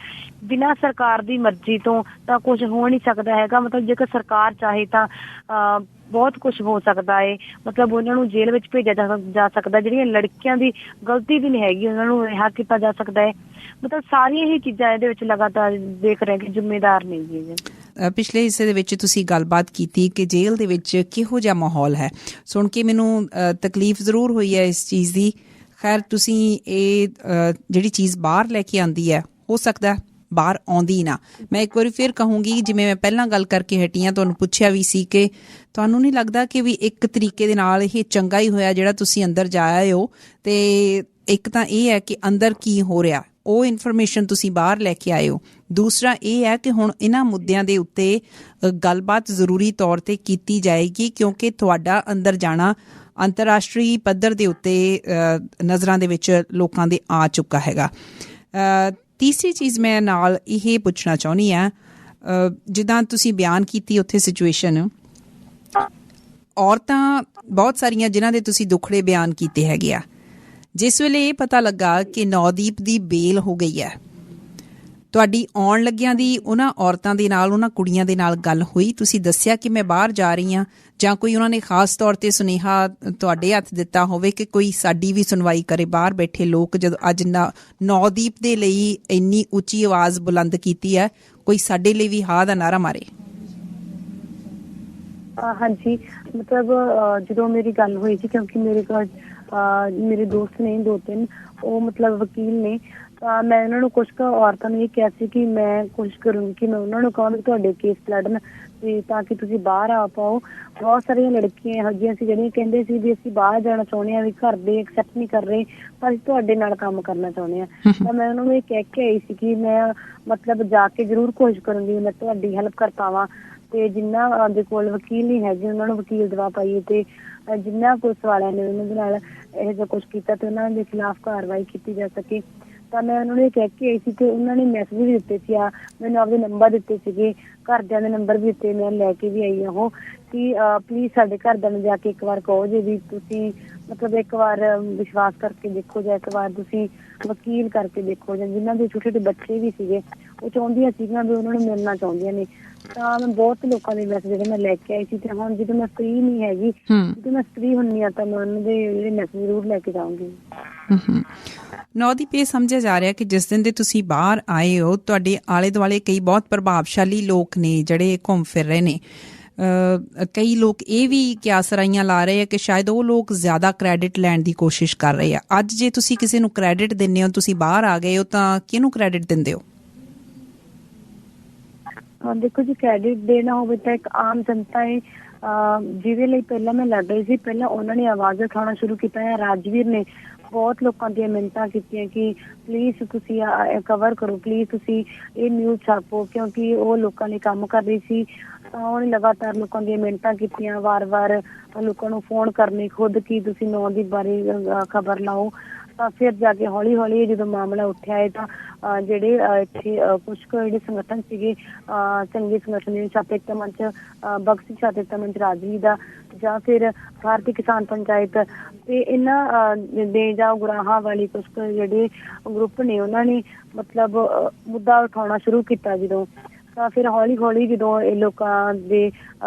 ਬਿਨਾਂ ਸਰਕਾਰ ਦੀ ਮਰਜ਼ੀ ਤੋਂ। ਤਾਂ ਕੁਝ ਹੋ ਨਹੀਂ ਸਕਦਾ ਹੈਗਾ, ਮਤਲਬ ਜੇਕਰ ਸਰਕਾਰ ਚਾਹੇ ਤਾਂ ਬਹੁਤ ਕੁਝ ਹੋ ਸਕਦਾ ਹੈ। ਮਤਲਬ ਉਹਨਾਂ ਨੂੰ ਜੇਲ੍ਹ ਵਿੱਚ ਭੇਜਿਆ ਜਾ ਸਕਦਾ, ਜਿਹੜੀਆਂ ਲੜਕੀਆਂ ਦੀ ਗਲਤੀ ਵੀ ਨਹੀਂ ਹੈਗੀ ਉਹਨਾਂ ਨੂੰ ਰਿਹਾ ਕੀਤਾ ਜਾ ਸਕਦਾ ਹੈ। ਮਤਲਬ ਸਾਰੀਆਂ ਹੀ ਚੀਜ਼ਾਂ ਇਹਦੇ ਵਿੱਚ ਲਗਾਤਾਰ ਦੇਖ ਰਹੇ ਕਿ ਜ਼ਿੰਮੇਦਾਰ ਨਹੀਂ ਜੀ। ਪਿਛਲੇ ਹਿੱਸੇ ਦੇ ਵਿੱਚ ਤੁਸੀਂ ਗੱਲਬਾਤ ਕੀਤੀ ਕਿ ਜੇਲ੍ਹ ਦੇ ਵਿੱਚ ਕਿਹੋ ਜਿਹਾ ਮਾਹੌਲ ਹੈ, ਸੁਣ ਕੇ ਮੈਨੂੰ ਤਕਲੀਫ ਜ਼ਰੂਰ ਹੋਈ ਹੈ ਇਸ ਚੀਜ਼ ਦੀ। ਖੈਰ ਤੁਸੀਂ ਇਹ ਜਿਹੜੀ ਚੀਜ਼ ਬਾਹਰ ਲੈ ਕੇ ਆਂਦੀ ਹੈ, ਹੋ ਸਕਦਾ ਬਾਹਰ ਆਉਂਦੀ ਨਾ। ਮੈਂ ਇੱਕ ਵਾਰੀ ਫਿਰ ਕਹੂੰਗੀ, ਜਿਵੇਂ ਮੈਂ ਪਹਿਲਾਂ ਗੱਲ ਕਰਕੇ ਹਟੀ ਹਾਂ, ਤੁਹਾਨੂੰ ਪੁੱਛਿਆ ਵੀ ਸੀ ਕਿ ਤੁਹਾਨੂੰ ਨਹੀਂ ਲੱਗਦਾ ਕਿ ਵੀ ਇੱਕ ਤਰੀਕੇ ਦੇ ਨਾਲ ਇਹ ਚੰਗਾ ਹੀ ਹੋਇਆ ਜਿਹੜਾ ਤੁਸੀਂ ਅੰਦਰ ਜਾ ਆਏ ਹੋ। ਤੇ ਇੱਕ ਤਾਂ ਇਹ ਹੈ ਕਿ ਅੰਦਰ ਕੀ ਹੋ ਰਿਹਾ ਉਹ ਇਨਫੋਰਮੇਸ਼ਨ ਤੁਸੀਂ ਬਾਹਰ ਲੈ ਕੇ ਆਏ ਹੋ। ਦੂਸਰਾ ਇਹ ਹੈ ਕਿ ਹੁਣ ਇਹਨਾਂ ਮੁੱਦਿਆਂ ਦੇ ਉੱਤੇ ਗੱਲਬਾਤ ਜ਼ਰੂਰੀ ਤੌਰ ਤੇ ਕੀਤੀ ਜਾਏਗੀ, ਕਿਉਂਕਿ ਤੁਹਾਡਾ ਅੰਦਰ ਜਾਣਾ ਅੰਤਰਰਾਸ਼ਟਰੀ ਪੱਧਰ ਦੇ ਉੱਤੇ ਨਜ਼ਰਾਂ ਦੇ ਵਿੱਚ ਲੋਕਾਂ ਦੇ ਆ ਚੁੱਕਾ ਹੈਗਾ। ਤੀਸਰੀ ਚੀਜ਼ ਮੈਂ ਨਾਲ ਇਹ ਪੁੱਛਣਾ ਚਾਹੁੰਦੀ ਹਾਂ, ਜਿੱਦਾਂ ਤੁਸੀਂ ਬਿਆਨ ਕੀਤੀ ਉੱਥੇ ਸਿਚੁਏਸ਼ਨ, ਔਰਤਾਂ ਬਹੁਤ ਸਾਰੀਆਂ ਜਿਨ੍ਹਾਂ ਦੇ ਤੁਸੀਂ ਦੁੱਖੜੇ ਬਿਆਨ ਕੀਤੇ ਹੈਗੇ ਆ, ਜਿਸ ਵੇਲੇ ਇਹ ਪਤਾ ਲੱਗਾ ਕਿ ਨੌਦੀਪ ਦੀ ਬੇਲ ਹੋ ਗਈ ਹੈ, ਤੁਹਾਡੀ ਆਉਣ ਲੱਗਿਆਂ ਦੀ ਉਹਨਾਂ ਔਰਤਾਂ ਦੇ ਨਾਲ, ਉਹਨਾਂ ਕੁੜੀਆਂ ਦੇ ਨਾਲ ਗੱਲ ਹੋਈ? ਤੁਸੀਂ ਦੱਸਿਆ ਕਿ ਮੈਂ ਬਾਹਰ ਜਾ ਰਹੀ ਹਾਂ, ਜਾਂ ਕੋਈ ਉਹਨਾਂ ਨੇ ਖਾਸ ਤੌਰ ਤੇ ਸੁਨੇਹਾ ਤੁਹਾਡੇ ਹੱਥ ਦਿੱਤਾ ਹੋਵੇ ਕਿ ਕੋਈ ਸਾਡੀ ਵੀ ਸੁਣਵਾਈ ਕਰੇ? ਬਾਹਰ ਬੈਠੇ ਲੋਕ ਜਦੋਂ ਅੱਜ ਨੌਦੀਪ ਦੇ ਲਈ ਇੰਨੀ ਉੱਚੀ ਆਵਾਜ਼ ਬੁਲੰਦ ਕੀਤੀ ਹੈ, ਕੋਈ ਸਾਡੇ ਲਈ ਵੀ ਹਾਂ ਦਾ ਨਾਰਾ ਮਾਰੇ। ਹਾਂਜੀ, ਮਤਲਬ ਜਦੋਂ ਮੇਰੀ ਗੱਲ ਹੋਈ ਸੀ, ਕਿਉਂਕਿ ਮੇਰੇ ਦੋਸਤ ਨੇ 2-3, ਉਹ ਮਤਲਬ ਵਕੀਲ ਨੇ, ਤਾਂ ਮੈਂ ਉਹਨਾਂ ਨੂੰ ਕੁਛ ਕੁ ਔਰਤਾਂ ਨੂੰ ਇਹ ਕਿਹਾ ਸੀ ਕਿ ਮੈਂ ਕੋਸ਼ਿਸ਼ ਕਰੂੰਗੀ ਕਿ ਮੈਂ ਉਹਨਾਂ ਨੂੰ ਕਹਾਂ ਕਿ ਤੁਹਾਡੇ ਕੇਸ ਲੜਨ, ਤੇ ਤਾਂ ਕਿ ਤੁਸੀਂ ਬਾਹਰ ਆ ਪਾਓ। ਬਹੁਤ ਸਾਰੀਆਂ ਲੜਕੀਆਂ ਇਹੋ ਜਿਹੀਆਂ ਸੀ ਜਿਹੜੀਆਂ ਕਹਿੰਦੇ ਸੀ ਵੀ ਅਸੀਂ ਬਾਹਰ ਜਾਣਾ ਚਾਹੁੰਦੇ ਹਾਂ, ਵੀ ਘਰ ਦੇ ਐਕਸੈਪਟ ਨਹੀਂ ਕਰ ਰਹੇ, ਪਰ ਅਸੀਂ ਤੁਹਾਡੇ ਨਾਲ ਕੰਮ ਕਰਨਾ ਚਾਹੁੰਦੇ ਹਾਂ। ਤਾਂ ਮੈਂ ਉਹਨਾਂ ਨੂੰ ਇਹ ਕਹਿ ਕੇ ਆਈ ਸੀ ਕਿ ਮੈਂ ਮਤਲਬ ਜਾ ਕੇ ਜ਼ਰੂਰ ਕੋਸ਼ਿਸ਼ ਕਰੂੰਗੀ ਮੈਂ ਤੁਹਾਡੀ ਹੈਲਪ ਕਰ ਪਾਵਾਂ, ਤੇ ਜਿਨ੍ਹਾਂ ਦੇ ਕੋਲ ਵਕੀਲ ਨਹੀਂ ਹੈਗੇ ਉਹਨਾਂ ਨੂੰ ਵਕੀਲ ਦਵਾ ਪਾਈਏ, ਤੇ ਜਿਨ੍ਹਾਂ ਪੁਲਿਸ ਵਾਲਿਆਂ ਨੇ ਉਹਨਾਂ ਦੇ ਨਾਲ ਇਹੋ ਜਿਹਾ ਕੁਛ ਕੀਤਾ ਤੇ ਉਹਨਾਂ ਦੇ ਖਿਲਾਫ ਕਾਰਵਾਈ ਕੀਤੀ ਜਾ ਸਕੇ। ਤਾਂ ਮੈਂ ਉਹਨਾਂ ਨੂੰ ਇਹ ਕਹਿ ਕੇ ਆਈ ਸੀ ਕਿ ਉਹਨਾਂ ਨੇ ਮੈਸੇਜ ਵੀ ਦਿੱਤੇ ਸੀ, ਮੈਨੂੰ ਆਪਦੇ ਨੰਬਰ ਦਿੱਤੇ ਸੀਗੇ, ਘਰਦਿਆਂ ਦੇ ਨੰਬਰ ਵੀ ਦਿੱਤੇ, ਮੈਂ ਲੈ ਕੇ ਵੀ ਆਈ ਉਹ, ਕਿ ਪਲੀਜ਼ ਸਾਡੇ ਘਰਦਿਆਂ ਨੂੰ ਜਾ ਕੇ ਇੱਕ ਵਾਰ ਕਹੋ ਜੇ ਵੀ ਤੁਸੀਂ ਮਤਲਬ ਇੱਕ ਵਾਰ ਵਿਸ਼ਵਾਸ ਕਰਕੇ ਦੇਖੋ, ਜਾਂ ਇੱਕ ਵਾਰ ਤੁਸੀਂ ਵਕੀਲ ਕਰਕੇ ਦੇਖੋ। ਜਾਂ ਜਿਨ੍ਹਾਂ ਦੇ ਛੋਟੇ ਛੋਟੇ ਬੱਚੇ ਵੀ ਸੀਗੇ, ਉਹ ਚਾਹੁੰਦੀਆਂ ਸੀਗੀਆਂ ਵੀ ਉਹਨਾਂ ਨੂੰ ਮਿਲਣਾ ਚਾਹੁੰਦੀਆਂ ਨੇ। ਤਾਂ ਮੈਂ ਬਹੁਤ ਲੋਕਾਂ ਦੇ ਮੈਸੇਜ ਜਿਹੜੇ ਮੈਂ ਲੈ ਕੇ ਆਈ ਸੀ, ਤੇ ਹੁਣ ਜਦੋਂ ਮੈਂ ਫ੍ਰੀ ਨਹੀਂ ਹੈਗੀ, ਜਦੋਂ ਮੈਂ ਫ੍ਰੀ ਹੁੰਦੀ ਹਾਂ ਤਾਂ ਮੈਂ ਉਹਨਾਂ ਦੇ ਜਿਹੜੇ ਮੈਸੇਜ ਜ਼ਰੂਰ ਲੈ ਕੇ ਜਾਊਂਗੀ। ਨੌਦੀਪ, ਇਹ ਸਮਝਿਆ ਜਾ ਰਿਹਾ ਕਿ ਜਿਸ ਦਿਨ ਦੇ ਤੁਸੀਂ ਬਾਹਰ ਆਏ ਹੋ, ਤੁਹਾਡੇ ਆਲੇ ਦੁਆਲੇ ਕਈ ਬਹੁਤ ਪ੍ਰਭਾਵਸ਼ਾਲੀ ਲੋਕ ਨੇ ਜਿਹੜੇ ਘੁੰਮ ਫਿਰ ਰਹੇ ਨੇ। ਕਈ ਲੋਕ ਇਹ ਵੀ ਕਿਆਸਰਾਈਆਂ ਲਾ ਰਹੇ ਆ ਕਿ ਸ਼ਾਇਦ ਉਹ ਲੋਕ ਜ਼ਿਆਦਾ ਕ੍ਰੈਡਿਟ ਲੈਣ ਦੀ ਕੋਸ਼ਿਸ਼ ਕਰ ਰਹੇ ਆ। ਅੱਜ ਜੇ ਤੁਸੀਂ ਕਿਸੇ ਨੂੰ ਕ੍ਰੈਡਿਟ ਦਿੰਦੇ ਹੋ, ਤੁਸੀਂ ਬਾਹਰ ਆ ਗਏ ਹੋ, ਤਾਂ ਕਿਹਨੂੰ ਕ੍ਰੈਡਿਟ ਦਿੰਦੇ ਹੋ? ਦੇਖੋ ਜੀ, ਕ੍ਰੈਡਿਟ ਦੇਣਾ ਹੋਵੇ ਤਾਂ ਇੱਕ ਆਮ ਜਨਤਾ ਹੈ ਜਿਹਦੇ ਲਈ ਪਹਿਲਾਂ ਮੈਂ ਲੜ ਰਹੀ ਸੀ, ਪਹਿਲਾਂ ਉਹਨਾਂ ਨੇ ਆਵਾਜ਼ ਉਠਾਉਣਾ ਸ਼ੁਰੂ ਕੀਤਾ ਹੈ। ਰਾਜਵੀਰ ਨੇ ਬਹੁਤ ਲੋਕਾਂ ਦੀਆਂ ਮਿੰਨਤਾਂ ਕੀਤੀਆਂ ਕਿ ਪਲੀਜ਼ ਤੁਸੀਂ ਕਵਰ ਕਰੋ, ਪਲੀਜ਼ ਤੁਸੀਂ ਇਹ ਨਿਊਜ਼ ਛਾਪੋ, ਕਿਉਂਕਿ ਉਹ ਲੋਕਾਂ ਲਈ ਕੰਮ ਕਰ ਰਹੀ ਸੀ। ਤਾਂ ਉਹਨੇ ਲਗਾਤਾਰ ਲੋਕਾਂ ਦੀਆਂ ਮਿੰਨਤਾਂ ਕੀਤੀਆਂ, ਵਾਰ-ਵਾਰ ਲੋਕਾਂ ਨੂੰ ਫੋਨ ਕਰਨੇ ਖੁਦ ਕਿ ਤੁਸੀਂ ਨੌਦੀਪ ਬਾਰੇ ਖਬਰ ਲਾਓ। ਤਾਂ ਫਿਰ ਜਾ ਕੇ ਹੌਲੀ ਹੌਲੀ ਜਦੋਂ ਮਾਮਲਾ ਉੱਠਿਆ ਹੈ ਤਾਂ ਜਿਹੜੇ ਇੱਥੇ ਕੁਛ ਕੁ ਜਿਹੜੇ ਸੰਗਠਨ ਸੀਗੇ ਚੰਗੇ ਸੰਗਠਨ, ਜਿਵੇਂ ਛਾਤਰ ਏਕਤਾ ਮੰਚ, ਭਗਤ ਸਿੰਘ ਛਾਤਰ ਏਕਤਾ ਮੰਚ ਰਾਜਵੀ ਦਾ, ਜਾਂ ਫਿਰ ਭਾਰਤੀ ਕਿਸਾਨ ਪੰਚਾਇਤ, ਤੇ ਇਹਨਾਂ ਦੇ ਜਾਂ ਗੁਰਾਹਾਂ ਵਾਲੀ ਕੁਛ ਕੁ ਜਿਹੜੇ ਗਰੁੱਪ ਨੇ, ਉਹਨਾਂ ਨੇ ਮਤਲਬ ਮੁੱਦਾ ਉਠਾਉਣਾ ਸ਼ੁਰੂ ਕੀਤਾ ਜਦੋਂ, ਤਾਂ ਫਿਰ ਹੌਲੀ ਹੌਲੀ ਜਦੋਂ ਇਹ ਲੋਕਾਂ ਦੇ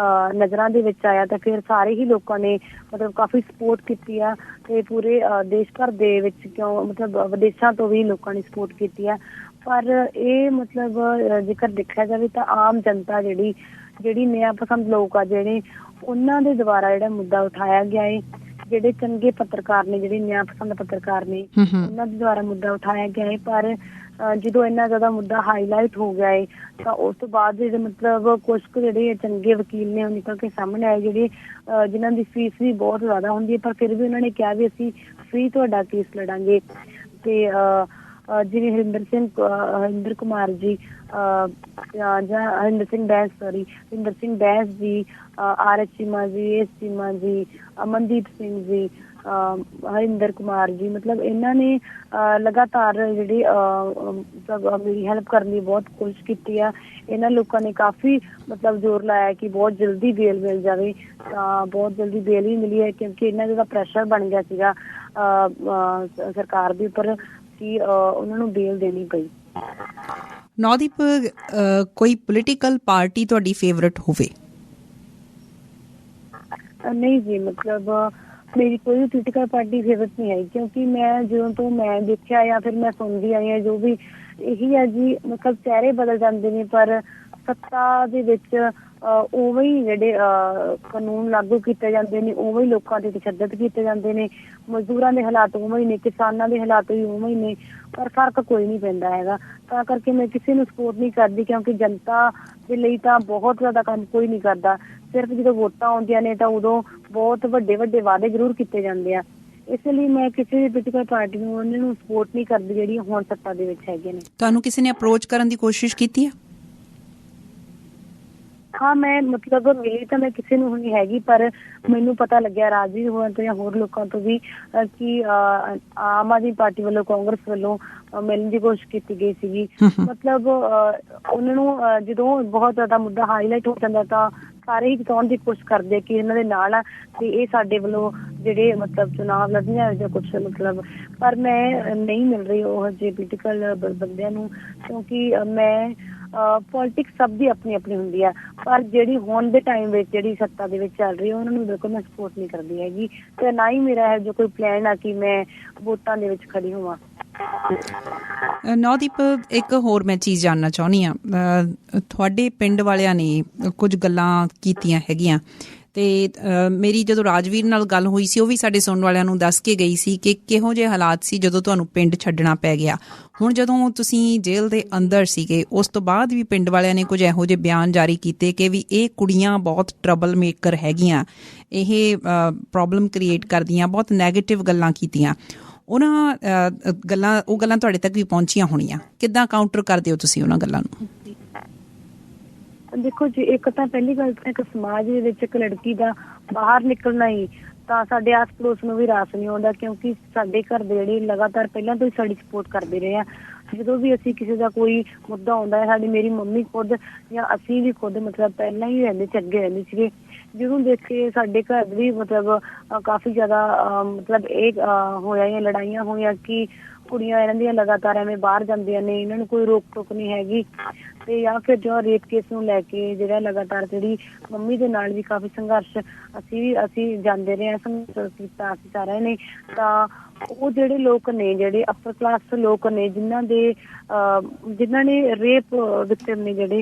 ਨਜ਼ਰਾਂ ਦੇ ਵਿੱਚ ਆਇਆ ਤਾਂ ਫਿਰ ਸਾਰੇ ਹੀ ਲੋਕਾਂ ਨੇ ਮਤਲਬ ਕਾਫੀ ਸਪੋਰਟ ਕੀਤੀ ਆ, ਤੇ ਪੂਰੇ ਦੇਸ਼ ਭਰ ਦੇ ਵਿੱਚ ਕਿਉਂ ਮਤਲਬ ਵਿਦੇਸ਼ਾਂ ਤੋਂ ਵੀ ਲੋਕਾਂ ਨੇ ਸਪੋਰਟ ਕੀਤੀ ਆ। ਪਰ ਇਹ ਮਤਲਬ ਜੇਕਰ ਦੇਖਿਆ ਜਾਵੇ ਤਾਂ ਆਮ ਜਨਤਾ ਜਿਹੜੀ ਨਿਆਂ ਪਸੰਦ ਲੋਕ ਆ ਜਿਹੜੇ, ਉਹਨਾਂ ਦੇ ਦੁਆਰਾ ਜਿਹੜਾ ਮੁੱਦਾ ਉਠਾਇਆ ਗਿਆ ਹੈ, ਜਿਹੜੇ ਚੰਗੇ ਪੱਤਰਕਾਰ ਨੇ, ਜਿਹੜੇ ਨਿਆਂ ਪਸੰਦ ਪੱਤਰਕਾਰ ਨੇ, ਉਹਨਾਂ ਦੇ ਦੁਆਰਾ ਮੁੱਦਾ ਉਠਾਇਆ ਗਿਆ ਹੈ। ਪਰ ਜਦੋਂ ਇੰਨਾ ਜ਼ਿਆਦਾ ਮੁੱਦਾ ਹਾਈਲਾਈਟ ਹੋ ਗਿਆ ਹੈ ਤਾਂ ਉਸ ਤੋਂ ਬਾਅਦ ਜਿਹੜੇ ਮਤਲਬ ਕੁਛ ਕੁ ਜਿਹੜੇ ਚੰਗੇ ਵਕੀਲ ਨੇ ਉਹ ਨਿਕਲ ਕੇ ਸਾਹਮਣੇ ਆਏ, ਜਿਹੜੇ ਜਿਨ੍ਹਾਂ ਦੀ ਫੀਸ ਵੀ ਬਹੁਤ ਜ਼ਿਆਦਾ ਹੁੰਦੀ ਹੈ, ਪਰ ਫਿਰ ਵੀ ਉਹਨਾਂ ਨੇ ਕਿਹਾ ਵੀ ਅਸੀਂ ਫ੍ਰੀ ਤੁਹਾਡਾ ਕੇਸ ਲੜਾਂਗੇ। ਤੇ ਜਿਵੇਂ ਹਰਿੰਦਰ ਕੁਮਾਰ ਜੀ ਜਾਂ ਹਰਿੰਦਰ ਸਿੰਘ ਬੈਂਸ ਜੀ, RH ਚੀਮਾ ਜੀ, S ਚੀਮਾ ਜੀ, ਅਮਨਦੀਪ ਸਿੰਘ ਜੀ, ਹਰਿੰਦਰ ਕੁਮਾਰ ਜੀ, ਮਤਲਬ ਇਹਨਾਂ ਨੇ ਲਗਾਤਾਰ ਜਿਹੜੀ ਮੇਰੀ ਹੈਲਪ ਕਰਨ ਦੀ ਬਹੁਤ ਕੋਸ਼ਿਸ਼ ਕੀਤੀ ਆ। ਇਹਨਾਂ ਲੋਕਾਂ ਨੇ ਕਾਫੀ ਮਤਲਬ ਜ਼ੋਰ ਲਾਇਆ ਕਿ ਬਹੁਤ ਜਲਦੀ ਬੇਲ ਮਿਲ ਜਾਵੇ, ਤਾਂ ਬਹੁਤ ਜਲਦੀ ਬੇਲ ਵੀ ਮਿਲੀ ਹੈ, ਕਿਉਂਕਿ ਇਹਨਾਂ ਦਾ ਪ੍ਰੈਸ਼ਰ ਬਣ ਗਿਆ ਸੀਗਾ ਸਰਕਾਰ ਦੇ ਉੱਪਰ ਕਿ ਉਹਨਾਂ ਨੂੰ ਬੇਲ ਦੇਣੀ ਪਈ। ਨੌਦੀਪ, ਕੋਈ ਪੋਲੀਟੀਕਲ ਪਾਰਟੀ ਤੁਹਾਡੀ ਫੇਵਰਟ ਹੋਵੇ? ਨਹੀਂ ਜੀ, ਮਤਲਬ ਮੇਰੀ ਕੋਈ ਪੋਲੀਟੀਕਲ ਪਾਰਟੀ ਫੇਵਰਟ ਨਹੀਂ ਹੈ, ਕਿਉਂਕਿ ਮੈਂ ਜਦੋਂ ਤੋਂ ਮੈਂ ਦੇਖਿਆ ਜਾਂ ਫਿਰ ਮੈਂ ਸੁਣਦੀ ਆਈ ਹਾਂ ਜੋ ਵੀ ਇਹੀ ਹੈ ਜੀ, ਮਤਲਬ ਚਿਹਰੇ ਬਦਲ ਜਾਂਦੇ ਨੇ ਪਰ ਸੱਤਾ ਦੇ ਵਿੱਚ ਉਵੇਂ ਹੀ ਜਿਹੜੇ ਕਾਨੂੰਨ ਲਾਗੂ ਕੀਤੇ ਜਾਂਦੇ ਨੇ, ਉਵੇਂ ਹੀ ਲੋਕਾਂ ਦੇ ਤਸ਼ੱਦਦ ਕੀਤੇ ਜਾਂਦੇ ਨੇ, ਮਜ਼ਦੂਰਾਂ ਦੇ ਹਾਲਾਤ ਉਵੇਂ ਹੀ ਨੇ, ਕਿਸਾਨਾਂ ਦੇ ਹਾਲਾਤ ਵੀ ਉਵੇਂ ਹੀ ਨੇ, ਪਰ ਫਰਕ ਕੋਈ ਨਹੀਂ ਪੈਂਦਾ ਹੈਗਾ। ਤਾਂ ਕਰਕੇ ਮੈਂ ਕਿਸੇ ਨੂੰ ਸਪੋਰਟ ਨਹੀਂ ਕਰਦੀ, ਕਿਉਂਕਿ ਜਨਤਾ ਦੇ ਲਈ ਤਾਂ ਬਹੁਤ ਜ਼ਿਆਦਾ ਕੰਮ ਕੋਈ ਨਹੀਂ ਕਰਦਾ। ਸਿਰਫ ਜਦੋਂ ਵੋਟਾਂ ਆਉਂਦੀਆਂ ਨੇ ਤਾਂ ਉਦੋਂ ਬਹੁਤ ਵੱਡੇ ਵੱਡੇ ਵਾਅਦੇ ਜ਼ਰੂਰ ਕੀਤੇ ਜਾਂਦੇ ਆ। ਇਸ ਲਈ ਮੈਂ ਕਿਸੇ ਵੀ ਪੋਲੀਟੀਕਲ ਪਾਰਟੀ ਨੂੰ ਉਹਨਾਂ ਨੂੰ ਸਪੋਰਟ ਨਹੀਂ ਕਰਦੀ ਜਿਹੜੀ ਹੁਣ ਸੱਤਾ ਦੇ ਵਿੱਚ ਹੈਗੇ ਨੇ। ਤੁਹਾਨੂੰ ਕਿਸੇ ਨੇ ਅਪਰੋਚ ਕਰਨ ਦੀ ਕੋਸ਼ਿਸ਼ ਕੀਤੀ ਹੈ? ਹਾਂ, ਮੈਂ ਮਤਲਬ ਮਿਲੀ ਤਾਂ ਮੈਂ ਕਿਸੇ ਨੂੰ ਨਹੀਂ ਹੈਗੀ, ਪਰ ਮੈਨੂੰ ਪਤਾ ਲੱਗਿਆ ਰਾਜਵੀਰ ਹੋਰਾਂ ਤੋਂ ਜਾਂ ਹੋਰ ਲੋਕਾਂ ਤੋਂ ਵੀ ਕਿ ਆਮ ਆਦਮੀ ਪਾਰਟੀ ਵੱਲੋਂ, ਕਾਂਗਰਸ ਵੱਲੋਂ ਮਿਲਣ ਦੀ ਕੋਸ਼ਿਸ਼ ਕੀਤੀ ਗਈ ਸੀਗੀ। ਮਤਲਬ ਉਹਨਾਂ ਨੂੰ ਜਦੋਂ ਬਹੁਤ ਜ਼ਿਆਦਾ ਮੁੱਦਾ ਹਾਈਲਾਈਟ ਹੋ ਜਾਂਦਾ ਤਾਂ ਸਾਰੇ ਹੀ ਜਿਤਾਉਣ ਦੀ ਕੋਸ਼ਿਸ਼ ਕਰਦੇ ਕਿ ਇਹਨਾਂ ਦੇ ਨਾਲ ਆ ਤੇ ਇਹ ਸਾਡੇ ਵੱਲੋਂ ਜਿਹੜੇ ਮਤਲਬ ਚੁਣਾਵ ਲੜਨੀਆਂ ਜਾਂ ਕੁਛ ਮਤਲਬ, ਪਰ ਮੈਂ ਨਹੀਂ ਮਿਲ ਰਹੀ ਉਹ ਜਿਹੇ ਪੋਲੀਟੀਕਲ ਬੰਦਿਆਂ ਨੂੰ, ਕਿਉਂਕਿ ਮੈਂ ਪੋਲੀਟਿਕਸ ਸਭ ਦੀ ਆਪਣੀ ਆਪਣੀ ਹੁੰਦੀ ਆ, ਪਰ ਜਿਹੜੀ ਹੁਣ ਦੇ ਟਾਈਮ ਵਿੱਚ ਜਿਹੜੀ ਸੱਤਾ ਦੇ ਵਿੱਚ ਚੱਲ ਰਹੀ ਹੈ ਉਹਨਾਂ ਨੂੰ ਬਿਲਕੁਲ ਮੈਂ ਸਪੋਰਟ ਨਹੀਂ ਕਰਦੀ ਹੈਗੀ, ਤੇ ਨਾ ਹੀ ਮੇਰਾ ਜੋ ਕੋਈ ਪਲਾਨ ਆ ਕਿ ਮੈਂ ਵੋਟਾਂ ਦੇ ਵਿੱਚ ਖੜੀ ਹੋਵਾਂ। ਨੌਦੀਪ, ਇੱਕ ਹੋਰ ਮੈਂ ਚੀਜ਼ ਜਾਣਨਾ ਚਾਹੁੰਦੀ ਹਾਂ। ਤੁਹਾਡੇ ਪਿੰਡ ਵਾਲਿਆਂ ਨੇ ਕੁਝ ਗੱਲਾਂ ਕੀਤੀਆਂ ਹੈਗੀਆਂ, ਤੇ ਮੇਰੀ ਜਦੋਂ ਰਾਜਵੀਰ ਨਾਲ ਗੱਲ ਹੋਈ ਸੀ ਉਹ ਵੀ ਸਾਡੇ ਸੁਣਨ ਵਾਲਿਆਂ ਨੂੰ ਦੱਸ ਕੇ ਗਈ ਸੀ ਕਿ ਕਿਹੋ ਜਿਹੇ ਹਾਲਾਤ ਸੀ ਜਦੋਂ ਤੁਹਾਨੂੰ ਪਿੰਡ ਛੱਡਣਾ ਪੈ ਗਿਆ। ਹੁਣ ਜਦੋਂ ਤੁਸੀਂ ਜੇਲ੍ਹ ਦੇ ਅੰਦਰ ਸੀਗੇ ਉਸ ਤੋਂ ਬਾਅਦ ਵੀ ਪਿੰਡ ਵਾਲਿਆਂ ਨੇ ਕੁਝ ਇਹੋ ਜਿਹੇ ਬਿਆਨ ਜਾਰੀ ਕੀਤੇ ਕਿ ਵੀ ਇਹ ਕੁੜੀਆਂ ਬਹੁਤ ਟਰਬਲ ਮੇਕਰ ਹੈਗੀਆਂ, ਇਹ ਪ੍ਰੋਬਲਮ ਕ੍ਰੀਏਟ ਕਰਦੀਆਂ, ਬਹੁਤ ਨੈਗੇਟਿਵ ਗੱਲਾਂ ਕੀਤੀਆਂ। ਉਹਨਾਂ ਗੱਲਾਂ ਤੁਹਾਡੇ ਤੱਕ ਵੀ ਪਹੁੰਚੀਆਂ ਹੋਣੀਆਂ, ਕਿੱਦਾਂ ਕਾਊਂਟਰ ਕਰਦੇ ਹੋ ਤੁਸੀਂ ਉਹਨਾਂ ਗੱਲਾਂ ਨੂੰ? ਦੇਖੋ ਜੀ, ਇੱਕ ਤਾਂ ਪਹਿਲੀ ਗੱਲ ਤਾਂ ਇੱਕ ਸਮਾਜ ਦੇ ਵਿੱਚ ਇੱਕ ਲੜਕੀ ਦਾ ਬਾਹਰ ਨਿਕਲਣਾ ਹੀ ਤਾਂ ਸਾਡੇ ਆਸ ਪੜੋਸ ਨੂੰ ਵੀ ਰਾਸ ਨਹੀਂ ਆਉਂਦਾ, ਕਿਉਂਕਿ ਸਾਡੇ ਘਰ ਦੇ ਜਿਹੜੇ ਲਗਾਤਾਰ ਪਹਿਲਾਂ ਤੋਂ ਹੀ ਸਾਡੀ ਸਪੋਰਟ ਕਰਦੇ ਰਹੇ ਆ। ਜਦੋਂ ਵੀ ਅਸੀਂ ਕਿਸੇ ਦਾ ਕੋਈ ਮੁੱਦਾ ਆਉਂਦਾ ਹੈ, ਮੇਰੀ ਮੰਮੀ ਖੁਦ ਜਾਂ ਅਸੀਂ ਵੀ ਖੁਦ ਮਤਲਬ ਪਹਿਲਾਂ ਹੀ ਰਹਿੰਦੇ ਸੀ, ਅੱਗੇ ਰਹਿੰਦੇ ਸੀਗੇ। ਜਦੋਂ ਦੇਖੇ ਸਾਡੇ ਘਰ ਵੀ ਮਤਲਬ ਕਾਫੀ ਜ਼ਿਆਦਾ ਮਤਲਬ ਇਹ ਹੋਇਆ, ਲੜਾਈਆਂ ਹੋਈਆਂ ਕਿ ਕੁੜੀਆਂ ਇਹਨਾਂ ਦੀਆਂ ਲਗਾਤਾਰ ਐਵੇਂ ਬਾਹਰ ਜਾਂਦੀਆਂ ਨੇ, ਇਹਨਾਂ ਨੂੰ ਕੋਈ ਰੋਕ ਟੋਕ ਨਹੀਂ ਹੈਗੀ। ਤੇ ਜਾਂ ਫਿਰ ਜੋ ਰੇਪ ਕੇਸ ਨੂੰ ਲੈ ਕੇ ਜਿਹੜਾ ਲਗਾਤਾਰ ਜਿਹੜੀ ਮੰਮੀ ਦੇ ਨਾਲ ਵੀ ਕਾਫੀ ਸੰਘਰਸ਼ ਅਸੀਂ ਜਾਂਦੇ ਰਹੇ ਹਾਂ, ਸੰਘਰਸ਼ ਕੀਤਾ ਅਸੀਂ ਸਾਰਿਆਂ ਨੇ। ਤਾਂ ਉਹ ਜਿਹੜੇ ਲੋਕ ਨੇ, ਜਿਹੜੇ ਅਪਰ ਕਲਾਸ ਲੋਕ ਨੇ, ਜਿਨ੍ਹਾਂ ਨੇ ਰੇਪ ਵਿਕਟਿਮ ਨੇ ਜਿਹੜੇ,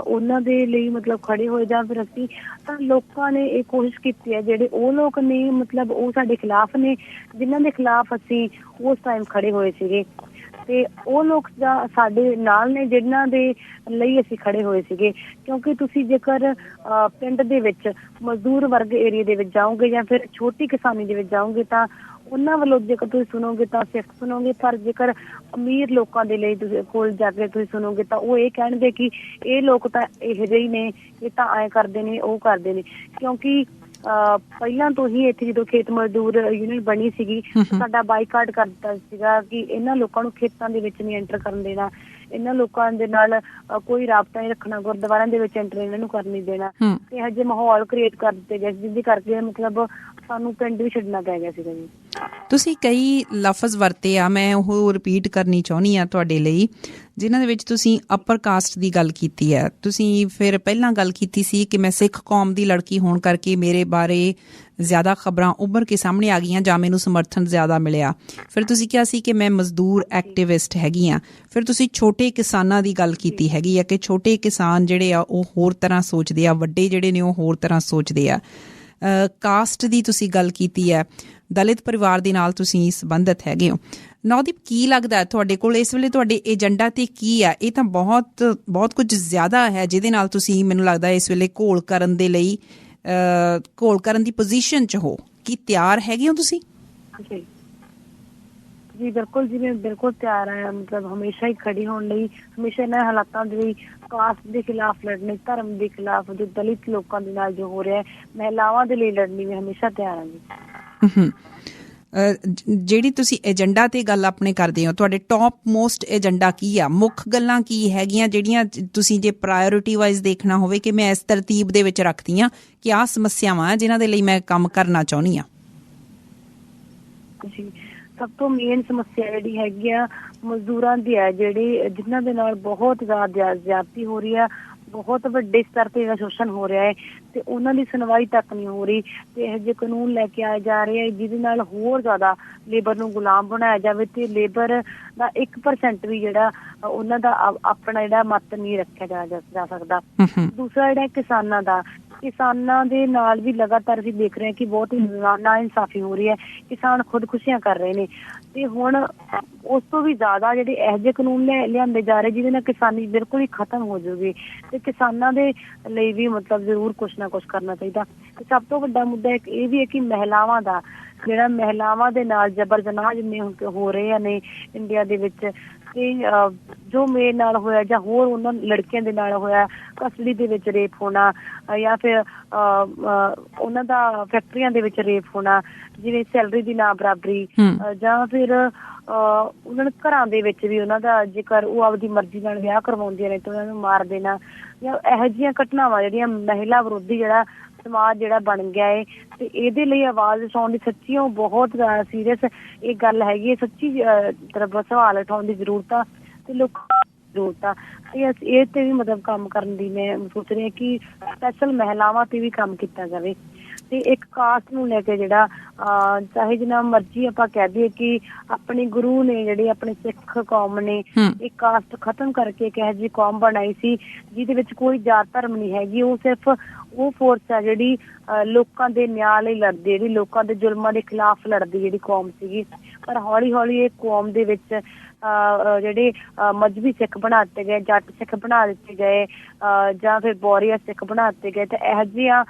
ਉਹਨਾਂ ਦੇ ਲਈ ਮਤਲਬ ਖੜੇ ਹੋਏ, ਜਾਂ ਫਿਰ ਅਸੀਂ ਤਾਂ ਲੋਕਾਂ ਨੇ ਇਹ ਕੋਸ਼ਿਸ਼ ਕੀਤੀ ਹੈ, ਜਿਹੜੇ ਉਹ ਲੋਕ ਨੇ ਮਤਲਬ ਉਹ ਸਾਡੇ ਖਿਲਾਫ ਨੇ, ਜਿਨ੍ਹਾਂ ਦੇ ਖਿਲਾਫ ਅਸੀਂ ਉਸ ਟਾਈਮ ਖੜੇ ਹੋਏ ਸੀਗੇ, ਤੇ ਉਹ ਲੋਕ ਸਾਡੇ ਨਾਲ ਨੇ ਜਿਨ੍ਹਾਂ ਦੇ ਲਈ ਅਸੀਂ ਖੜੇ ਹੋਏ ਸੀਗੇ। ਕਿਉਂਕਿ ਤੁਸੀਂ ਜੇਕਰ ਪਿੰਡ ਦੇ ਵਿੱਚ ਮਜ਼ਦੂਰ ਵਰਗ ਏਰੀਏ ਦੇ ਵਿੱਚ ਜਾਓਗੇ ਜਾਂ ਫਿਰ ਛੋਟੀ ਕਿਸਾਨੀ ਦੇ ਵਿੱਚ ਜਾਓਗੇ ਤਾਂ ਉਹਨਾਂ ਵੱਲੋਂ ਜੇਕਰ ਤੁਸੀਂ ਸੁਣੋਗੇ ਤਾਂ ਸਿਫਤ ਸੁਣੋਗੇ, ਪਰ ਜੇਕਰ ਅਮੀਰ ਲੋਕਾਂ ਦੇ ਲਈ ਤੁਸੀਂ ਕੋਲ ਜਾ ਕੇ ਤੁਸੀਂ ਸੁਣੋਗੇ ਤਾਂ ਉਹ ਇਹ ਕਹਿਣਗੇ ਕਿ ਇਹ ਲੋਕ ਤਾਂ ਇਹੋ ਜਿਹੇ ਹੀ ਨੇ, ਇਹ ਤਾਂ ਐਂ ਕਰਦੇ ਨੇ, ਉਹ ਕਰਦੇ ਨੇ। ਕਿਉਂਕਿ ਪਹਿਲਾਂ ਤੋਂ ਹੀ ਇੱਥੇ ਜਦੋਂ ਖੇਤ ਮਜ਼ਦੂਰ ਯੂਨੀਅਨ ਬਣੀ ਸੀਗੀ ਸਾਡਾ ਬਾਈਕਾਟ ਕਰ ਦਿੱਤਾ ਸੀਗਾ ਕਿ ਇਹਨਾਂ ਲੋਕਾਂ ਨੂੰ ਖੇਤਾਂ ਦੇ ਵਿੱਚ ਨਹੀਂ ਐਂਟਰ ਕਰਨ ਦੇਣਾ, ਇਹਨਾਂ ਲੋਕਾਂ ਦੇ ਨਾਲ ਕੋਈ ਰਾਬਤਾ ਨਹੀਂ ਰੱਖਣਾ, ਗੁਰਦੁਆਰਿਆਂ ਦੇ ਵਿੱਚ ਐਂਟਰ ਇਹਨਾਂ ਨੂੰ ਕਰਨ ਨਹੀਂ ਦੇਣਾ, ਤੇ ਇਹੋ ਜਿਹੇ ਮਾਹੌਲ ਕ੍ਰੀਏਟ ਕਰ ਦਿੱਤੇ ਗਏ ਜਿਹਦੇ ਕਰਕੇ ਮਤਲਬ ਸਾਨੂੰ ਪਿੰਡ ਵੀ ਛੱਡਣਾ ਪੈ ਗਿਆ ਸੀਗਾ ਜੀ। ਤੁਸੀਂ ਕਈ ਲਫ਼ਜ਼ ਵਰਤੇ ਆ, ਮੈਂ ਉਹ ਰਿਪੀਟ ਕਰਨੀ ਚਾਹੁੰਦੀ ਹਾਂ ਤੁਹਾਡੇ ਲਈ, ਜਿਨ੍ਹਾਂ ਦੇ ਵਿੱਚ ਤੁਸੀਂ ਅਪਰ ਕਾਸਟ ਦੀ ਗੱਲ ਕੀਤੀ ਹੈ। ਤੁਸੀਂ ਫਿਰ ਪਹਿਲਾਂ ਗੱਲ ਕੀਤੀ ਸੀ ਕਿ ਮੈਂ ਸਿੱਖ ਕੌਮ ਦੀ ਲੜਕੀ ਹੋਣ ਕਰਕੇ ਮੇਰੇ ਬਾਰੇ ਜ਼ਿਆਦਾ ਖਬਰਾਂ ਉੱਭਰ ਕੇ ਸਾਹਮਣੇ ਆ ਗਈਆਂ ਜਾਂ ਮੈਨੂੰ ਸਮਰਥਨ ਜ਼ਿਆਦਾ ਮਿਲਿਆ। ਫਿਰ ਤੁਸੀਂ ਕਿਹਾ ਸੀ ਕਿ ਮੈਂ ਮਜ਼ਦੂਰ ਐਕਟਿਵਿਸਟ ਹੈਗੀ ਹਾਂ। ਫਿਰ ਤੁਸੀਂ ਛੋਟੇ ਕਿਸਾਨਾਂ ਦੀ ਗੱਲ ਕੀਤੀ ਹੈਗੀ ਆ ਕਿ ਛੋਟੇ ਕਿਸਾਨ ਜਿਹੜੇ ਆ ਉਹ ਹੋਰ ਤਰ੍ਹਾਂ ਸੋਚਦੇ ਆ, ਵੱਡੇ ਜਿਹੜੇ ਨੇ ਉਹ ਹੋਰ ਤਰ੍ਹਾਂ ਸੋਚਦੇ ਆ। ਕਾਸਟ ਦੀ ਤੁਸੀਂ ਗੱਲ ਕੀਤੀ ਹੈ, ਦਲਿਤ ਪਰਿਵਾਰ ਦੇ ਨਾਲ ਤੁਸੀਂ ਸੰਬੰਧਿਤ ਹੈਗੇ ਹੋ। ਨੌਦੀਪ, ਕੀ ਲੱਗਦਾ ਤੁਹਾਡੇ ਕੋਲ ਇਸ ਵੇਲੇ ਤੁਹਾਡੇ ਏਜੰਡਾ ਤੇ ਕੀ ਹੈ? ਇਹ ਤਾਂ ਬਹੁਤ ਕੁਝ ਜ਼ਿਆਦਾ ਹੈ ਜਿਹਦੇ ਨਾਲ ਤੁਸੀਂ, ਮੈਨੂੰ ਲੱਗਦਾ ਇਸ ਵੇਲੇ ਘੋਲ ਕਰਨ ਦੇ ਲਈ, ਘੋਲ ਕਰਨ ਦੀ ਪੋਜੀਸ਼ਨ 'ਚ ਹੋ। ਕੀ ਤਿਆਰ ਹੈਗੇ ਹੋ ਤੁਸੀਂ? ਜੀ ਬਿਲਕੁਲ ਜੀ, ਮੈਂ ਬਿਲਕੁਲ ਤਿਆਰ ਹਾਂ, ਮਤਲਬ ਹਮੇਸ਼ਾ ਹੀ ਖੜੀ ਹੋਣ ਲਈ, ਹਮੇਸ਼ਾ ਇਹਨਾਂ ਹਾਲਾਤਾਂ ਦੇ ਲਈ ਕਾਸਟ ਦੇ ਖਿਲਾਫ ਲੜਨੇ, ਧਰਮ ਦੇ ਖਿਲਾਫ, ਜੋ ਦਲਿਤ ਲੋਕਾਂ ਦੇ ਨਾਲ ਜੋ ਹੋ ਰਿਹਾ, ਮਹਿਲਾਵਾਂ ਦੇ ਲਈ ਲੜਨੀ, ਮੈਂ ਹਮੇਸ਼ਾ ਤਿਆਰ ਹਾਂ ਜੀ। ਜਿਹੜੀ ਤੁਸੀਂ ਏਜੰਡਾ ਤੇ ਗੱਲ ਆਪਣੇ ਕਰਦੇ ਹੋ, ਤੁਹਾਡੇ ਟੌਪ ਮੋਸਟ ਏਜੰਡਾ ਕੀ ਆ? ਮੁੱਖ ਗੱਲਾਂ ਕੀ ਹੈਗੀਆਂ ਜਿਹੜੀਆਂ ਤੁਸੀਂ ਜੇ ਪ੍ਰਾਇਓਰਿਟੀ ਵਾਈਜ਼ ਦੇਖਣਾ ਹੋਵੇ ਕਿ ਮੈਂ ਇਸ ਤਰਤੀਬ ਦੇ ਵਿੱਚ ਰੱਖਦੀ ਹਾਂ ਕਿ ਆਹ ਸਮੱਸਿਆਵਾਂ ਜਿਨ੍ਹਾਂ ਦੇ ਲਈ ਮੈਂ ਕੰਮ ਕਰਨਾ ਚਾਹੁੰਦੀ ਹਾਂ? ਜੀ ਸਭ ਤੋਂ ਮੇਨ ਸਮੱਸਿਆ ਜਿਹੜੀ ਹੈਗੀ ਆ ਮਜ਼ਦੂਰਾਂ ਦੀ ਹੈ, ਜਿਨ੍ਹਾਂ ਦੇ ਨਾਲ ਬਹੁਤ ਜ਼ਿਆਦਾ ਜ਼ਿਆਦਤੀ ਹੋ ਰਹੀ ਆ, ਬਹੁਤ ਵੱਡੇ ਸਤਰ ਤੇ ਜਿਹੜਾ ਸ਼ੋਸ਼ਣ ਹੋ ਰਿਹਾ ਹੈ ਤੇ ਉਹਨਾਂ ਦੀ ਸੁਣਵਾਈ ਤੱਕ ਨਹੀਂ ਹੋ ਰਹੀ, ਤੇ ਇਹੋ ਜਿਹੇ ਕਾਨੂੰਨ ਲੈ ਕੇ ਆਏ ਜਾ ਰਹੇ ਆ ਜਿਹਦੇ ਨਾਲ ਹੋਰ ਜ਼ਿਆਦਾ ਲੇਬਰ ਨੂੰ ਗੁਲਾਮ ਬਣਾਇਆ ਜਾਵੇ ਤੇ ਲੇਬਰ ਦਾ 1% ਵੀ ਜਿਹੜਾ ਉਹਨਾਂ ਦਾ ਆਪਣਾ ਜਿਹੜਾ ਮਤ ਨਹੀਂ ਰੱਖਿਆ ਜਾ ਸਕਦਾ। ਦੂਸਰਾ ਜਿਹੜਾ ਕਿਸਾਨਾਂ ਦੇ ਨਾਲ ਵੀ ਲਗਾਤਾਰ ਅਸੀਂ ਦੇਖ ਰਹੇ ਹਾਂ ਕਿ ਬਹੁਤ ਨਾ ਇਨਸਾਫੀ ਹੋ ਰਹੀ ਹੈ, ਕਿਸਾਨ ਖੁਦਕੁਸ਼ੀਆਂ ਕਰ ਰਹੇ ਨੇ, ਤੇ ਹੁਣ ਉਸ ਤੋਂ ਵੀ ਜ਼ਿਆਦਾ ਜਿਹੜੇ ਇਹੋ ਜਿਹੇ ਕਾਨੂੰਨ ਲਿਆਂਦੇ ਜਾ ਰਹੇ ਜਿਹਦੇ ਨਾਲ ਕਿਸਾਨੀ ਬਿਲਕੁਲ ਹੀ ਖਤਮ ਹੋ ਜਾਊਗੀ, ਤੇ ਕਿਸਾਨਾਂ ਦੇ ਲਈ ਵੀ ਮਤਲਬ ਜ਼ਰੂਰ ਕੁਛ ਨਾ ਕੁਛ ਕਰਨਾ ਚਾਹੀਦਾ। ਤੇ ਸਭ ਤੋਂ ਵੱਡਾ ਮੁੱਦਾ ਇੱਕ ਇਹ ਵੀ ਹੈ ਕਿ ਮਹਿਲਾਵਾਂ ਦੇ ਨਾਲ ਜਬਰ ਜਨਾਹ ਜਿੰਨੇ ਹੋ ਰਹੇ ਨੇ ਇੰਡੀਆ ਦੇ ਵਿੱਚ, ਤੇ ਜੋ ਮੇਰੇ ਨਾਲ ਹੋਇਆ ਜਾਂ ਹੋਰ ਉਹਨਾਂ ਲੜਕੀਆਂ ਦੇ ਨਾਲ ਹੋਇਆ, ਕਸਟਡੀ ਦੇ ਵਿੱਚ ਰੇਪ ਹੋਣਾ ਜਾਂ ਫਿਰ ਉਹਨਾਂ ਦਾ ਫੈਕਟਰੀਆਂ ਦੇ ਵਿੱਚ ਰੇਪ ਹੋਣਾ, ਜਿਵੇਂ ਸੈਲਰੀ ਦੀ ਨਾ ਬਰਾਬਰੀ, ਜਾਂ ਫਿਰ ਉਹਨਾਂ ਨੂੰ ਘਰਾਂ ਦੇ ਵਿੱਚ ਵੀ ਉਹਨਾਂ ਦਾ ਜੇਕਰ ਉਹ ਆਪਦੀ ਮਰਜ਼ੀ ਨਾਲ ਵਿਆਹ ਕਰਵਾਉਂਦੀਆਂ ਨੇ ਤਾਂ ਉਹਨਾਂ ਨੂੰ ਮਾਰ ਦੇਣਾ, ਜਾਂ ਇਹੋ ਜਿਹੀਆਂ ਘਟਨਾਵਾਂ ਜਿਹੜੀਆਂ ਮਹਿਲਾ ਵਿਰੋਧੀ ਜਿਹੜਾ ਸਮਾਜ ਜਿਹੜਾ ਬਣ ਗਿਆ ਹੈ, ਤੇ ਇਹਦੇ ਲਈ ਆਵਾਜ਼ ਉਠਾਉਣ ਦੀ ਸੱਚੀ ਉਹ ਬਹੁਤ ਜ਼ਿਆਦਾ ਸੀਰੀਅਸ ਇਹ ਗੱਲ ਹੈਗੀ ਹੈ, ਸੱਚੀ ਸਵਾਲ ਉਠਾਉਣ ਦੀ ਜ਼ਰੂਰਤ ਆ ਤੇ ਲੋਕਾਂ ਦੀ ਜ਼ਰੂਰਤ ਆ। ਇਹ ਤੇ ਵੀ ਮਤਲਬ ਕੰਮ ਕਰਨ ਦੀ ਮੈਂ ਸੋਚ ਰਹੀ ਹਾਂ ਕਿ ਸਪੈਸ਼ਲ ਮਹਿਲਾਵਾਂ ਤੇ ਵੀ ਕੰਮ ਕੀਤਾ ਜਾਵੇ। ਤੇ ਇੱਕ ਕਾਸਟ ਨੂੰ ਲੈ ਕੇ ਜਿਹੜਾ ਚਾਹੇ ਜਿੰਨਾ ਮਰਜ਼ੀ ਆਪਾਂ ਕਹਿ ਦਈਏ ਕਿ ਆਪਣੇ ਗੁਰੂ ਨੇ ਜਿਹੜੇ ਆਪਣੇ ਸਿੱਖ ਕੌਮ ਨੇ ਇਹ ਕਾਸਟ ਖਤਮ ਕਰਕੇ ਇੱਕ ਇਹੋ ਜਿਹੀ ਕੌਮ ਬਣਾਈ ਸੀ ਜਿਹਦੇ ਵਿੱਚ ਕੋਈ ਜਾਤ ਧਰਮ ਨਹੀਂ ਹੈਗੀ, ਉਹ ਸਿਰਫ ਉਹ ਫੋਰਸ ਆ ਜਿਹੜੀ ਲੋਕਾਂ ਦੇ ਨਿਆਂ ਲਈ ਲੜਦੀ, ਜਿਹੜੀ ਲੋਕਾਂ ਦੇ ਜ਼ੁਲਮਾਂ ਦੇ ਖਿਲਾਫ ਲੜਦੀ ਜਿਹੜੀ ਕੌਮ ਸੀਗੀ। ਪਰ ਹੌਲੀ ਹੌਲੀ ਇਹ ਕੌਮ ਦੇ ਵਿੱਚ ਜਿਹੜੇ ਮਜ਼ਹਬੀ ਸਿੱਖ ਬਣਾ ਦਿੱਤੇ ਗਏ, ਜੱਟ ਸਿੱਖ ਬਣਾ ਦਿੱਤੇ ਗਏ, ਜਾਂ ਫਿਰ ਬੋਰੀਆ ਸਿੱਖ ਬਣਾ ਦਿੱਤੇ ਗਏ, ਤੇ ਇਹੋ ਜਿਹੀਆਂ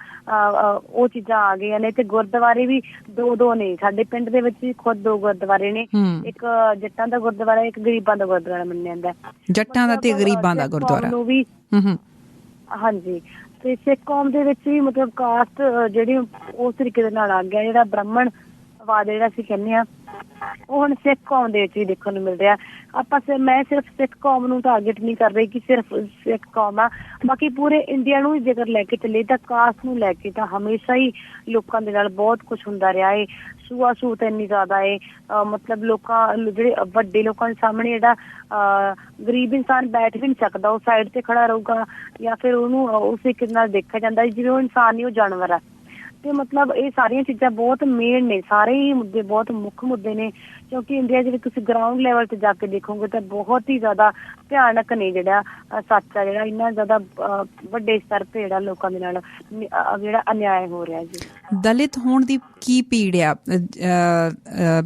ਉਹ ਚੀਜ਼ਾਂ ਆ ਗਈਆਂ ਨੇ। ਤੇ ਗੁਰਦੁਆਰੇ ਵੀ ਦੋ ਨੇ, ਸਾਡੇ ਪਿੰਡ ਦੇ ਵਿੱਚ ਵੀ ਖੁਦ 2 ਗੁਰਦੁਆਰੇ ਨੇ, ਇੱਕ ਜੱਟਾਂ ਦਾ ਗੁਰਦੁਆਰਾ, ਇੱਕ ਗਰੀਬਾਂ ਦਾ ਗੁਰਦੁਆਰਾ ਮੰਨਿਆ ਜਾਂਦਾ, ਜੱਟਾਂ ਦਾ ਤੇ ਗਰੀਬਾਂ ਦਾ ਗੁਰਦੁਆਰਾ ਵੀ। ਹਾਂਜੀ, ਤੇ ਸਿੱਖ ਕੌਮ ਦੇ ਵਿੱਚ ਵੀ ਮਤਲਬ ਕਾਸਟ ਜਿਹੜੀ ਉਸ ਤਰੀਕੇ ਦੇ ਨਾਲ ਆ ਗਿਆ, ਜਿਹੜਾ ਬ੍ਰਾਹਮਣਵਾਦ ਜਿਹੜਾ ਅਸੀਂ ਕਹਿੰਦੇ ਹਾਂ ਉਹ ਹੁਣ ਸਿੱਖ ਕੌਮ ਦੇ ਵਿੱਚ ਵੀ ਦੇਖਣ ਨੂੰ ਮਿਲ ਰਿਹਾ। ਮੈਂ ਸਿਰਫ ਸਿੱਖ ਕੌਮ ਨੂੰ ਟਾਰਗੇਟ ਨਹੀਂ ਕਰ ਰਹੀ ਕਿ ਸਿਰਫ ਸਿੱਖ ਕੌਮ ਆ, ਬਾਕੀ ਪੂਰੇ ਇੰਡੀਆ ਨੂੰ ਜੇਕਰ ਲੈ ਕੇ ਚੱਲੇ ਤਾਂ ਕਾਸਟ ਨੂੰ ਲੈ ਕੇ ਤਾਂ ਹਮੇਸ਼ਾ ਹੀ ਲੋਕਾਂ ਦੇ ਨਾਲ ਬਹੁਤ ਕੁਛ ਹੁੰਦਾ ਰਿਹਾ ਹੈ। ਛੂਤ ਇੰਨੀ ਜ਼ਿਆਦਾ ਹੈ, ਮਤਲਬ ਜਿਹੜੇ ਵੱਡੇ ਲੋਕਾਂ ਦੇ ਸਾਹਮਣੇ ਜਿਹੜਾ ਗਰੀਬ ਇਨਸਾਨ ਬੈਠ ਵੀ ਨਹੀਂ ਸਕਦਾ, ਉਹ ਸਾਈਡ ਤੇ ਖੜਾ ਰਹੂਗਾ ਜਾਂ ਫਿਰ ਉਹਨੂੰ ਉਸ ਤਰੀਕੇ ਨਾਲ ਦੇਖਿਆ ਜਾਂਦਾ ਜਿਵੇਂ ਉਹ ਇਨਸਾਨ ਨਹੀਂ, ਉਹ ਜਾਨਵਰ ਆ। ਤੇ ਮਤਲਬ ਇਹ ਸਾਰੀਆਂ ਚੀਜ਼ਾਂ ਬਹੁਤ ਮੇਨ ਨੇ, ਸਾਰੇ ਹੀ ਮੁੱਦੇ ਬਹੁਤ ਮੁੱਖ ਮੁੱਦੇ ਨੇ, ਕਿਉਂਕਿ ਇੰਡੀਆ ਜਿਹੜੇ ਤੁਸੀਂ ਗਰਾਊਂਡ ਲੈਵਲ ਤੇ ਜਾ ਕੇ ਦੇਖੋਗੇ ਤਾਂ ਬਹੁਤ ਹੀ ਜ਼ਿਆਦਾ ਭਿਆਨਕ ਨੇ, ਜਿਹੜਾ ਸੱਚ ਆ, ਜਿਹੜਾ ਇੰਨਾ ਜ਼ਿਆਦਾ ਵੱਡੇ ਸਤਰ ਤੇ ਜਿਹੜਾ ਲੋਕਾਂ ਦੇ ਨਾਲ ਜਿਹੜਾ ਅਨਿਆਏ ਹੋ ਰਿਹਾ ਜੀ। ਦਲਿਤ ਹੋਣ ਦੀ ਕੀ ਪੀੜ ਆ?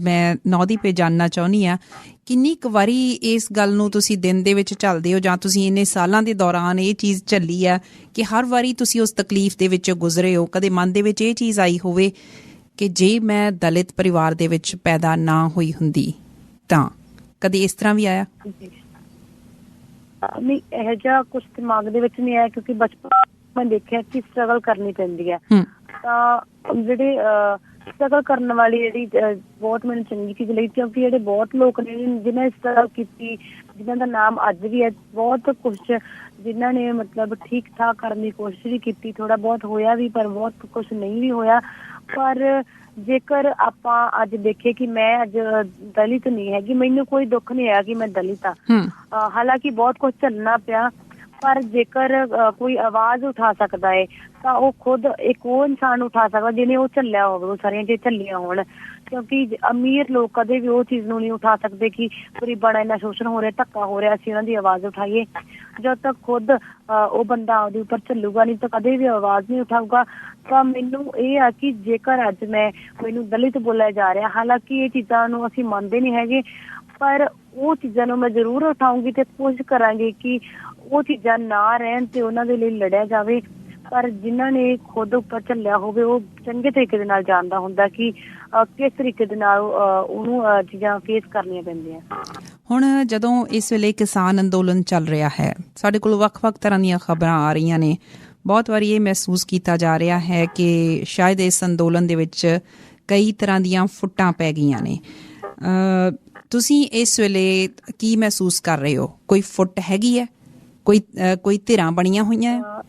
ਮੈਂ ਨੌਦੀਪ ਜਾਣਨਾ ਚਾਹੁੰਦੀ ਹਾਂ, ਕਿੰਨੀ ਕੁ ਵਾਰੀ ਇਸ ਗੱਲ ਨੂੰ ਤੁਸੀਂ ਦਿਨ ਦੇ ਵਿੱਚ ਝੱਲਦੇ ਹੋ, ਜਾਂ ਤੁਸੀਂ ਇੰਨੇ ਸਾਲਾਂ ਦੇ ਦੌਰਾਨ ਇਹ ਚੀਜ਼ ਝੱਲੀ ਆ ਕਿ ਹਰ ਵਾਰੀ ਤੁਸੀਂ ਉਸ ਤਕਲੀਫ ਦੇ ਵਿੱਚ ਗੁਜ਼ਰੇ ਹੋ? ਕਦੇ ਮਨ ਦੇ ਵਿੱਚ ਇਹ ਚੀਜ਼ ਆਈ ਹੋਵੇ ਕਿ ਜੇ ਮੈਂ ਦਲਿਤ ਪਰਿਵਾਰ ਦੇ ਵਿੱਚ ਪੈਦਾ ਨਾ ਹੋਈ ਹੁੰਦੀ ਤਾਂ? ਕਦੇ ਇਸ ਤਰ੍ਹਾਂ ਵੀ ਆਇਆ? ਨਹੀਂ, ਇਹੋ ਜਿਹਾ ਕੁਛ ਦਿਮਾਗ ਦੇ ਵਿੱਚ ਨਹੀਂ ਆਇਆ, ਕਿਉਂਕਿ ਬਚਪਨ ਮੈਂ ਦੇਖਿਆ ਕਿ ਸਟਰਗਲ ਕਰਨੀ ਪੈਂਦੀ ਹੈ। ਤਾਂ ਜਿਹੜੇ ਸਟਰਗਲ ਕਰਨ ਵਾਲੀ ਜਿਹੜੀ ਬਹੁਤ ਮੈਨੂੰ ਚੰਗੀ ਚੀਜ਼ ਲਈ, ਕਿਉਂਕਿ ਜਿਹੜੇ ਬਹੁਤ ਲੋਕ ਨੇ ਜਿਨ੍ਹਾਂ ਨੇ ਸਟਰਗਲ ਕੀਤੀ, ਜਿਨ੍ਹਾਂ ਦਾ ਨਾਮ ਅੱਜ ਵੀ ਹੈ, ਬਹੁਤ ਕੁਛ ਜਿਨ੍ਹਾਂ ਨੇ ਮਤਲਬ ਠੀਕ ਠਾਕ ਕਰਨ ਦੀ ਕੋਸ਼ਿਸ਼ ਵੀ ਕੀਤੀ, ਥੋੜਾ ਬਹੁਤ ਹੋਇਆ ਵੀ ਪਰ ਬਹੁਤ ਕੁਛ ਨਹੀਂ ਵੀ ਹੋਇਆ। ਪਰ ਜੇਕਰ ਆਪਾਂ ਅੱਜ ਦੇਖੀਏ ਕਿ ਮੈਂ ਅੱਜ ਦਲਿਤ ਨਹੀਂ ਹੈਗੀ, ਮੈਨੂੰ ਕੋਈ ਦੁੱਖ ਨਹੀਂ ਆਇਆ ਕਿ ਮੈਂ ਦਲਿਤ ਹਾਂ। ਹਾਲਾਂਕਿ ਬਹੁਤ ਕੁਛ ਝੱਲਣਾ ਪਿਆ, ਪਰ ਜੇਕਰ ਕੋਈ ਆਵਾਜ਼ ਉਠਾ ਸਕਦਾ ਹੈ ਤਾਂ ਉਹ ਖੁਦ ਇੱਕ ਉਹ ਇਨਸਾਨ ਉਠਾ ਸਕਦਾ ਜਿਹਨੇ ਉਹ ਝੱਲਿਆ ਹੋਵੇ, ਉਹ ਸਾਰੀਆਂ ਜੇ ਝੱਲੀਆਂ ਹੋਣ। ਕਿਉਂਕਿ ਅਮੀਰ ਲੋਕ ਕਦੇ ਵੀ ਉਹ ਚੀਜ਼ ਨੂੰ ਨਹੀਂ ਉਠਾ ਸਕਦੇ ਕਿ ਗਰੀਬਾਂ ਨਾਲ ਇੰਨਾ ਸ਼ੋਸ਼ਣ ਹੋ ਰਿਹਾ, ਧੱਕਾ ਹੋ ਰਿਹਾ, ਅਸੀਂ ਉਹਨਾਂ ਦੀ ਆਵਾਜ਼ ਉਠਾਈਏ। ਜਦ ਤੱਕ ਖੁਦ ਉਹ ਬੰਦਾ ਉਹਦੇ ਉੱਪਰ ਝੱਲੂਗਾ ਨਹੀਂ ਤਾਂ ਕਦੇ ਵੀ ਆਵਾਜ਼ ਨਹੀਂ ਉਠਾਊਗਾ। ਤਾਂ ਮੈਨੂੰ ਇਹ ਆ ਕਿ ਜੇਕਰ ਅੱਜ ਮੈਨੂੰ ਦਲਿਤ ਬੋਲਿਆ ਜਾ ਰਿਹਾ, ਹਾਲਾਂਕਿ ਇਹ ਚੀਜ਼ਾਂ ਨੂੰ ਅਸੀਂ ਮੰਨਦੇ ਨਹੀਂ ਹੈਗੇ, ਪਰ ਉਹ ਚੀਜ਼ਾਂ ਨੂੰ ਮੈਂ ਜ਼ਰੂਰ ਉਠਾਊਂਗੀ ਤੇ ਕੋਸ਼ਿਸ਼ ਕਰਾਂਗੀ ਕਿ ਉਹ ਚੀਜ਼ਾਂ ਨਾ ਰਹਿਣ ਤੇ ਉਹਨਾਂ ਦੇ ਲਈ ਲੜਿਆ ਜਾਵੇ। ਪਰ ਜਿਨ੍ਹਾਂ ਨੇ ਖੁਦ ਉੱਪਰ ਝੱਲਿਆ ਹੋਵੇ ਉਹ ਚੰਗੇ ਤਰੀਕੇ ਦੇ ਨਾਲ ਜਾਣਦਾ ਹੁੰਦਾ ਕਿ ਕਿਸ ਤਰੀਕੇ ਦੇ ਨਾਲ ਉਹਨੂੰ ਚੀਜ਼ਾਂ ਫੇਸ ਕਰਨੀਆਂ ਪੈਂਦੀਆਂ। ਹੁਣ ਜਦੋਂ ਇਸ ਵੇਲੇ ਕਿਸਾਨ ਅੰਦੋਲਨ ਚੱਲ ਰਿਹਾ ਹੈ, ਸਾਡੇ ਕੋਲ ਵੱਖ-ਵੱਖ ਤਰ੍ਹਾਂ ਦੀਆਂ ਖਬਰਾਂ ਆ ਰਹੀਆਂ ਨੇ। ਬਹੁਤ ਵਾਰੀ ਇਹ ਮਹਿਸੂਸ ਕੀਤਾ ਜਾ ਰਿਹਾ ਹੈ ਕਿ ਸ਼ਾਇਦ ਇਸ ਅੰਦੋਲਨ ਦੇ ਵਿੱਚ ਕਈ ਤਰ੍ਹਾਂ ਦੀਆਂ ਫੁੱਟਾਂ ਪੈ ਗਈਆਂ ਨੇ। ਤੁਸੀਂ ਇਸ ਵੇਲੇ ਕੀ ਮਹਿਸੂਸ ਕਰ ਰਹੇ ਹੋ? ਕੋਈ ਫੁੱਟ ਹੈਗੀ ਹੈ? ਕੋਈ ਧਿਰਾਂ ਬਣੀਆਂ ਹੋਈਆਂ ਹੈ?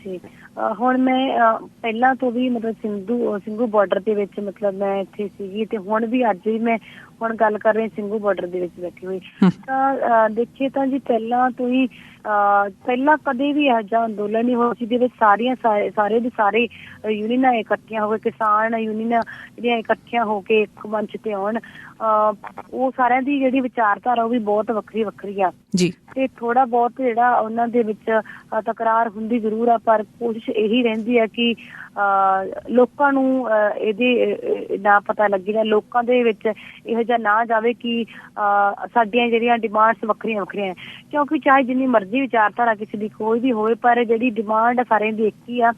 ਜੀ ਹੁਣ ਮੈਂ ਪਹਿਲਾਂ ਤੋਂ ਵੀ ਮਤਲਬ ਸਿੰਘੂ ਬਾਰਡਰ ਦੇ ਵਿੱਚ ਮਤਲਬ ਮੈਂ ਇੱਥੇ ਸੀਗੀ ਤੇ ਹੁਣ ਵੀ ਅੱਜ ਵੀ ਮੈਂ ਹੁਣ ਗੱਲ ਕਰ ਰਹੀ ਸਿੰਘੂ ਬਾਰਡਰ ਦੇ ਵਿੱਚ ਬੈਠੀ ਹੋਈ। ਤਾਂ ਦੇਖੀਏ ਤਾਂ ਜੀ ਪਹਿਲਾਂ ਤੋਂ ਹੀ ਪਹਿਲਾਂ ਕਦੇ ਵੀ ਇਹੋ ਜਿਹਾ ਅੰਦੋਲਨ ਨਹੀਂ ਹੋਇਆ ਜਿਹਦੇ ਵਿੱਚ ਸਾਰੇ ਦੇ ਸਾਰੇ ਯੂਨੀਅਨਾਂ ਇਕੱਠੀਆਂ ਹੋ ਕੇ, ਕਿਸਾਨ ਯੂਨੀਅਨਾਂ ਜਿਹੜੀਆਂ ਇਕੱਠੀਆਂ ਹੋ ਕੇ ਇੱਕ ਮੰਚ ਤੇ ਆਉਣ। ਉਹ ਸਾਰਿਆਂ ਦੀ ਜਿਹੜੀ ਵਿਚਾਰਧਾਰਾ ਉਹ ਵੀ ਬਹੁਤ ਵੱਖਰੀ ਵੱਖਰੀ ਆ ਜੀ, ਤੇ ਥੋੜਾ ਬਹੁਤ ਜਿਹੜਾ ਉਹਨਾਂ ਦੇ ਵਿੱਚ ਤਕਰਾਰ ਹੁੰਦੀ ਜ਼ਰੂਰ ਆ, ਪਰ ਕੋਸ਼ਿਸ਼ ਇਹੀ ਰਹਿੰਦੀ ਆ ਕਿ ਲੋਕਾਂ ਨੂੰ ਇਹਦੇ ਨਾ ਪਤਾ ਲੱਗੇ ਜਾਂ ਲੋਕਾਂ ਦੇ ਵਿੱਚ ਇਹੋ ਜਿਹਾ ਨਾ ਜਾਵੇ ਕਿ ਸਾਡੀਆਂ ਜਿਹੜੀਆਂ ਡਿਮਾਂਡਸ ਵੱਖਰੀਆਂ ਵੱਖਰੀਆਂ। ਕਿਉਂਕਿ ਚਾਹੇ ਜਿੰਨੀ ਮਰਜ਼ੀ ਵਿਚਾਰਧਾਰਾ ਕਿਸੇ ਦੀ ਕੋਈ ਵੀ ਹੋਵੇ, ਪਰ ਜਿਹੜੀ ਡਿਮਾਂਡ ਸਾਰਿਆਂ ਦੀ ਇੱਕ ਹੀ ਆ।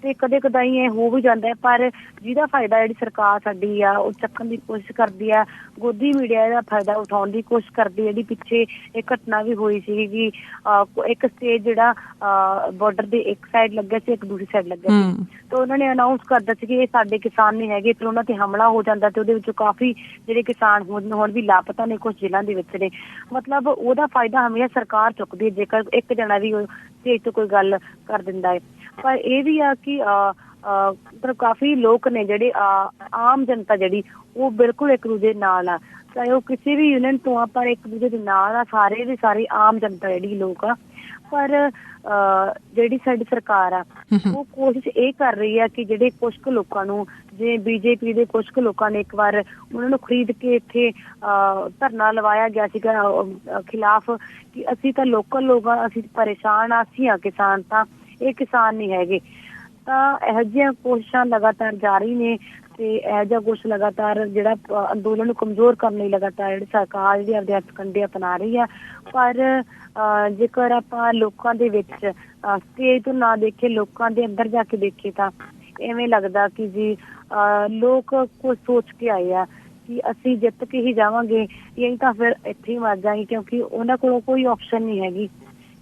ਤੇ ਕਦੇ ਕਦਾਈ ਇਹ ਹੋ ਵੀ ਜਾਂਦਾ ਹੈ, ਪਰ ਜਿਹਦਾ ਫਾਇਦਾ ਜਿਹੜੀ ਸਰਕਾਰ ਸਾਡੀ ਆ ਉਹ ਚੱਕਣ ਦੀ ਕੋਸ਼ਿਸ਼ ਕਰਦੀ ਆ। ਗੋਦੀ ਮੀਡੀਆ ਇਹਦਾ ਫਾਇਦਾ ਉਠਾਉਣ ਦੀ ਕੋਸ਼ਿਸ਼ ਕਰਦੀ। ਜਿਹੜੀ ਪਿੱਛੇ ਇਹ ਘਟਨਾ ਵੀ ਹੋਈ ਸੀ ਕਿ ਇੱਕ ਸਟੇਜ ਜਿਹੜਾ ਬਾਰਡਰ ਦੇ ਇੱਕ ਸਾਈਡ ਲੱਗਿਆ ਸੀ, ਇੱਕ ਦੂਸਰੀ ਸਾਈਡ ਲੱਗਿਆ ਸੀ, ਤੇ ਉਹਨਾਂ ਨੇ ਅਨਾਊਂਸ ਕਰ ਦਿੱਤਾ ਸੀ ਕਿ ਇਹ ਸਾਡੇ ਕਿਸਾਨ ਨਹੀਂ ਹੈਗੇ। ਫਿਰ ਉਹਨਾਂ ਤੇ ਹਮਲਾ ਹੋ ਜਾਂਦਾ ਤੇ ਉਹਦੇ ਵਿੱਚੋਂ ਕਾਫੀ ਜਿਹੜੇ ਕਿਸਾਨ ਹੁਣ ਵੀ ਲਾਪਤਾ ਨੇ, ਕੁਛ ਜ਼ਿਲ੍ਹਿਆਂ ਦੇ ਵਿੱਚ ਨੇ। ਮਤਲਬ ਉਹਦਾ ਫਾਇਦਾ ਹਮੇਸ਼ਾ ਸਰਕਾਰ ਚੁੱਕਦੀ ਹੈ ਜੇਕਰ ਇੱਕ ਜਣਾ ਵੀ ਸਟੇਜ ਤੋਂ ਕੋਈ ਗੱਲ ਕਰ ਦਿੰਦਾ ਹੈ। ਪਰ ਇਹ ਵੀ ਆ ਕਿ ਮਤਲਬ ਕਾਫੀ ਲੋਕ ਨੇ ਜਿਹੜੇ ਆਮ ਜਨਤਾ ਜਿਹੜੀ ਉਹ ਬਿਲਕੁਲ ਇੱਕ ਦੂਜੇ ਨਾਲ ਆ, ਚਾਹੇ ਉਹ ਕਿਸੇ ਵੀ ਯੂਨੀਅਨ ਤੋਂ ਆ, ਪਰ ਇੱਕ ਦੂਜੇ ਦੇ ਨਾਲ ਆ। ਸਾਰੇ ਦੇ ਸਾਰੇ ਆਮ ਜਨਤਾ ਜਿਹੜੀ ਲੋਕ ਆ। ਪਰ ਜਿਹੜੀ ਸਾਡੀ ਸਰਕਾਰ ਆ ਉਹ ਕੋਸ਼ਿਸ਼ ਇਹ ਕਰ ਰਹੀ ਆ ਕਿ ਜਿਹੜੇ ਕੁਛ ਕੁ ਲੋਕਾਂ ਨੂੰ, ਜਿਵੇਂ ਬੀਜੇਪੀ ਦੇ ਕੁਛ ਕੁ ਲੋਕਾਂ ਨੇ ਇੱਕ ਵਾਰ ਉਹਨਾਂ ਨੂੰ ਖਰੀਦ ਕੇ ਇੱਥੇ ਧਰਨਾ ਲਵਾਇਆ ਗਿਆ ਸੀਗਾ ਖਿਲਾਫ ਕਿ ਅਸੀਂ ਤਾਂ ਲੋਕਲ ਲੋਕ ਆ, ਅਸੀਂ ਪਰੇਸ਼ਾਨ ਆ, ਅਸੀਂ ਆ ਕਿਸਾਨ, ਤਾਂ ਇਹ ਕਿਸਾਨ ਨਹੀਂ ਹੈਗੇ। ਤਾਂ ਇਹੋ ਜਿਹੀਆਂ ਕੋਸ਼ਿਸ਼ਾਂ ਲਗਾਤਾਰ ਜਾਰੀ ਨੇ ਤੇ ਇਹੋ ਜਿਹਾ ਕੁਛ ਲਗਾਤਾਰ ਜਿਹੜਾ ਅੰਦੋਲਨ ਨੂੰ ਕਮਜ਼ੋਰ ਕਰਨ ਲਈ ਲਗਾਤਾਰ ਜਿਹੜੀ ਸਰਕਾਰ ਜਿਹੜੀ ਆਪਦੇ ਹੱਥਕੰਡੇ ਅਪਣਾ ਰਹੀ ਆ। ਪਰ ਜੇਕਰ ਆਪਾਂ ਲੋਕਾਂ ਦੇ ਵਿੱਚ ਸਟੇਜ ਤੋਂ ਨਾ ਦੇਖੇ, ਲੋਕਾਂ ਦੇ ਅੰਦਰ ਜਾ ਕੇ ਦੇਖੇ ਤਾਂ ਇਵੇਂ ਲੱਗਦਾ ਕਿ ਜੀ ਲੋਕ ਕੁਛ ਸੋਚ ਕੇ ਆਏ ਆ ਕਿ ਅਸੀਂ ਜਿੱਤ ਕੇ ਹੀ ਜਾਵਾਂਗੇ ਜਾਂ ਤਾਂ ਫਿਰ ਇੱਥੇ ਹੀ ਮਰ ਜਾਵਾਂਗੇ, ਕਿਉਂਕਿ ਉਹਨਾਂ ਕੋਲੋਂ ਕੋਈ ਆਪਸ਼ਨ ਨਹੀਂ ਹੈਗੀ।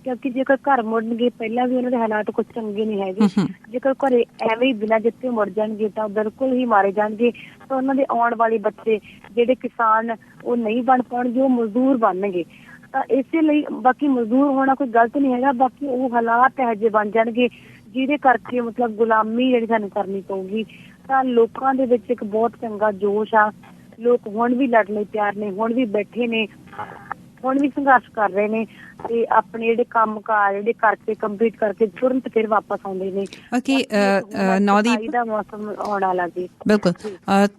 ਕਿਉਂਕਿ ਜੇਕਰ ਘਰ ਮੁੜਨਗੇ, ਪਹਿਲਾਂ ਵੀ ਉਹਨਾਂ ਦੇ ਹਾਲਾਤ ਕੁਛ ਚੰਗੇ ਨਹੀਂ ਹੈਗੇ। ਜੇਕਰ ਘਰੇ ਐਵੇਂ ਹੀ ਬਿਨਾਂ ਜਿੱਤੇ ਮੁੜ ਜਾਣਗੇ ਤਾਂ ਬਿਲਕੁਲ ਹੀ ਮਾਰੇ ਜਾਣਗੇ। ਤਾਂ ਉਹਨਾਂ ਦੇ ਆਉਣ ਵਾਲੇ ਬੱਚੇ ਜਿਹੜੇ ਕਿਸਾਨ ਉਹ ਨਹੀਂ ਬਣ ਪਾਉਣਗੇ, ਉਹ ਮਜ਼ਦੂਰ ਬਣਨਗੇ। ਤਾਂ ਇਸੇ ਲਈ ਬਾਕੀ ਮਜ਼ਦੂਰ ਹੋਣਾ ਕੋਈ ਗਲਤ ਨਹੀਂ ਹੈਗਾ, ਬਾਕੀ ਉਹ ਹਾਲਾਤ ਇਹੋ ਜਿਹੇ ਬਣ ਜਾਣਗੇ ਜਿਹਦੇ ਕਰਕੇ ਮਤਲਬ ਗੁਲਾਮੀ ਜਿਹੜੀ ਸਾਨੂੰ ਕਰਨੀ ਪਊਗੀ। ਤਾਂ ਲੋਕਾਂ ਦੇ ਵਿੱਚ ਇੱਕ ਬਹੁਤ ਚੰਗਾ ਜੋਸ਼ ਆ। ਲੋਕ ਹੁਣ ਵੀ ਲੜਨ ਲਈ ਤਿਆਰ ਨੇ, ਹੁਣ ਵੀ ਬੈਠੇ ਨੇ, ਹੁਣ ਵੀ ਸੰਘਰਸ਼ ਕਰ ਰਹੇ ਨੇ ਤੇ ਆਪਣੇ ਜਿਹੜੇ ਕੰਮ ਕਾਰ ਜਿਹੜੇ ਕਰਕੇ ਕੰਪਲੀਟ ਕਰਕੇ ਤੁਰੰਤ ਫਿਰ ਵਾਪਸ ਆਉਂਦੇ ਨੇ। ਨੌਦੀਪ ਦਾ ਮੌਸਮ ਆਉਣ ਵਾਲਾ ਜੀ। ਬਿਲਕੁਲ।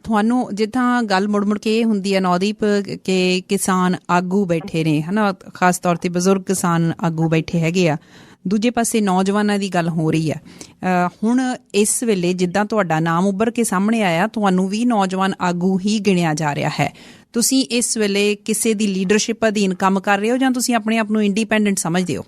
ਤੁਹਾਨੂੰ ਜਿੱਦਾਂ ਗੱਲ ਮੁੜ ਕੇ ਇਹ ਹੁੰਦੀ ਹੈ ਨੌਦੀਪ ਕਿ ਕਿਸਾਨ ਆਗੂ ਬੈਠੇ ਨੇ, ਹਨਾ, ਖਾਸ ਤੌਰ ਤੇ ਬਜ਼ੁਰਗ ਕਿਸਾਨ ਆਗੂ ਬੈਠੇ ਹੈਗੇ ਆ, ਦੂਜੇ ਪਾਸੇ ਨੌਜਵਾਨਾਂ ਦੀ ਗੱਲ ਹੋ ਰਹੀ ਹੈ। ਹੁਣ ਇਸ ਵੇਲੇ ਜਿੱਦਾਂ ਤੁਹਾਡਾ ਨਾਮ ਉੱਭਰ ਕੇ ਸਾਹਮਣੇ ਆਇਆ, ਤੁਹਾਨੂੰ ਵੀ ਨੌਜਵਾਨ ਆਗੂ ਹੀ ਗਿਣਿਆ ਜਾ ਰਿਹਾ ਹੈ। ਤੁਸੀਂ ਇਸ ਵੇਲੇ ਕਿਸੇ ਦੀ ਲੀਡਰਸ਼ਿਪ ਅਧੀਨ ਕੰਮ ਕਰ ਰਹੇ ਹੋ ਜਾਂ ਤੁਸੀਂ ਆਪਣੇ ਆਪ ਨੂੰ ਇੰਡੀਪੈਂਡੈਂਟ ਸਮਝਦੇ ਹੋ?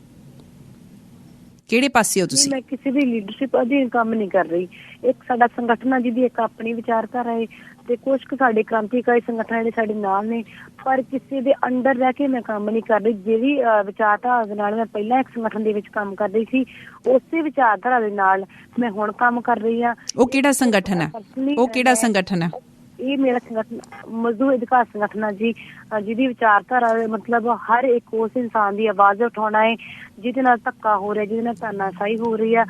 ਕਿਹੜੇ ਪਾਸੇ ਹੋ ਤੁਸੀਂ? ਮੈਂ ਕਿਸੇ ਦੀ ਲੀਡਰਸ਼ਿਪ ਅਧੀਨ ਕੰਮ ਨਹੀਂ ਕਰ ਰਹੀ। ਇੱਕ ਸਾਡਾ ਸੰਗਠਨ ਆ ਜਿਹਦੀ ਇੱਕ ਆਪਣੀ ਵਿਚਾਰਧਾਰਾ ਹੈ ਤੇ ਕੁਝ ਕੁ ਸਾਡੇ ਕ੍ਰਾਂਤੀਕਾਰੀ ਸੰਗਠਨ ਜਿਹੜੇ ਸਾਡੇ ਨਾਲ ਨੇ, ਪਰ ਕਿਸੇ ਦੇ ਅੰਡਰ ਰਹਿ ਕੇ ਮੈਂ ਕੰਮ ਨਹੀਂ ਕਰ ਰਹੀ। ਜਿਹੜੀ ਵਿਚਾਰਧਾਰਾ ਦੇ ਨਾਲ ਮੈਂ ਪਹਿਲਾਂ ਇੱਕ ਸੰਗਠਨ ਦੇ ਵਿੱਚ ਕੰਮ ਕਰ ਰਹੀ ਸੀ, ਉਸੇ ਵਿਚਾਰਧਾਰਾ ਦੇ ਨਾਲ ਮੈਂ ਹੁਣ ਕੰਮ ਕਰ ਰਹੀ ਹਾਂ। ਉਹ ਕਿਹੜਾ ਸੰਗਠਨ ਹੈ? ਉਹ ਕਿਹੜਾ ਸੰਗਠਨ ਹੈ? ਇਹ ਮੇਰਾ ਸੰਗਠਨ ਮਜ਼ਦੂਰ ਅਧਿਕਾਰ ਸੰਗਠਨ ਆ ਜੀ, ਜਿਹਦੀ ਵਿਚਾਰਧਾਰਾ ਮਤਲਬ ਹਰ ਇੱਕ ਉਸ ਇਨਸਾਨ ਦੀ ਆਵਾਜ਼ ਉਠਾਉਣਾ ਹੈ ਜਿਹਦੇ ਨਾਲ ਧੱਕਾ ਹੋ ਰਿਹਾ, ਜਿਹਦੇ ਨਾਲ ਤਾਨਾਸ਼ਾਹੀ ਹੋ ਰਹੀ ਆ।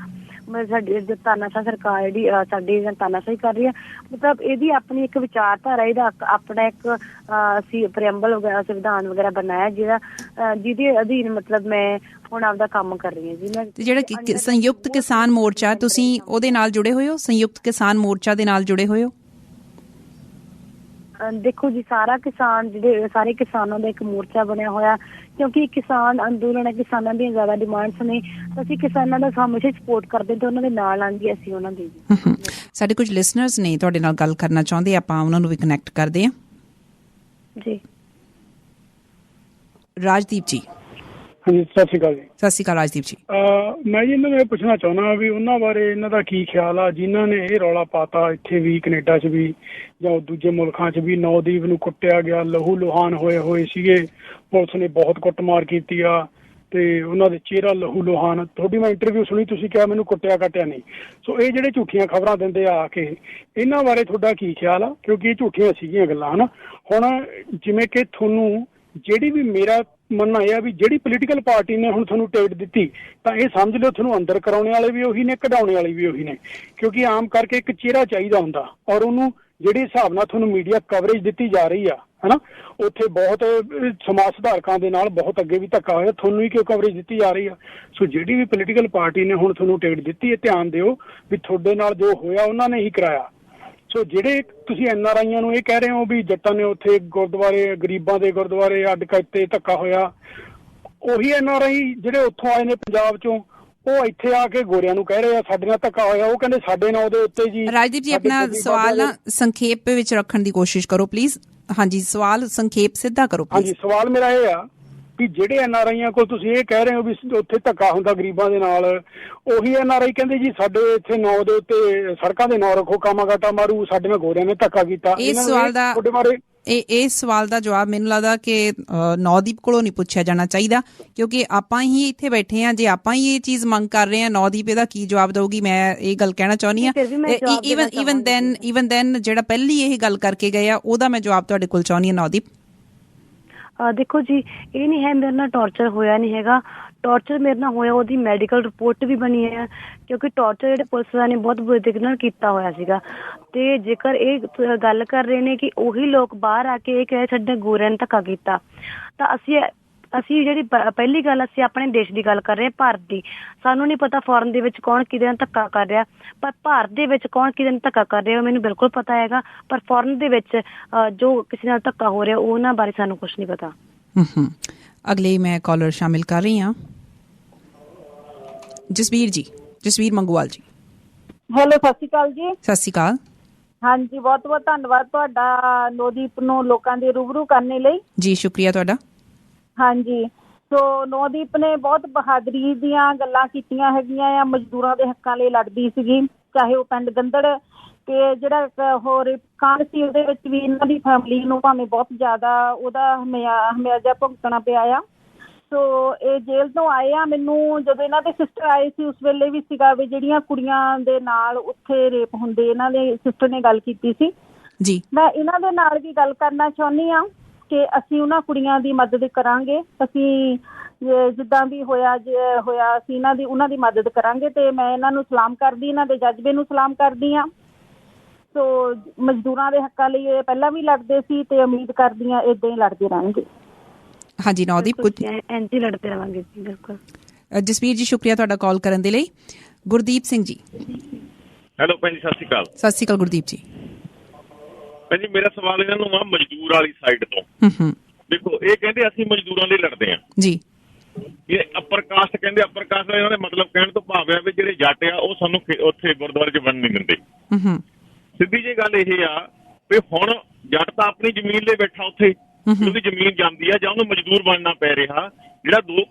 ਸਾਡੀ ਤਾਨਾਸ਼ਾਹ ਸਰਕਾਰ ਜਿਹੜੀ ਸਾਡੀ ਤਾਨਾਸ਼ਾਹੀ ਕਰ ਰਹੀ ਆ, ਮਤਲਬ ਇਹਦੀ ਆਪਣੀ ਇੱਕ ਵਿਚਾਰਧਾਰਾ, ਇਹਦਾ ਆਪਣਾ ਇੱਕ ਅਸੀਂ ਪ੍ਰੈਂਬਲ ਵਗੈਰਾ ਸੰਵਿਧਾਨ ਵਗੈਰਾ ਬਣਾਇਆ ਜਿਹਦੇ ਅਧੀਨ ਮਤਲਬ ਮੈਂ ਹੁਣ ਆਪਦਾ ਕੰਮ ਕਰ ਰਹੀ ਹਾਂ ਜੀ। ਮੈਂ ਜਿਹੜਾ ਸੰਯੁਕਤ ਕਿਸਾਨ ਮੋਰਚਾ, ਤੁਸੀਂ ਉਹਦੇ ਨਾਲ ਜੁੜੇ ਹੋਏ ਹੋ? ਸੰਯੁਕਤ ਕਿਸਾਨ ਮੋਰਚਾ ਦੇ ਨਾਲ ਜੁੜੇ ਹੋਏ ਹੋ? ਦੇਖੋ ਜੀ, ਸਾਰਾ ਕਿਸਾਨ ਜਿਹੜੇ ਸਾਰੇ ਕਿਸਾਨਾਂ ਦਾ ਇੱਕ ਮੋਰਚਾ ਬਣਿਆ ਹੋਇਆ, ਕਿਉਂਕਿ ਕਿਸਾਨ ਅੰਦੋਲਨ ਹੈ, ਕਿਸਾਨਾਂ ਦੀਆਂ ਜ਼ਿਆਦਾ ਡਿਮਾਂਡਸ ਨੇ, ਅਸੀਂ ਕਿਸਾਨਾਂ ਦਾ ਹਮੇਸ਼ਾ ਸਪੋਰਟ ਕਰਦੇ ਤੇ ਉਹਨਾਂ ਦੇ ਨਾਲ ਆਂਗੇ ਅਸੀਂ ਉਹਨਾਂ ਦੇ। ਸਾਡੇ ਕੁਝ ਲਿਸਨਰਸ ਨੇ ਤੁਹਾਡੇ ਨਾਲ ਗੱਲ ਕਰਨਾ ਚਾਹੁੰਦੇ, ਆਪਾਂ ਉਹਨਾਂ ਨੂੰ ਵੀ ਕਨੈਕਟ ਕਰਦੇ ਹਾਂ ਜੀ। ਰਾਜਦੀਪ ਜੀ। ਹਾਂਜੀ, ਸਤਿ ਸ਼੍ਰੀ ਅਕਾਲ ਜੀ। ਸਤਿ ਸ਼੍ਰੀ ਅਕਾਲ ਰਾਜਦੀਪ ਜੀ। ਮੈਂ ਜੀ ਇਹਨਾਂ ਨੂੰ ਇਹ ਪੁੱਛਣਾ ਚਾਹੁੰਦਾ ਵੀ ਉਹਨਾਂ ਬਾਰੇ ਇਹਨਾਂ ਦਾ ਕੀ ਖਿਆਲ ਆ ਜਿਨ੍ਹਾਂ ਨੇ ਇਹ ਰੌਲਾ ਪਾਤਾ ਇੱਥੇ ਵੀ, ਕੈਨੇਡਾ 'ਚ ਵੀ ਜਾਂ ਦੂਜੇ ਮੁਲਕਾਂ 'ਚ ਵੀ, ਨੌਦੀਪ ਨੂੰ ਕੁੱਟਿਆ ਗਿਆ, ਲਹੂ ਲੁਹਾਨ ਹੋਏ ਸੀਗੇ, ਪੁਲਿਸ ਨੇ ਬਹੁਤ ਕੁੱਟਮਾਰ ਕੀਤੀ ਆ ਤੇ ਉਹਨਾਂ ਦੇ ਚਿਹਰਾ ਲਹੂ ਲੁਹਾਨ। ਤੁਹਾਡੀ ਮੈਂ ਇੰਟਰਵਿਊ ਸੁਣੀ, ਤੁਸੀਂ ਕਿਹਾ ਮੈਨੂੰ ਕੁੱਟਿਆ ਕਾਟਿਆ ਨਹੀਂ। ਸੋ ਇਹ ਜਿਹੜੇ ਝੂਠੀਆਂ ਖਬਰਾਂ ਦਿੰਦੇ ਆ ਕੇ, ਇਹਨਾਂ ਬਾਰੇ ਤੁਹਾਡਾ ਕੀ ਖਿਆਲ ਆ? ਕਿਉਂਕਿ ਇਹ ਝੂਠੀਆਂ ਸੀਗੀਆਂ ਗੱਲਾਂ, ਹਨਾ। ਹੁਣ ਜਿਵੇਂ ਕਿ ਤੁਹਾਨੂੰ ਜਿਹੜੀ ਵੀ, ਮੇਰਾ ਮੰਨਣਾ ਇਹ ਆ ਵੀ ਜਿਹੜੀ ਪੋਲੀਟੀਕਲ ਪਾਰਟੀ ਨੇ ਹੁਣ ਤੁਹਾਨੂੰ ਟਿਕਟ ਦਿੱਤੀ ਤਾਂ ਇਹ ਸਮਝ ਲਿਓ ਤੁਹਾਨੂੰ ਅੰਦਰ ਕਰਾਉਣੇ ਵਾਲੇ ਵੀ ਉਹੀ ਨੇ, ਕਢਾਉਣੇ ਵਾਲੇ ਵੀ ਉਹੀ ਨੇ, ਕਿਉਂਕਿ ਆਮ ਕਰਕੇ ਇੱਕ ਚਿਹਰਾ ਚਾਹੀਦਾ ਹੁੰਦਾ। ਔਰ ਉਹਨੂੰ ਜਿਹੜੇ ਹਿਸਾਬ ਨਾਲ ਤੁਹਾਨੂੰ ਮੀਡੀਆ ਕਵਰੇਜ ਦਿੱਤੀ ਜਾ ਰਹੀ ਆ, ਹਨਾ, ਉੱਥੇ ਬਹੁਤ ਸਮਾਜ ਸੁਧਾਰਕਾਂ ਦੇ ਨਾਲ ਬਹੁਤ ਅੱਗੇ ਵੀ ਧੱਕਾ ਹੋਇਆ, ਤੁਹਾਨੂੰ ਹੀ ਕਿਉਂ ਕਵਰੇਜ ਦਿੱਤੀ ਜਾ ਰਹੀ ਆ? ਸੋ ਜਿਹੜੀ ਵੀ ਪੋਲੀਟੀਕਲ ਪਾਰਟੀ ਨੇ ਹੁਣ ਤੁਹਾਨੂੰ ਟਿਕਟ ਦਿੱਤੀ ਹੈ, ਧਿਆਨ ਦਿਓ ਵੀ ਤੁਹਾਡੇ ਨਾਲ ਜੋ ਹੋਇਆ ਉਹਨਾਂ ਨੇ ਹੀ ਕਰਾਇਆ। ਸੋ ਜਿਹੜੇ ਤੁਸੀਂ NRIਆਂ ਨੂੰ ਇਹ ਕਹਿ ਰਹੇ ਹੋ ਵੀ ਜੱਟਾਂ ਨੇ ਉੱਥੇ ਗੁਰਦੁਆਰੇ, ਗਰੀਬਾਂ ਦੇ ਗੁਰਦੁਆਰੇ ਅੱਡ ਕੀਤੇ, ਧੱਕਾ ਹੋਇਆ, ਉਹੀ NRI ਜਿਹੜੇ ਉੱਥੋਂ ਆਏ ਨੇ ਪੰਜਾਬ ਚੋਂ, ਉਹ ਇੱਥੇ ਆ ਕੇ ਗੋਰਿਆਂ ਨੂੰ ਕਹਿ ਰਹੇ ਆ ਸਾਡੇ ਨਾਲ ਧੱਕਾ ਹੋਇਆ। ਉਹ ਕਹਿੰਦੇ ਸਾਡੇ ਨਾਂ ਦੇ ਉੱਤੇ ਜੀ। ਰਾਜਦੀਪ ਜੀ, ਆਪਣਾ ਸਵਾਲ ਨਾ ਸੰਖੇਪ ਵਿੱਚ ਰੱਖਣ ਦੀ ਕੋਸ਼ਿਸ਼ ਕਰੋ ਪਲੀਜ਼। ਹਾਂਜੀ, ਸਵਾਲ ਸੰਖੇਪ ਸਿੱਧਾ ਕਰੋ ਪਲੀਜ਼। ਹਾਂਜੀ, ਸਵਾਲ ਮੇਰਾ ਇਹ ਆ ਵੀ ਜਿਹੜੇ NRIਆਂ ਕੋਲ ਤੁਸੀਂ ਇਹ ਕਹਿ ਰਹੇ ਹੋ ਵੀ ਉੱਥੇ ਧੱਕਾ ਹੁੰਦਾ ਗਰੀਬਾਂ ਦੇ ਨਾਲ, ਉਹੀ NRI ਕਹਿੰਦੇ ਜੀ ਸਾਡੇ ਇੱਥੇ ਨਾਂ ਦੇ ਉੱਤੇ ਸੜਕਾਂ ਦੇ ਨਾਂ ਰੱਖੋ, ਕਾਮਾਗਾਟਾ ਮਾਰੂ, ਸਾਡੇ ਨਾਲ ਗੋਰਿਆਂ ਨੇ ਧੱਕਾ ਕੀਤਾ। ਇਸ ਸਵਾਲ ਦਾ ਜਵਾਬ ਮੈਨੂੰ ਲੱਗਦਾ ਕਿ ਨੌਦੀਪ ਕੋਲੋਂ ਨਹੀਂ ਪੁੱਛਿਆ ਜਾਣਾ ਚਾਹੀਦਾ, ਕਿਉਂਕਿ ਆਪਾਂ ਹੀ ਇੱਥੇ ਬੈਠੇ ਹਾਂ। ਜੇ ਆਪਾਂ ਹੀ ਇਹ ਚੀਜ਼ ਮੰਗ ਕਰ ਰਹੇ ਹਾਂ, ਨੌਦੀਪ ਇਹਦਾ ਕੀ ਜਵਾਬ ਦਊਗੀ? ਮੈਂ ਇਹ ਗੱਲ ਕਹਿਣਾ ਚਾਹੁੰਦੀ ਹਾਂ। ਈਵਨ ਦੈਨ ਜਿਹੜਾ ਪਹਿਲੀ ਇਹ ਗੱਲ ਕਰਕੇ ਗਏ ਆ, ਉਹਦਾ ਮੈਂ ਜਵਾਬ ਤੁਹਾਡੇ ਕੋਲ ਚਾਹੁੰਦੀ ਹਾਂ ਨੌਦੀਪ। ਦੇਖੋ ਜੀ, ਇਹ ਨਹੀਂ ਹੈ ਮੇਰੇ ਨਾਲ ਟੌਰਚਰ ਹੋਇਆ ਨਹੀਂ ਹੈਗਾ। ਟੌਰਚਰ ਮੇਰੇ ਨਾਲ ਹੋਇਆ, ਉਹਦੀ ਮੈਡੀਕਲ ਰਿਪੋਰਟ ਵੀ ਬਣੀ ਹੈ, ਕਿਉਂਕਿ ਟੌਰਚਰ ਜਿਹੜੇ ਪੁਲਿਸ ਵਾਲਿਆਂ ਨੇ ਬਹੁਤ ਬੁਰੇ ਤਰੀਕੇ ਨਾਲ ਕੀਤਾ ਹੋਇਆ ਸੀਗਾ। ਤੇ ਜੇਕਰ ਇਹ ਗੱਲ ਕਰ ਰਹੇ ਨੇ ਕਿ ਉਹੀ ਲੋਕ ਬਾਹਰ ਆ ਕੇ ਇਹ ਕਹੇ ਸਾਡੇ ਗੋਰਿਆਂ ਨੇ ਧੱਕਾ ਕੀਤਾ, ਤਾਂ ਅਸੀਂ ਜਿਹੜੀ ਪਹਿਲੀ ਗੱਲ, ਅਸੀਂ ਆਪਣੇ ਦੇਸ਼ ਦੀ ਗੱਲ ਕਰ ਰਹੇ ਹਾਂ, ਭਾਰਤ ਦੀ। ਸਾਨੂੰ ਨਹੀਂ ਪਤਾ ਫੋਰਨ ਦੇ ਵਿੱਚ ਕੌਣ ਕਿਹਦੇ ਨਾਲ ਧੱਕਾ ਕਰ ਰਿਹਾ, ਪਰ ਭਾਰਤ ਦੇ ਵਿੱਚ ਕੌਣ ਕਿਹਦੇ ਨਾਲ ਧੱਕਾ ਕਰ ਰਿਹਾ ਮੈਨੂੰ ਬਿਲਕੁਲ ਪਤਾ ਹੈਗਾ। ਪਰ ਫੋਰਨ ਦੇ ਵਿੱਚ ਜੋ ਕਿਸੇ ਨਾਲ ਧੱਕਾ ਹੋ ਰਿਹਾ ਉਹਨਾਂ ਬਾਰੇ ਸਾਨੂੰ ਕੁਛ ਨਹੀਂ ਪਤਾ। ਅਗਲੇ ਮੈਂ ਕਾਲਰ ਸ਼ਾਮਿਲ ਕਰ ਰਹੀ ਹਾਂ, ਜਸਵੀਰ ਜੀ, ਜਸਵੀਰ ਮੰਗੂਵਾਲ ਜੀ। ਹੈਲੋ, ਸਤਿ ਸ਼੍ਰੀ ਅਕਾਲ ਜੀ। ਸਤਿ ਸ਼੍ਰੀ ਅਕਾਲ। ਹਾਂਜੀ, ਬਹੁਤ ਬਹੁਤ ਧੰਨਵਾਦ ਤੁਹਾਡਾ ਨੌਦੀਪ ਨੂੰ ਲੋਕਾਂ ਦੇ ਰੂਬਰੂ ਕਰਨ ਲਈ। ਜੀ, ਸ਼ੁਕਰੀਆ ਤੁਹਾਡਾ। ਹਾਂਜੀ, ਸੋ ਨੌਦੀਪ ਨੇ ਬਹੁਤ ਬਹਾਦਰੀ ਦੀਆਂ ਗੱਲਾਂ ਕੀਤੀਆਂ ਹੈਗੀਆਂ ਆ। ਮਜ਼ਦੂਰਾਂ ਦੇ ਹੱਕਾਂ ਲਈ ਲੜਦੀ ਸੀਗੀ, ਚਾਹੇ ਉਹ ਪਿੰਡ ਗੰਦੜ ਤੇ ਜਿਹੜਾ ਹੋਰ ਕਾਂਡ ਸੀ ਉਹਦੇ ਵਿੱਚ ਵੀ ਇਹਨਾਂ ਦੀ ਫੈਮਿਲੀ ਨੂੰ ਭਾਵੇਂ ਬਹੁਤ ਜ਼ਿਆਦਾ ਉਹਦਾ ਹਮਿਆਜਾ ਭੁਗਤਣਾ ਪਿਆ ਆ। ਸੋ ਇਹ ਜੇਲ੍ਹ ਤੋਂ ਆਏ ਆ। ਮੈਨੂੰ ਜਦੋਂ ਇਹਨਾਂ ਦੇ ਸਿਸਟਰ ਆਏ ਸੀ ਉਸ ਵੇਲੇ ਵੀ ਸੀਗਾ ਵੀ ਜਿਹੜੀਆਂ ਕੁੜੀਆਂ ਦੇ ਨਾਲ ਉੱਥੇ ਰੇਪ ਹੁੰਦੇ, ਇਹਨਾਂ ਦੇ ਸਿਸਟਰ ਨੇ ਗੱਲ ਕੀਤੀ ਸੀ ਜੀ। ਮੈਂ ਇਹਨਾਂ ਦੇ ਨਾਲ ਵੀ ਗੱਲ ਕਰਨਾ ਚਾਹੁੰਦੀ ਹਾਂ ਕਿ ਅਸੀਂ ਉਹਨਾਂ ਕੁੜੀਆਂ ਦੀ ਮਦਦ ਕਰਾਂਗੇ। ਅਸੀਂ ਜਿੱਦਾਂ ਵੀ ਹੋਇਆ ਅਸੀਂ ਉਹਨਾਂ ਦੀ ਮਦਦ ਕਰਾਂਗੇ। ਤੇ ਮੈਂ ਇਹਨਾਂ ਨੂੰ ਸਲਾਮ ਕਰਦੀ, ਇਹਨਾਂ ਦੇ ਜਜ਼ਬੇ ਨੂੰ ਸਲਾਮ ਕਰਦੀ ਹਾਂ। ਸੋ ਮਜ਼ਦੂਰਾਂ ਦੇ ਹੱਕਾਂ ਲਈ ਇਹ ਪਹਿਲਾਂ ਵੀ ਲੜਦੇ ਸੀ ਤੇ ਉਮੀਦ ਕਰਦੀ ਹਾਂ ਏਦਾਂ ਹੀ ਲੜਦੇ ਰਹਿਣਗੇ। ਹਾਂਜੀ ਨੌਦੀਪ, ਕੁਝ ਇੰਝ ਲੜਦੇ ਰਹਾਂਗੇ। ਬਿਲਕੁਲ ਜਸਵੀਰ ਜੀ, ਸ਼ੁਕਰੀਆ ਤੁਹਾਡਾ ਕਾਲ ਕਰਨ ਦੇ ਲਈ। ਗੁਰਦੀਪ ਸਿੰਘ ਜੀ। ਹੈਲੋ ਭੈਣ ਜੀ, ਸਤਿ ਸ਼੍ਰੀ ਅਕਾਲ। ਸਤਿ ਸ਼੍ਰੀ ਅਕਾਲ ਗੁਰਦੀਪ ਜੀ। ਭੈਣ ਜੀ, ਮੇਰਾ ਸਵਾਲ ਇਹਨਾਂ ਨੂੰ ਆ ਮਜ਼ਦੂਰ ਵਾਲੀ ਸਾਈਡ ਤੋਂ। ਦੇਖੋ, ਇਹ ਕਹਿੰਦੇ ਅਸੀਂ ਮਜ਼ਦੂਰਾਂ ਲਈ ਲੜਦੇ ਹਾਂ ਜੀ। ਇਹ ਅਪਰ ਕਾਸਟ ਕਹਿੰਦੇ, ਅਪਰ ਕਾਸਟ ਇਹਨਾਂ ਦੇ ਮਤਲਬ ਕਹਿਣ ਤੋਂ ਭਾਵ ਹੈ ਵੀ ਜਿਹੜੇ ਜੱਟ ਆ ਉਹ ਸਾਨੂੰ ਉੱਥੇ ਗੁਰਦੁਆਰੇ 'ਚ ਵੜਨ ਨਹੀਂ ਦਿੰਦੇ। ਸਿੱਧੀ ਜਿਹੀ ਗੱਲ ਇਹ ਆ ਵੀ ਹੁਣ ਜੱਟ ਤਾਂ ਆਪਣੀ ਜ਼ਮੀਨ ਲਈ ਬੈਠਾ ਉੱਥੇ, ਉਹਦੀ ਜ਼ਮੀਨ ਜਾਂਦੀ ਆ ਜਾਂ ਉਹਨੂੰ ਮਜ਼ਦੂਰ ਬਣਨਾ ਪੈ ਰਿਹਾ। ਜਿਹੜਾ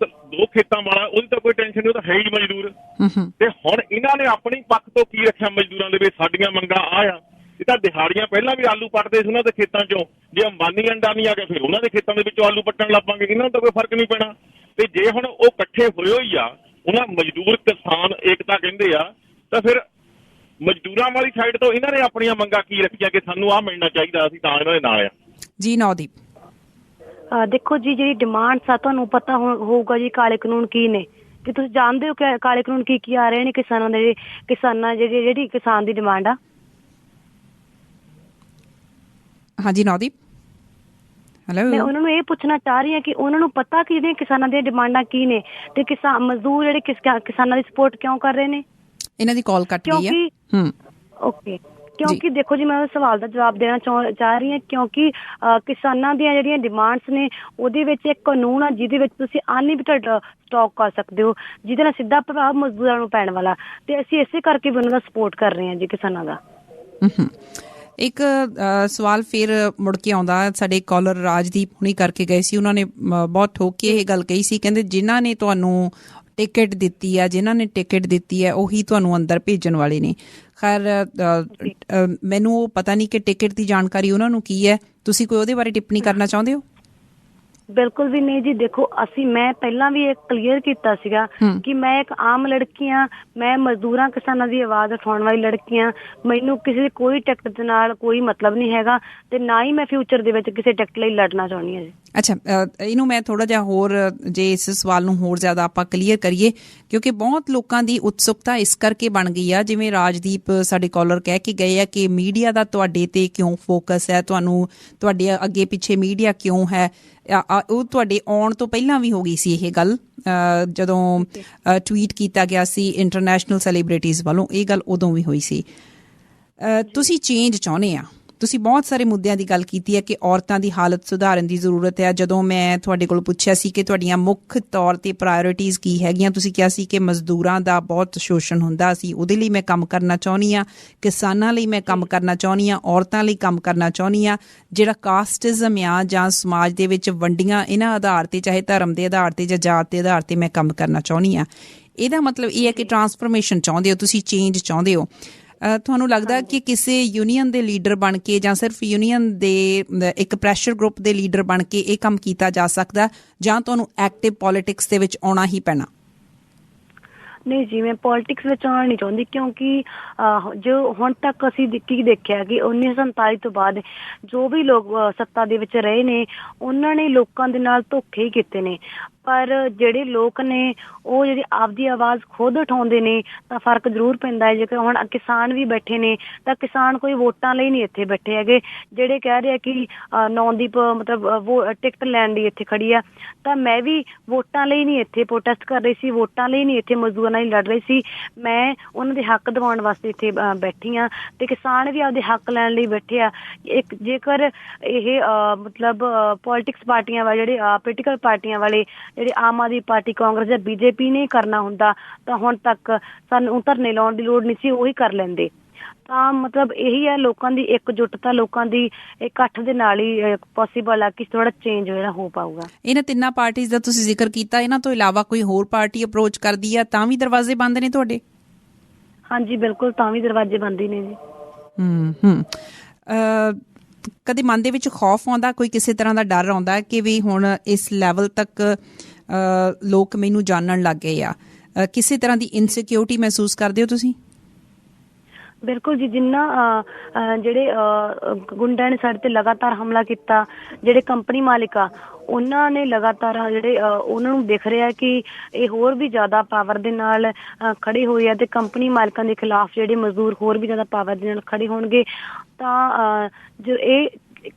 ਦੋ ਖੇਤਾਂ ਵਾਲਾ ਉਹਦੀ ਤਾਂ ਕੋਈ ਟੈਨਸ਼ਨ ਨਹੀਂ, ਉਹ ਤਾਂ ਹੈ ਹੀ ਮਜ਼ਦੂਰ। ਤੇ ਹੁਣ ਇਹਨਾਂ ਨੇ ਆਪਣੀ ਪੱਖ ਤੋਂ ਕੀ ਰੱਖਿਆ ਮਜ਼ਦੂਰਾਂ ਦੇ ਵਿੱਚ, ਸਾਡੀਆਂ ਮੰਗਾਂ ਆ ਇਹ ਤਾਂ ਦਿਹਾੜੀਆਂ ਪਹਿਲਾਂ ਵੀ ਆਲੂ ਪੱਟਦੇ ਸੀ ਉਹਨਾਂ ਦੇ ਖੇਤਾਂ ਚੋਂ, ਜੇ ਅੰਬਾਨੀ ਅੰਡਾਨੀ ਆ ਗਿਆ ਫਿਰ ਉਹਨਾਂ ਦੇ ਖੇਤਾਂ ਦੇ ਵਿੱਚੋਂ ਆਲੂ ਪੱਟਣ ਲੱਗ ਪਾਂਗੇ, ਇਹਨਾਂ ਨੂੰ ਤਾਂ ਕੋਈ ਫਰਕ ਨਹੀਂ ਪੈਣਾ। ਤੇ ਜੇ ਹੁਣ ਉਹ ਇਕੱਠੇ ਹੋਏ ਹੋਈ ਆ, ਉਹਨਾਂ ਮਜ਼ਦੂਰ ਕਿਸਾਨ ਏਕਤਾ ਕਹਿੰਦੇ ਆ, ਤਾਂ ਫਿਰ ਮਜ਼ਦੂਰਾਂ ਵਾਲੀ ਸਾਈਡ ਤੋਂ ਇਹਨਾਂ ਨੇ ਆਪਣੀਆਂ ਮੰਗਾਂ ਕੀ ਰੱਖੀਆਂ ਕਿ ਸਾਨੂੰ ਆਹ ਮਿਲਣਾ ਚਾਹੀਦਾ, ਅਸੀਂ ਤਾਂ ਇਹਨਾਂ ਦੇ ਨਾਲ ਆ ਜੀ। ਨੌਦੀਪ ਦੇਖੋ ਜੀ, ਜਿਹੜੀ ਡਿਮਾਂਡਸ ਆ ਤੁਹਾਨੂੰ ਪਤਾ ਹੋਊਗਾ ਜੀ ਕਾਲੇ ਕਾਨੂੰਨ ਕੀ ਨੇ, ਕਿ ਤੁਸੀਂ ਜਾਣਦੇ ਹੋ ਕਿ ਕਾਲੇ ਕਾਨੂੰਨ ਕੀ ਆ ਰਹੇ ਨੇ ਕਿਸਾਨਾਂ ਦੇ, ਜਿਹੜੀ ਕਿਸਾਨ ਦੀ ਡਿਮਾਂਡ ਆ। ਹਾਂਜੀ ਨੌਦੀਪ, ਹੈਲੋ। ਮੈਂ ਉਹਨਾਂ ਨੂੰ ਇਹ ਪੁੱਛਣਾ ਚਾਹ ਰਹੀ ਹਾਂ ਕਿ ਉਹਨਾਂ ਨੂੰ ਪਤਾ ਕਿ ਜਿਹੜੀਆਂ ਕਿਸਾਨਾਂ ਦੀਆਂ ਡਿਮਾਂਡਾਂ ਕੀ ਨੇ, ਤੇ ਮਜ਼ਦੂਰ ਜਿਹੜੇ ਕਿਸਾਨਾਂ ਦੀ ਸਪੋਰਟ ਕਿਉਂ ਕਰ ਰਹੇ ਨੇ। ਇਹਨਾਂ ਦੀ ਕਾਲ ਕੱਟ ਗਈ ਹੈ। ਓਕੇ, ਕਿਉਂਕਿ ਦੇਖੋ ਜੀ, ਮੈਂ ਉਹ ਸਵਾਲ ਦਾ ਜਵਾਬ ਦੇਣਾ ਚਾਹ ਰਹੀ ਹਾਂ, ਕਿਉਂਕਿ ਕਿਸਾਨਾਂ ਦੀਆਂ ਜਿਹੜੀਆਂ ਡਿਮਾਂਡਸ ਨੇ ਉਹਦੇ ਵਿੱਚ ਇੱਕ ਕਾਨੂੰਨ ਆ ਜਿਹਦੇ ਵਿੱਚ ਤੁਸੀਂ ਅਨਲਿਮਿਟਡ ਸਟਾਕ ਕਰ ਸਕਦੇ ਹੋ, ਜਿਹਦੇ ਨਾਲ ਸਿੱਧਾ ਪ੍ਰਭਾਵ ਮਜ਼ਦੂਰਾਂ ਨੂੰ ਪੈਣ ਵਾਲਾ, ਤੇ ਅਸੀਂ ਇਸੇ ਕਰਕੇ ਵੀ ਉਹਨਾਂ ਦਾ ਸਪੋਰਟ ਕਰ ਰਹੇ ਹਾਂ ਜੀ ਕਿਸਾਨਾਂ ਦਾ। ਇੱਕ ਸਵਾਲ ਫਿਰ ਮੁੜ ਕੇ ਆਉਂਦਾ, ਸਾਡੇ ਕਾਲਰ ਰਾਜਦੀਪ ਹੁਣੀ ਕਰਕੇ ਗਏ ਸੀ, ਉਹਨਾਂ ਨੇ ਬਹੁਤ ਠੋਕ ਕੇ ਇਹ ਗੱਲ ਕਹੀ ਸੀ, ਕਹਿੰਦੇ ਜਿਨ੍ਹਾਂ ਨੇ ਤੁਹਾਨੂੰ ਟਿਕਟ ਦਿੱਤੀ ਹੈ, ਜਿਨ੍ਹਾਂ ਨੇ ਟਿਕਟ ਦਿੱਤੀ ਹੈ ਉਹੀ ਤੁਹਾਨੂੰ ਅੰਦਰ ਭੇਜਣ ਵਾਲੇ ਨੇ। ਖੈਰ ਮੈਨੂੰ ਉਹ ਪਤਾ ਨਹੀਂ ਕਿ ਟਿਕਟ ਦੀ ਜਾਣਕਾਰੀ ਉਹਨਾਂ ਨੂੰ ਕੀ ਹੈ, ਤੁਸੀਂ ਕੋਈ ਉਹਦੇ ਬਾਰੇ ਟਿੱਪਣੀ ਕਰਨਾ ਚਾਹੁੰਦੇ ਹੋ? ਬਿਲਕੁਲ ਵੀ ਨਹੀਂ ਜੀ। ਦੇਖੋ, ਮੈਂ ਪਹਿਲਾਂ ਵੀ ਇਹ ਕਲੀਅਰ ਕੀਤਾ ਸੀਗਾ ਕਿ ਮੈਂ ਇੱਕ ਆਮ ਲੜਕੀ ਹਾਂ, ਮੈਂ ਮਜ਼ਦੂਰਾਂ ਕਿਸਾਨਾਂ ਦੀ ਆਵਾਜ਼ ਉਠਾਉਣ ਵਾਲੀ ਲੜਕੀ ਹਾਂ, ਮੈਨੂੰ ਕਿਸੇ ਕੋਈ ਟਿਕਟ ਦੇ ਨਾਲ ਕੋਈ ਮਤਲਬ ਨਹੀਂ ਹੈਗਾ, ਤੇ ਨਾ ਹੀ ਮੈਂ ਫਿਊਚਰ ਦੇ ਵਿੱਚ ਕਿਸੇ ਟਿਕਟ ਲਈ ਲੜਨਾ ਚਾਹੁੰਦੀ ਹਾਂ ਜੀ। ਅੱਛਾ, ਇਹਨੂੰ ਮੈਂ ਥੋੜਾ ਜਿਹਾ ਹੋਰ, ਜੇ ਇਸ ਸਵਾਲ ਨੂੰ ਹੋਰ ਜ਼ਿਆਦਾ ਆਪਾਂ ਕਲੀਅਰ ਕਰੀਏ, ਕਿਉਂਕਿ ਬਹੁਤ ਲੋਕਾਂ ਦੀ ਉਤਸੁਕਤਾ ਇਸ ਕਰਕੇ ਬਣ ਗਈ ਆ, ਜਿਵੇਂ ਰਾਜਦੀਪ ਸਾਡੇ ਕਾਲਰ ਕਹਿ ਕੇ ਗਏ ਆ ਕਿ ਮੀਡੀਆ ਦਾ ਤੁਹਾਡੇ ਤੇ ਕਿਉਂ ਫੋਕਸ ਹੈ, ਤੁਹਾਨੂੰ ਤੁਹਾਡੇ ਅੱਗੇ ਪਿੱਛੇ ਮੀਡੀਆ ਕਿਉਂ ਹੈ। ਉਹ ਤੁਹਾਡੇ ਆਉਣ ਤੋਂ ਪਹਿਲਾਂ ਵੀ ਹੋ ਗਈ ਸੀ ਇਹ ਗੱਲ, ਜਦੋਂ ਟਵੀਟ ਕੀਤਾ ਗਿਆ ਸੀ ਇੰਟਰਨੈਸ਼ਨਲ ਸੈਲੀਬ੍ਰਿਟੀਜ਼ ਵੱਲੋਂ, ਇਹ ਗੱਲ ਉਦੋਂ ਵੀ ਹੋਈ ਸੀ। ਤੁਸੀਂ ਚੇਂਜ ਚਾਹੁੰਦੇ ਆ, ਤੁਸੀਂ ਬਹੁਤ ਸਾਰੇ ਮੁੱਦਿਆਂ ਦੀ ਗੱਲ ਕੀਤੀ ਹੈ ਕਿ ਔਰਤਾਂ ਦੀ ਹਾਲਤ ਸੁਧਾਰਨ ਦੀ ਜ਼ਰੂਰਤ ਹੈ। ਜਦੋਂ ਮੈਂ ਤੁਹਾਡੇ ਕੋਲ ਪੁੱਛਿਆ ਸੀ ਕਿ ਤੁਹਾਡੀਆਂ ਮੁੱਖ ਤੌਰ 'ਤੇ ਪ੍ਰਾਇਓਰਿਟੀਜ਼ ਕੀ ਹੈਗੀਆਂ, ਤੁਸੀਂ ਕਿਹਾ ਸੀ ਕਿ ਮਜ਼ਦੂਰਾਂ ਦਾ ਬਹੁਤ ਸ਼ੋਸ਼ਣ ਹੁੰਦਾ ਸੀ, ਉਹਦੇ ਲਈ ਮੈਂ ਕੰਮ ਕਰਨਾ ਚਾਹੁੰਦੀ ਹਾਂ, ਕਿਸਾਨਾਂ ਲਈ ਮੈਂ ਕੰਮ ਕਰਨਾ ਚਾਹੁੰਦੀ ਹਾਂ, ਔਰਤਾਂ ਲਈ ਕੰਮ ਕਰਨਾ ਚਾਹੁੰਦੀ ਹਾਂ। ਜਿਹੜਾ ਕਾਸਟਿਜ਼ਮ ਆ ਜਾਂ ਸਮਾਜ ਦੇ ਵਿੱਚ ਵੰਡੀਆਂ, ਇਹਨਾਂ ਆਧਾਰ 'ਤੇ, ਚਾਹੇ ਧਰਮ ਦੇ ਆਧਾਰ 'ਤੇ ਜਾਂ ਜਾਤ ਦੇ ਆਧਾਰ 'ਤੇ ਮੈਂ ਕੰਮ ਕਰਨਾ ਚਾਹੁੰਦੀ ਹਾਂ। ਇਹਦਾ ਮਤਲਬ ਇਹ ਹੈ ਕਿ ਟਰਾਂਸਫਰਮੇਸ਼ਨ ਚਾਹੁੰਦੇ ਹੋ, ਤੁਸੀਂ ਚੇਂਜ ਚਾਹੁੰਦੇ ਹੋ। ਤੁਹਾਨੂੰ ਲੱਗਦਾ ਕਿ ਕਿਸੇ ਯੂਨੀਅਨ ਦੇ ਲੀਡਰ ਬਣ ਕੇ ਜਾਂ ਸਿਰਫ ਯੂਨੀਅਨ ਦੇ ਇੱਕ ਪ੍ਰੈਸ਼ਰ ਗਰੁੱਪ ਦੇ ਲੀਡਰ ਬਣ ਕੇ ਇਹ ਕੰਮ ਕੀਤਾ ਜਾ ਸਕਦਾ, ਜਾਂ ਤੁਹਾਨੂੰ ਐਕਟਿਵ ਪੋਲੀਟਿਕਸ ਦੇ ਵਿੱਚ ਆਉਣਾ ਹੀ ਪੈਣਾ? ਨਹੀਂ ਜੀ, ਮੈਂ ਪੋਲੀਟਿਕਸ ਵਿੱਚ ਆਉਣਾ ਨਹੀਂ ਚਾਹੁੰਦੀ, ਕਿਉਂਕਿ ਜੋ ਹੁਣ ਤੱਕ ਅਸੀਂ ਕੀ ਦੇਖਿਆ ਕਿ 1947 ਤੋਂ ਬਾਅਦ ਜੋ ਵੀ ਲੋਕ ਸੱਤਾ ਦੇ ਵਿੱਚ ਰਹੇ ਨੇ, ਉਹਨਾਂ ਨੇ ਲੋਕਾਂ ਦੇ ਨਾਲ ਧੋਖੇ ਹੀ ਕੀਤੇ ਨੇ। ਪਰ ਜਿਹੜੇ ਲੋਕ ਨੇ ਉਹ ਜਿਹੜੀ ਆਪਦੀ ਆਵਾਜ਼ ਖੁਦ ਉਠਾਉਂਦੇ ਨੇ ਤਾਂ ਫਰਕ ਜ਼ਰੂਰ ਪੈਂਦਾ ਹੈ। ਜੇਕਰ ਹੁਣ ਕਿਸਾਨ ਵੀ ਬੈਠੇ ਨੇ ਤਾਂ ਕਿਸਾਨ ਕੋਈ ਵੋਟਾਂ ਲਈ ਨਹੀਂ ਇੱਥੇ ਬੈਠੇ ਹੈਗੇ, ਜਿਹੜੇ ਕਹਿ ਰਹੇ ਆ ਕਿ ਨੌਦੀਪ ਮਤਲਬ ਟਿਕਟ ਲੈਣ ਲਈ ਇੱਥੇ ਖੜੀ ਆ, ਤਾਂ ਮੈਂ ਵੀ ਵੋਟਾਂ ਲਈ ਨਹੀਂ ਇੱਥੇ ਪ੍ਰੋਟੈਸਟ ਕਰ ਰਹੀ ਸੀ, ਵੋਟਾਂ ਲਈ ਨਹੀਂ ਇੱਥੇ ਮਜ਼ਦੂਰਾਂ ਨਾਲ ਲੜ ਰਹੀ ਸੀ, ਮੈਂ ਉਹਨਾਂ ਦੇ ਹੱਕ ਦਿਵਾਉਣ ਵਾਸਤੇ ਇੱਥੇ ਬੈਠੀ ਹਾਂ। ਤੇ ਕਿਸਾਨ ਵੀ ਆਪਦੇ ਹੱਕ ਲੈਣ ਲਈ ਬੈਠੇ ਆ। ਜੇਕਰ ਇਹ ਮਤਲਬ ਪੋਲੀਟਿਕਸ ਪਾਰਟੀਆਂ ਵਾਲੇ, ਜਿਹੜੇ ਪੋਲੀਟੀਕਲ ਪਾਰਟੀਆਂ ਵਾਲੇ, ਜਿਹੜੇ ਆਮ ਆਦਮੀ ਪਾਰਟੀ, ਕਾਂਗਰਸ ਜਾਂ ਬੀਜੇਪੀ ਨੇ ਕਰਨਾ ਹੁੰਦਾ ਤਾਂ ਹੁਣ ਤੱਕ ਸਾਨੂੰ ਧਰਨੇ ਲਾਉਣ ਦੀ ਲੋੜ ਨਹੀਂ ਸੀ, ਉਹੀ ਕਰ ਲੈਂਦੇ। ਤਾਂ ਮਤਲਬ ਇਹੀ ਹੈ, ਲੋਕਾਂ ਦੀ ਇਕਜੁੱਟਤਾ, ਲੋਕਾਂ ਦੀ ਇਕੱਠ ਦੇ ਨਾਲ ਹੀ ਪੋਸੀਬਲ ਆ ਕਿ ਥੋੜਾ ਚੇਂਜ ਜਿਹੜਾ ਹੋ ਪਾਊਗਾ। ਇਹਨਾਂ ਤਿੰਨਾਂ ਪਾਰਟੀਆਂ ਦਾ ਤੁਸੀਂ ਜ਼ਿਕਰ ਕੀਤਾ, ਇਹਨਾਂ ਤੋਂ ਇਲਾਵਾ ਕੋਈ ਹੋਰ ਪਾਰਟੀ ਅਪਰੋਚ ਕਰਦੀ ਆ ਤਾਂ ਵੀ ਦਰਵਾਜ਼ੇ ਬੰਦ ਨੇ ਤੁਹਾਡੇ? ਹਾਂਜੀ ਬਿਲਕੁਲ, ਤਾਂ ਵੀ ਦਰਵਾਜ਼ੇ ਬੰਦ ਹੀ ਨੇ ਜੀ। ਕਦੇ ਮਨ ਦੇ ਵਿੱਚ ਖੌਫ ਆਉਂਦਾ, ਕੋਈ ਕਿਸੇ ਤਰ੍ਹਾਂ ਦਾ ਡਰ ਆਉਂਦਾ ਕਿ ਵੀ ਹੁਣ ਇਸ ਲੈਵਲ ਤੱਕ ਲੋਕ ਮੈਨੂੰ ਜਾਣਨ ਲੱਗ ਗਏ ਆ, ਕਿਸੇ ਤਰ੍ਹਾਂ ਦੀ ਇਨਸਿਕਿਉਰਿਟੀ ਮਹਿਸੂਸ ਕਰਦੇ ਹੋ ਤੁਸੀਂ? ਬਿਲਕੁਲ ਜੀ, ਜਿੰਨਾ ਜਿਹੜੇ ਗੁੰਡਿਆਂ ਨੇ ਸਾਡੇ ਤੇ ਲਗਾਤਾਰ ਹਮਲਾ ਕੀਤਾ, ਜਿਹੜੇ ਕੰਪਨੀ ਮਾਲਿਕ ਆ ਉਹਨਾਂ ਨੇ ਲਗਾਤਾਰ ਜਿਹੜੇ ਉਹਨਾਂ ਨੂੰ ਦਿਖ ਰਿਹਾ ਕਿ ਇਹ ਹੋਰ ਵੀ ਜ਼ਿਆਦਾ ਪਾਵਰ ਦੇ ਨਾਲ ਖੜੇ ਹੋਏ ਆ, ਤੇ ਕੰਪਨੀ ਮਾਲਕਾਂ ਦੇ ਖਿਲਾਫ ਜਿਹੜੇ ਮਜ਼ਦੂਰ ਹੋਰ ਵੀ ਜ਼ਿਆਦਾ ਪਾਵਰ ਦੇ ਨਾਲ ਖੜੇ ਹੋਣਗੇ। ਤਾਂ ਜੋ ਇਹ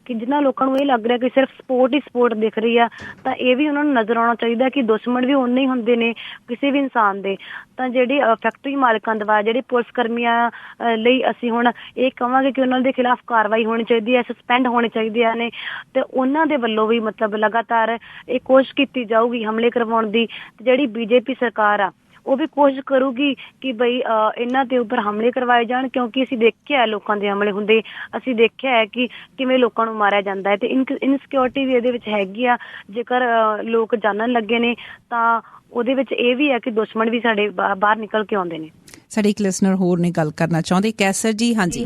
ਕਿ ਜਿਨ੍ਹਾਂ ਲੋਕਾਂ ਨੂੰ ਇਹ ਲੱਗ ਰਿਹਾ ਕਿ ਸਿਰਫ ਸਪੋਰਟ ਹੀ ਸਪੋਰਟ ਦਿਖ ਰਹੀ ਆ, ਤਾਂ ਇਹ ਵੀ ਉਹਨਾਂ ਨੂੰ ਨਜ਼ਰ ਆਉਣਾ ਚਾਹੀਦਾ ਕਿ ਦੁਸ਼ਮਣ ਵੀ ਉਨੇ ਹੀ ਹੁੰਦੇ ਨੇ ਕਿਸੇ ਵੀ ਇਨਸਾਨ ਦੇ। ਤਾਂ ਜਿਹੜੇ ਫੈਕਟਰੀ ਮਾਲਕਾਂ ਦੁਆਰਾ, ਜਿਹੜੇ ਪੁਲਿਸ ਕਰਮੀਆਂ ਲਈ ਅਸੀਂ ਹੁਣ ਇਹ ਕਹਾਂਗੇ ਕਿ ਉਹਨਾਂ ਦੇ ਖਿਲਾਫ ਕਾਰਵਾਈ ਹੋਣੀ ਚਾਹੀਦੀ ਹੈ, ਸਸਪੈਂਡ ਹੋਣੇ ਚਾਹੀਦੇ ਨੇ, ਤੇ ਉਹਨਾਂ ਦੇ ਵੱਲੋਂ ਵੀ ਮਤਲਬ ਲਗਾਤਾਰ ਇਹ ਕੋਸ਼ਿਸ਼ ਕੀਤੀ ਜਾਊਗੀ ਹਮਲੇ ਕਰਵਾਉਣ ਦੀ। ਜਿਹੜੀ ਬੀਜੇਪੀ ਸਰਕਾਰ ਆ ਉਹ ਵੀ ਕੋਸ਼ਿਸ਼ ਕਰੂਗੀ ਕਿ ਬਈ ਇਹਨਾਂ ਦੇ ਉੱਪਰ ਹਮਲੇ ਕਰਵਾਏ ਜਾਣ, ਕਿਉਂਕਿ ਅਸੀਂ ਦੇਖਿਆ ਲੋਕਾਂ ਦੇ ਹਮਲੇ ਹੁੰਦੇ, ਅਸੀਂ ਦੇਖਿਆ ਹੈ ਕਿ ਕਿਵੇਂ ਲੋਕਾਂ ਨੂੰ ਮਾਰਿਆ ਜਾਂਦਾ ਹੈ ਤੇ ਇਨਸਿਕਿਉਰਿਟੀ ਵੀ ਇਹਦੇ ਵਿੱਚ ਹੈਗੀ ਆ। ਜੇਕਰ ਲੋਕ ਜਾਣਨ ਲੱਗੇ ਨੇ ਤਾਂ ਉਹਦੇ ਵਿੱਚ ਇਹ ਵੀ ਹੈ ਕਿ ਦੁਸ਼ਮਣ ਵੀ ਸਾਡੇ ਬਾਹਰ ਨਿਕਲ ਕੇ ਆਉਂਦੇ ਨੇ। ਸਾਡੇ ਇੱਕ ਲਿਸਨਰ ਹੋਰ ਨੇ ਗੱਲ ਕਰਨਾ ਚਾਹੁੰਦੇ, ਕੈਸਰ ਜੀ। ਹਾਂਜੀ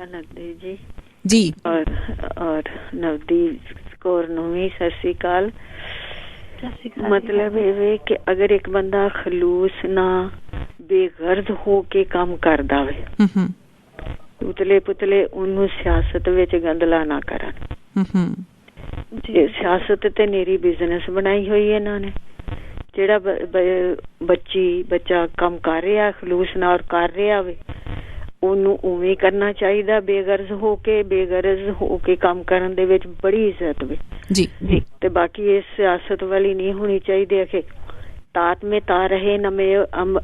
ਨਵਦੀਪ ਜੀ ਜੀ ਔਰ ਨਵਦੀਪ ਕੌਰ ਨੂੰ ਵੀ ਸਤਿ ਸ਼੍ਰੀ ਅਕਾਲ। ਮਤਲਬ ਇਹ ਕਿ ਅਗਰ ਇੱਕ ਬੰਦਾ ਖਲੂਸ ਨਾ ਬੇਗਰਜ਼ ਹੋ ਕੇ ਕੰਮ ਕਰਦਾ ਵੇ, ਉਤਲੇ ਪੁਤਲੇ ਉਹਨੂੰ ਸਿਆਸਤ ਵਿੱਚ ਗੰਦਲਾ ਨਾ ਕਰਨ। ਸਿਆਸਤ ਤੇ ਨੇਰੀ ਬਿਜ਼ਨਸ ਬਣਾਈ ਹੋਈ ਇਹਨਾਂ ਨੇ। ਜਿਹੜਾ ਬੱਚਾ ਕੰਮ ਕਰ ਰਿਹਾ ਖਲੂਸ ਨਾਲ ਕਰ ਰਿਹਾ ਵੇ, ਉਹਨੂੰ ਉਵੇਂ ਕਰਨਾ ਚਾਹੀਦਾ ਬੇਗਰਜ਼ ਹੋ ਕੇ ਕੰਮ ਕਰਨ ਦੇ ਵਿੱਚ ਬੜੀ ਇੱਜ਼ਤ ਵੇ ਜੀ। ਤੇ ਬਾਕੀ ਇਹ ਸਿਆਸਤ ਵਾਲੀ ਨਹੀਂ ਹੋਣੀ ਚਾਹੀਦੀ ਕਿ तात में ता रहे न में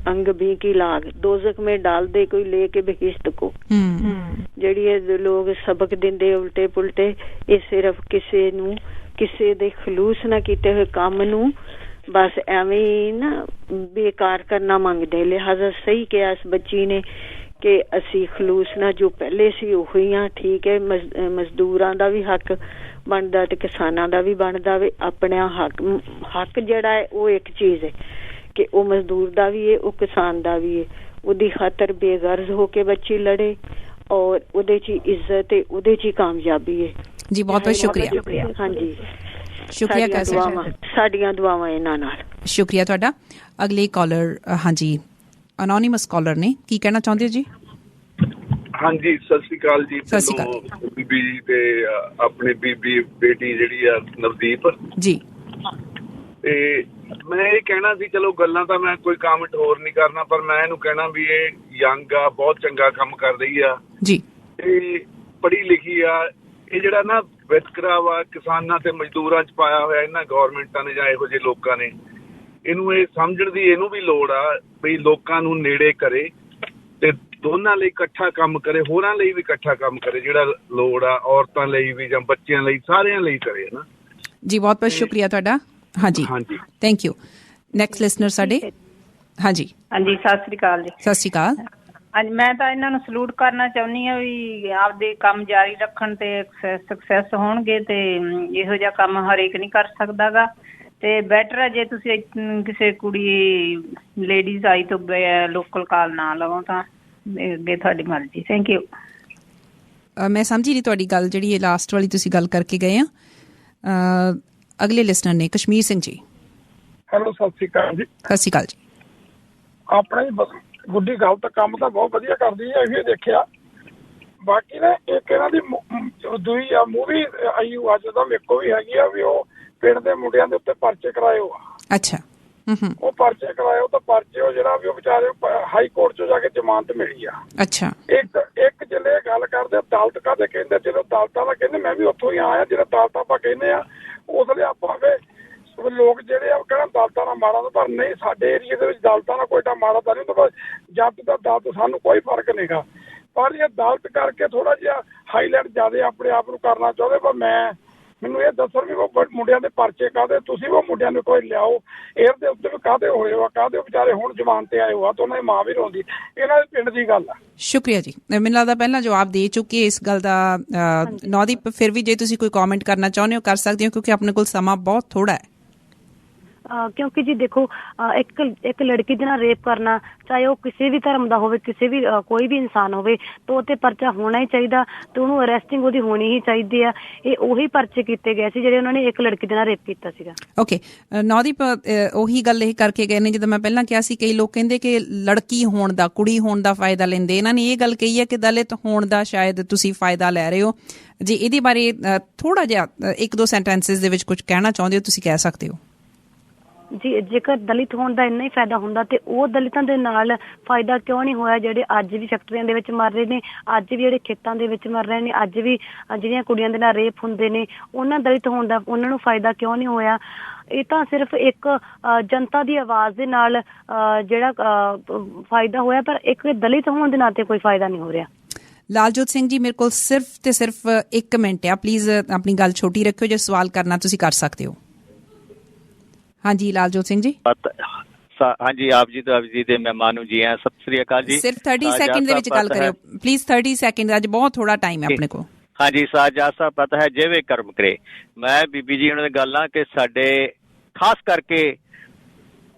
अंग भी की लाग दोजक में डाल दे कोई लेके बहिश्त को। ਜਿਹੜੀ ਲੋਕ ਸਬਕ ਦਿੰਦੇ ਉਲਟੇ ਪੁਲਟੇ, ਇਹ ਸਿਰਫ ਕਿਸੇ ਦੇ ਖਲੂਸ ਨਾ ਕੀਤੇ ਹੋਏ ਕੰਮ ਨੂੰ ਬਸ ਐਵੇਂ ਹੀ ਨਾ ਬੇਕਾਰ ਕਰਨਾ ਮੰਗਦੇ। ਲਿਹਾਜ਼ਾ ਸਹੀ ਕਿਹਾ ਇਸ ਬੱਚੀ ਨੇ ਕਿ ਅਸੀਂ ਖਲੂਸ ਨਾਲ ਜੋ ਪਹਿਲੇ ਸੀ ਉਹੀ ਆ। ਠੀਕ ਹੈ, ਮਜ਼ਦੂਰਾਂ ਦਾ ਵੀ ਹੱਕ ਬਣਦਾ ਤੇ ਕਿਸਾਨਾਂ ਦਾ ਵੀ ਬਣਦਾ ਵੇ। ਆਪਣਾ ਹੱਕ ਜਿਹੜਾ ਹੈ ਉਹ ਇੱਕ ਚੀਜ਼ ਹੈ ਕਿ ਉਹ ਮਜ਼ਦੂਰ ਦਾ ਵੀ ਹੈ, ਉਹ ਕਿਸਾਨ ਦਾ ਵੀ ਹੈ। ਉਹਦੀ ਖਾਤਰ ਬੇਗਰਜ਼ ਹੋ ਕੇ ਬੱਚੀ ਲੜੇ ਔਰ ਉਹਦੇ 'ਚ ਇੱਜ਼ਤ ਹੈ, ਉਹਦੇ 'ਚ ਕਾਮਯਾਬੀ ਹੈ ਜੀ। ਬਹੁਤ ਬਹੁਤ ਸ਼ੁਕਰੀਆ। ਹਾਂਜੀ ਸ਼ੁਕਰੀਆ, ਸਾਡੀਆਂ ਦੁਆਵਾਂ ਇਹਨਾਂ ਨਾਲ। ਸ਼ੁਕਰੀਆ ਤੁਹਾਡਾ। ਅਗਲੇ ਕਾਲਰ, ਹਾਂਜੀ ਅਨੋਨਿਮਸ ਕਾਲਰ ਨੇ, ਕੀ ਕਹਿਣਾ ਚਾਹੁੰਦੇ ਹੋ ਜੀ? ਹਾਂਜੀ ਸਤਿ ਸ਼੍ਰੀ ਅਕਾਲ ਜੀ। ਬੀਬੀ ਤੇ ਆਪਣੀ ਬੇਟੀ ਜਿਹੜੀ ਆ ਨਵਦੀਪ ਜੀ, ਤੇ ਮੈਂ ਇਹ ਕਹਿਣਾ ਸੀ, ਚਲੋ ਗੱਲਾਂ ਤਾਂ ਮੈਂ ਕੋਈ ਕਮੈਂਟ ਹੋਰ ਨਹੀਂ ਕਰਨਾ, ਪਰ ਮੈਂ ਇਹਨੂੰ ਕਹਿਣਾ ਵੀ ਇਹ ਯੰਗ ਆ, ਬਹੁਤ ਚੰਗਾ ਕੰਮ ਕਰ ਰਹੀ ਆ ਜੀ, ਤੇ ਪੜ੍ਹੀ ਲਿਖੀ ਆ। ਇਹ ਜਿਹੜਾ ਨਾ ਵਿਤਕਰਾ ਵਾ ਕਿਸਾਨਾਂ ਤੇ ਮਜ਼ਦੂਰਾਂ 'ਚ ਪਾਇਆ ਹੋਇਆ ਇਹਨਾਂ ਗੌਰਮੈਂਟਾਂ ਨੇ ਜਾਂ ਇਹੋ ਜਿਹੇ ਲੋਕਾਂ ਨੇ, ਇਹਨੂੰ ਇਹ ਸਮਝਣ ਦੀ ਇਹਨੂੰ ਵੀ ਲੋੜ ਆ ਵੀ ਲੋਕਾਂ ਨੂੰ ਨੇੜੇ ਕਰੇ ਤੇ ਦੋਨਾਂ ਲਈ ਇਕੱਠਾ ਕੰਮ ਕਰੇ, ਹੋਰਾਂ ਲਈ ਵੀ ਇਕੱਠਾ ਕੰਮ ਕਰੇ। ਜਿਹੜਾ ਲੋੜ ਆ ਔਰਤਾਂ ਲਈ ਵੀ ਜਾਂ ਬੱਚਿਆਂ ਲਈ, ਸਾਰਿਆਂ ਲਈ ਕਰੇ ਨਾ ਜੀ। ਬਹੁਤ ਬਹੁਤ ਸ਼ੁਕਰੀਆ ਤੁਹਾਡਾ। ਹਾਂਜੀ ਥੈਂਕ ਯੂ। ਨੈਕਸਟ ਲਿਸਨਰ ਸਾਡੇ। ਹਾਂਜੀ ਸਤਿ ਸ਼੍ਰੀ ਅਕਾਲ ਜੀ। ਸਤਿ ਸ਼੍ਰੀ ਅਕਾਲ। ਹਾਂਜੀ, ਮੈਂ ਤਾਂ ਇਹਨਾਂ ਨੂੰ ਸਲੂਟ ਕਰਨਾ ਚਾਹੁੰਦੀ ਹਾਂ ਵੀ ਆਪਦੇ ਕੰਮ ਜਾਰੀ ਰੱਖਣ ਤੇ ਸਕਸੈਸ ਹੋਣਗੇ, ਤੇ ਇਹੋ ਜਿਹਾ ਕੰਮ ਹਰੇਕ ਨਹੀਂ ਕਰ ਸਕਦਾ ਗਾ। ਤੇ ਬੈਟਰ ਹੈ ਜੇ ਤੁਸੀਂ ਕਿਸੇ ਕੁੜੀ ਲੇਡੀਜ਼ ਆਈ ਤੋਂ ਲੋਕਲ ਕਾਲ ਨਾ ਲਵੋ ਤਾਂ ਅੱਗੇ ਤੁਹਾਡੀ ਮਰਜ਼ੀ। Thank you. ਮੈਂ ਸਮਝੀ ਨਹੀਂ ਤੁਹਾਡੀ ਗੱਲ, ਜਿਹੜੀ ਇਹ ਲਾਸਟ ਵਾਲੀ ਤੁਸੀਂ ਗੱਲ ਕਰਕੇ ਗਏ ਆ। ਅਗਲੇ ਲਿਸਨਰ ਨੇ ਕਸ਼ਮੀਰ ਸਿੰਘ ਜੀ। ਹੈਲੋ, ਸਤਿ ਸ਼੍ਰੀ ਅਕਾਲ ਜੀ। ਸਤਿ ਸ਼੍ਰੀ ਅਕਾਲ ਜੀ। ਆਪਣਾ ਗੁੱਡੀ ਗੱਲ ਤਾਂ ਕੰਮ ਤਾਂ ਬਹੁਤ ਵਧੀਆ ਕਰਦੀ ਹੈ, ਇਹ ਦੇਖਿਆ। ਬਾਕੀ ਨਾ ਇੱਕ ਇਹਨਾਂ ਦੀ ਦੂਈ ਆ ਮੂਵੀ ਆਈ ਅੱਜ ਦਾ ਮੇਰੇ ਕੋਲ ਵੀ ਹੈਗੀ ਆ ਵੀ ਉਹ ਪਿੰਡ ਦੇ ਮੁੰਡਿਆਂ ਦੇ ਉੱਤੇ ਪਰਚੇ ਕਰਾਏ ਆ। ਅੱਛਾ, ਉਹ ਪਰਚੇ ਕਰਾਏ ਤਾਂ ਪਰਚੇ ਉਹ ਜਿਹੜਾ ਵੀ ਉਹ ਵਿਚਾਰੇ ਹਾਈ ਕੋਰਟ 'ਚ ਜਾ ਕੇ ਜ਼ਮਾਨਤ ਮਿਲੀ ਆ। ਅੱਛਾ, ਇੱਕ ਜਿਹੜੇ ਗੱਲ ਕਰਦੇ ਅਦਾਲਤ ਕਾਹਦੇ ਕਹਿੰਦੇ, ਜਦੋਂ ਅਦਾਲਤਾਂ ਦਾ ਕਹਿੰਦੇ ਮੈਂ ਵੀ ਉੱਥੋਂ ਹੀ ਆਇਆ, ਜਿਹੜਾ ਅਦਾਲਤਾਂ ਆਪਾਂ ਕਹਿੰਦੇ ਆ ਉਸ ਲਈ ਆਪਾਂ ਲੋਕ ਜਿਹੜੇ ਆ ਕਹਿਣਾ ਅਦਾਲਤਾਂ ਨਾਲ ਮਾੜਾ, ਪਰ ਨਹੀਂ, ਸਾਡੇ ਏਰੀਏ ਦੇ ਵਿੱਚ ਅਦਾਲਤਾਂ ਨਾਲ ਕੋਈ ਮਾੜਾ ਤਾਂ ਨਹੀਂ ਹੁੰਦਾ। ਜੱਜ ਦਾ ਅਦਾਲਤ ਸਾਨੂੰ ਕੋਈ ਫਰਕ ਨਹੀਂਗਾ, ਪਰ ਇਹ ਅਦਾਲਤ ਕਰਕੇ ਥੋੜਾ ਜਿਹਾ ਹਾਈਲਾਈਟ ਜ਼ਿਆਦਾ ਆਪਣੇ ਆਪ ਨੂੰ ਕਰਨਾ ਚਾਹੁੰਦੇ। ਪਰ ਮੈਨੂੰ ਇਹ ਦੱਸੋ ਵੀ ਉਹ ਮੁੰਡਿਆਂ ਦੇ ਪਰਚੇ ਕਾਹਦੇ, ਤੁਸੀਂ ਉਹ ਮੁੰਡਿਆਂ ਨੂੰ ਕੋਈ ਲਿਆਓ ਏਅਰ ਦੇ ਉੱਤੇ ਵੀ ਕਾਹਦੇ ਹੋਏ ਆ, ਕਾਹਦੇ ਵਿਚਾਰੇ ਹੁਣ ਜ਼ਮਾਨ ਤੇ ਆਏ ਹੋਆ, ਤਾਂ ਉਹਨਾਂ ਦੀ ਮਾਂ ਵੀ ਰੋਂਦੀ। ਇਹਨਾਂ ਦੇ ਪਿੰਡ ਦੀ ਗੱਲ ਆ। ਸ਼ੁਕਰੀਆ ਜੀ। ਮੈਨੂੰ ਲੱਗਦਾ ਪਹਿਲਾਂ ਜਵਾਬ ਦੇ ਚੁੱਕੇ ਇਸ ਗੱਲ ਦਾ। ਨੌਦੀਪ, ਫਿਰ ਵੀ ਜੇ ਤੁਸੀਂ ਕੋਈ ਕਮੈਂਟ ਕਰਨਾ ਚਾਹੁੰਦੇ ਹੋ ਕਰ ਸਕਦੇ ਹੋ, ਕਿਉਂਕਿ ਆਪਣੇ ਕੋਲ ਸਮਾਂ ਬਹੁਤ ਥੋੜਾ ਹੈ। ਕਿਉਂਕਿ ਜੀ ਦੇਖੋ, ਇੱਕ ਲੜਕੀ ਦੇ ਨਾਲ ਰੇਪ ਕਰਨਾ, ਚਾਹੇ ਉਹ ਕਿਸੇ ਵੀ ਧਰਮ ਦਾ ਹੋਵੇ, ਕਿਸੇ ਵੀ ਕੋਈ ਵੀ ਇਨਸਾਨ ਹੋਵੇ, ਤਾਂ ਉਹ ਤੇ ਪਰਚਾ ਹੋਣਾ ਹੀ ਚਾਹੀਦਾ ਤੇ ਉਹਨੂੰ ਅਰੈਸਟਿੰਗ ਉਹਦੀ ਹੋਣੀ ਹੀ ਚਾਹੀਦੀ ਆ। ਇਹ ਉਹੀ ਪਰਚੇ ਕੀਤੇ ਗਏ ਸੀ ਜਿਹੜੇ ਉਹਨਾਂ ਨੇ ਇੱਕ ਲੜਕੀ ਦੇ ਨਾਲ ਰੇਪ ਕੀਤਾ ਸੀਗਾ। ਓਕੇ ਨੌਦੀਪ, ਉਹੀ ਗੱਲ ਇਹ ਕਰਕੇ ਗਏ ਨੇ ਜਦੋਂ ਮੈਂ ਪਹਿਲਾਂ ਕਿਹਾ ਸੀ, ਕਈ ਲੋਕ ਕਹਿੰਦੇ ਕਿ ਲੜਕੀ ਹੋਣ ਦਾ, ਕੁੜੀ ਹੋਣ ਦਾ ਫਾਇਦਾ ਲੈਂਦੇ। ਇਹਨਾਂ ਨੇ ਇਹ ਗੱਲ ਕਹੀ ਹੈ ਕਿ ਦਲਿਤ ਹੋਣ ਦਾ ਸ਼ਾਇਦ ਤੁਸੀਂ ਫਾਇਦਾ ਲੈ ਰਹੇ ਹੋ। ਜੇ ਇਹਦੇ ਬਾਰੇ ਥੋੜਾ ਜਿਹਾ ਇੱਕ ਦੋ ਸੈਂਟੈਂਸਿਸ ਦੇ ਵਿੱਚ ਕੁਝ ਕਹਿਣਾ ਚਾਹੁੰਦੇ ਹੋ, ਤੁਸੀਂ ਕਹਿ ਸਕਦੇ ਹੋ ਜੀ। ਜੇਕਰ ਦਲਿਤ ਹੋਣ ਦਾ ਇੰਨਾ ਹੀ ਫਾਇਦਾ ਹੁੰਦਾ ਤੇ ਉਹ ਦਲਿਤਾਂ ਦੇ ਨਾਲ ਫਾਇਦਾ ਕਿਉਂ ਨਹੀਂ ਹੋਇਆ ਜਿਹੜੇ ਅੱਜ ਵੀ ਫੈਕਟਰੀਆਂ ਦੇ ਵਿੱਚ ਮਰ ਰਹੇ ਨੇ, ਅੱਜ ਵੀ ਜਿਹੜੇ ਖੇਤਾਂ ਦੇ ਵਿੱਚ ਮਰ ਰਹੇ ਨੇ, ਅੱਜ ਵੀ ਜਿਹੜੀਆਂ ਕੁੜੀਆਂ ਦੇ ਨਾਲ ਰੇਪ ਹੁੰਦੇ ਨੇ, ਉਹਨਾਂ ਦਲਿਤ ਹੋਣ ਦਾ ਉਹਨਾਂ ਨੂੰ ਫਾਇਦਾ ਕਿਉਂ ਨਹੀਂ ਹੋਇਆ? ਇਹ ਤਾਂ ਸਿਰਫ ਇੱਕ ਜਨਤਾ ਦੀ ਆਵਾਜ਼ ਦੇ ਨਾਲ ਜਿਹੜਾ ਫਾਇਦਾ ਹੋਇਆ, ਪਰ ਇੱਕ ਦਲਿਤ ਹੋਣ ਦੇ ਨਾਤੇ ਕੋਈ ਫਾਇਦਾ ਨਹੀਂ ਹੋ ਰਿਹਾ। ਲਾਲਜੋਤ ਸਿੰਘ ਜੀ, ਮੇਰੇ ਕੋਲ ਸਿਰਫ ਤੇ ਸਿਰਫ 1 ਮਿੰਟ ਆ, ਪਲੀਜ਼ ਆਪਣੀ ਗੱਲ ਛੋਟੀ ਰੱਖਿਓ। ਜੇ ਸਵਾਲ ਕਰਨਾ ਤੁਸੀਂ ਕਰ ਸਕਦੇ ਹੋ। ਹਾਂਜੀ ਲਾਲਜੋਤ ਸਿੰਘ ਜੀ। ਹਾਂਜੀ ਆਪ ਜੀ ਦੇ ਮਹਿਮਾਨ ਨੂੰ ਜੀ ਸਤਿ ਸ੍ਰੀ ਅਕਾਲ ਜੀ। ਸਿਰਫ 30 ਸੈਕਿੰਡ ਦੇ ਵਿੱਚ ਗੱਲ ਕਰਿਓ ਪਲੀਜ਼, 30 ਸੈਕਿੰਡ, ਅੱਜ ਬਹੁਤ ਥੋੜਾ ਟਾਈਮ ਹੈ ਆਪਣੇ ਕੋਲ। ਹਾਂਜੀ ਸਾਜਾ ਸਾਹਿਬ ਪਤਾ ਹੈ ਜਿਵੇਂ ਕਰਮ ਕਰੇ। ਮੈਂ ਬੀਬੀ ਜੀ ਉਹਨਾਂ ਦੀ ਗੱਲਾਂ ਕਿ ਸਾਡੇ ਖਾਸ ਕਰਕੇ